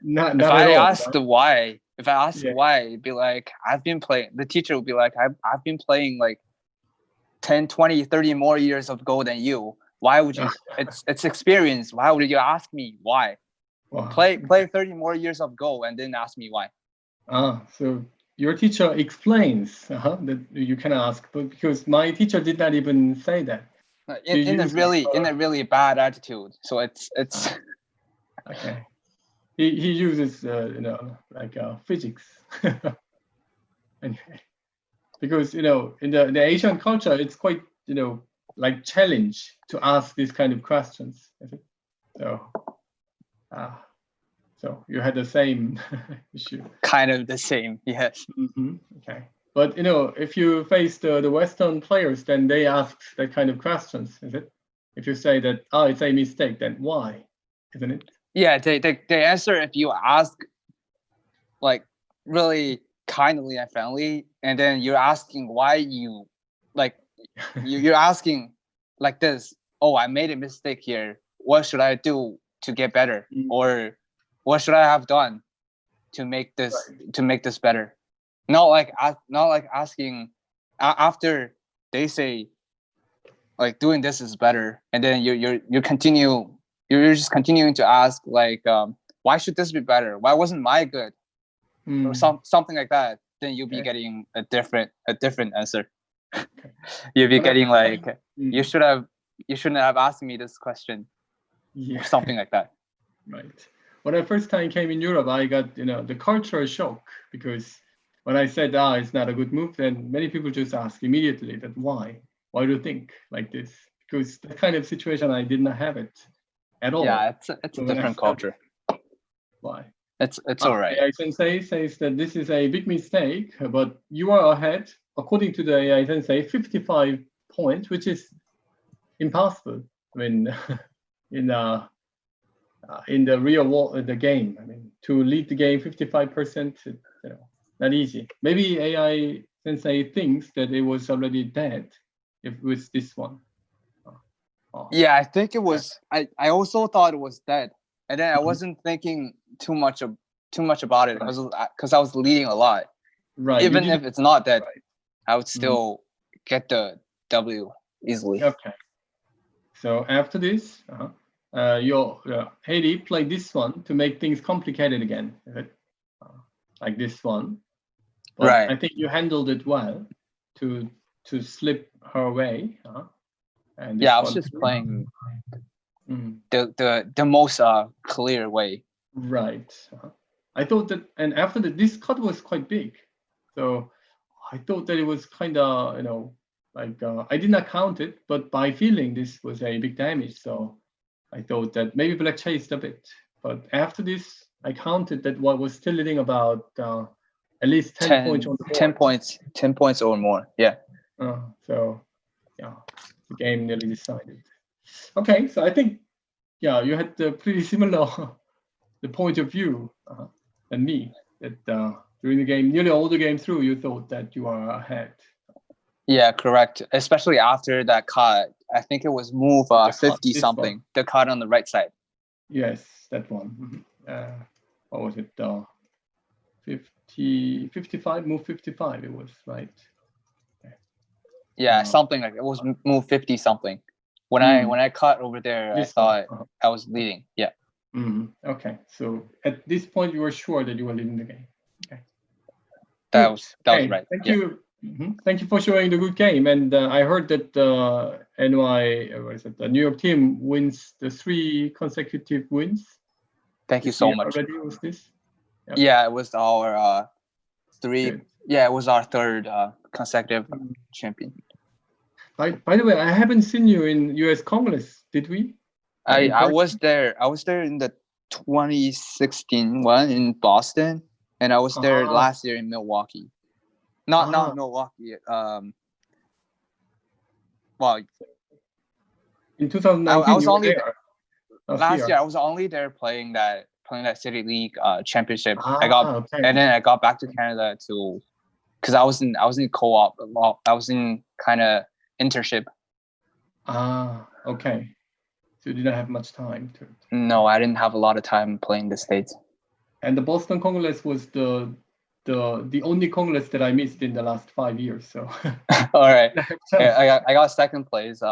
[SPEAKER 4] Not
[SPEAKER 2] if
[SPEAKER 4] at
[SPEAKER 2] I
[SPEAKER 4] all,
[SPEAKER 2] asked why, why, it'd be like, I've been playing, the teacher would be like, I've been playing like 10, 20, 30 more years of Go than you. Why would you, it's experience. Why would you ask me why? Wow. Play 30 more years of Go and then ask me why.
[SPEAKER 4] So your teacher explains that you can ask, but because my teacher did not even say that.
[SPEAKER 2] In a really bad attitude. So it's
[SPEAKER 4] okay. He uses like physics. Anyway, because in the Asian culture, it's quite like challenge to ask these kind of questions. So you had the same issue.
[SPEAKER 2] Kind of the same, yes.
[SPEAKER 4] Okay, but if you face the Western players, then they ask that kind of questions, is it? If you say that it's a mistake, then why, isn't it?
[SPEAKER 2] Yeah, they answer if you ask like really kindly and friendly, and then you're asking why you like you're asking like this. Oh, I made a mistake here. What should I do to get better? Or what should I have done to make this better? Not like asking after they say like doing this is better, and then you're just continuing to ask like why should this be better? Why wasn't my good? Or something like that. Then you'll be getting a different answer. You'll be getting like you shouldn't have asked me this question. Or something like that.
[SPEAKER 4] Right. When I first time came in Europe, I got the cultural shock, because when I said it's not a good move, then many people just ask immediately that why do you think like this? Because that kind of situation I did not have it at all.
[SPEAKER 2] Yeah, it's a different culture.
[SPEAKER 4] Why?
[SPEAKER 2] It's all right.
[SPEAKER 4] AI Sensei says that this is a big mistake, but you are ahead, according to the AI Sensei, 55 points, which is impossible. I mean, in the real world, the game. I mean, to lead the game 55%, not easy. Maybe AI Sensei thinks that it was already dead if it was this one.
[SPEAKER 2] Yeah, I think it was. I also thought it was dead, and then I wasn't thinking too much about it because I was leading a lot.
[SPEAKER 4] Right.
[SPEAKER 2] Even if it's not dead,
[SPEAKER 4] right.
[SPEAKER 2] I would still get the W easily.
[SPEAKER 4] Okay. So after this, Haiti played this one to make things complicated again, right? Like this one. But
[SPEAKER 2] right.
[SPEAKER 4] I think you handled it well to slip her away. And
[SPEAKER 2] I was just playing the most clear way.
[SPEAKER 4] Right. I thought that, and after that, this cut was quite big, so I thought that it was kind of like I did not count it, but by feeling this was a big damage, so I thought that maybe black chased a bit. But after this, I counted that what was still leading about at least 10 points on the board.
[SPEAKER 2] 10 points or more. Yeah.
[SPEAKER 4] So yeah, the game nearly decided. Okay, so I think you had pretty similar the point of view than me. That during the game, nearly all the game through, you thought that you are ahead.
[SPEAKER 2] Yeah, correct. Especially after that cut, I think it was move 50 something. The cut on the right side.
[SPEAKER 4] Yes, that one. What was it? 55, move 55. It was right.
[SPEAKER 2] Yeah, something like it was move 50 something. When I cut over there, I thought I was leading. Yeah.
[SPEAKER 4] Okay, so at this point, you were sure that you were leading the game. Okay.
[SPEAKER 2] That was right.
[SPEAKER 4] Thank you. Thank you for showing the good game. And I heard that the New York team wins the 3 consecutive wins.
[SPEAKER 2] Thank you so much.
[SPEAKER 4] Already was this? Yep.
[SPEAKER 2] Yeah, it was our 3. Good. Yeah, it was our 3rd consecutive champion.
[SPEAKER 4] By the way, I haven't seen you in U.S. Congress. Did we?
[SPEAKER 2] I was there. I was there in the 2016 one in Boston, and I was there last year in Milwaukee. Not Milwaukee. Well,
[SPEAKER 4] in 2019,
[SPEAKER 2] I was only
[SPEAKER 4] there.
[SPEAKER 2] Last year. I was only there playing that City League championship. And then I got back to Canada because I was in co-op. Well, I was in kind of internship.
[SPEAKER 4] Okay. So you didn't have much time to.
[SPEAKER 2] No, I didn't have a lot of time playing the States. And
[SPEAKER 4] the Boston Congress was the only Congress that I missed in the last 5 years. So.
[SPEAKER 2] All right. I got 2nd place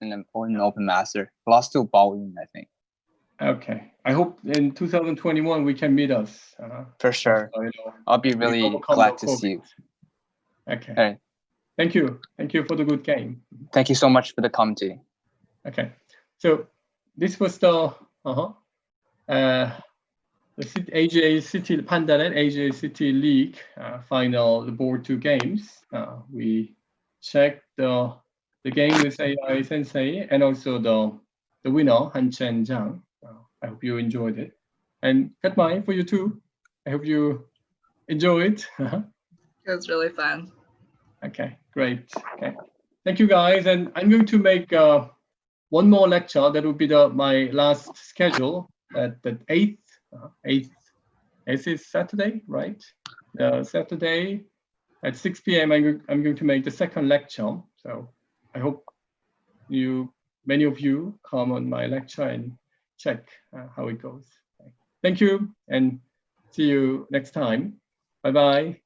[SPEAKER 2] in Open Master. Lost to Baldwin, I think.
[SPEAKER 4] Okay. I hope in 2021 we can meet us.
[SPEAKER 2] For sure.
[SPEAKER 4] So, you know,
[SPEAKER 2] I'll be
[SPEAKER 4] we
[SPEAKER 2] really
[SPEAKER 4] overcome
[SPEAKER 2] glad
[SPEAKER 4] the
[SPEAKER 2] to see you.
[SPEAKER 4] Okay.
[SPEAKER 2] All right.
[SPEAKER 4] Thank you. Thank you for the good game.
[SPEAKER 2] Thank you so much for the commentary.
[SPEAKER 4] Okay. So this was the AGA City Pandanet-AGA City League final, the board 2 games. We checked the game with AI Sensei and also the winner, Hanchen Zhang. I hope you enjoyed it. And Cat Mai, for you too. I hope you enjoy it.
[SPEAKER 5] It was really fun.
[SPEAKER 4] Okay, great. Okay, thank you guys. And I'm going to make one more lecture. That will be my last schedule at the 8th. 8th is Saturday, right? Saturday at 6 p.m. I'm going to make the second lecture. So I hope many of you come on my lecture and check how it goes. Thank you and see you next time. Bye-bye.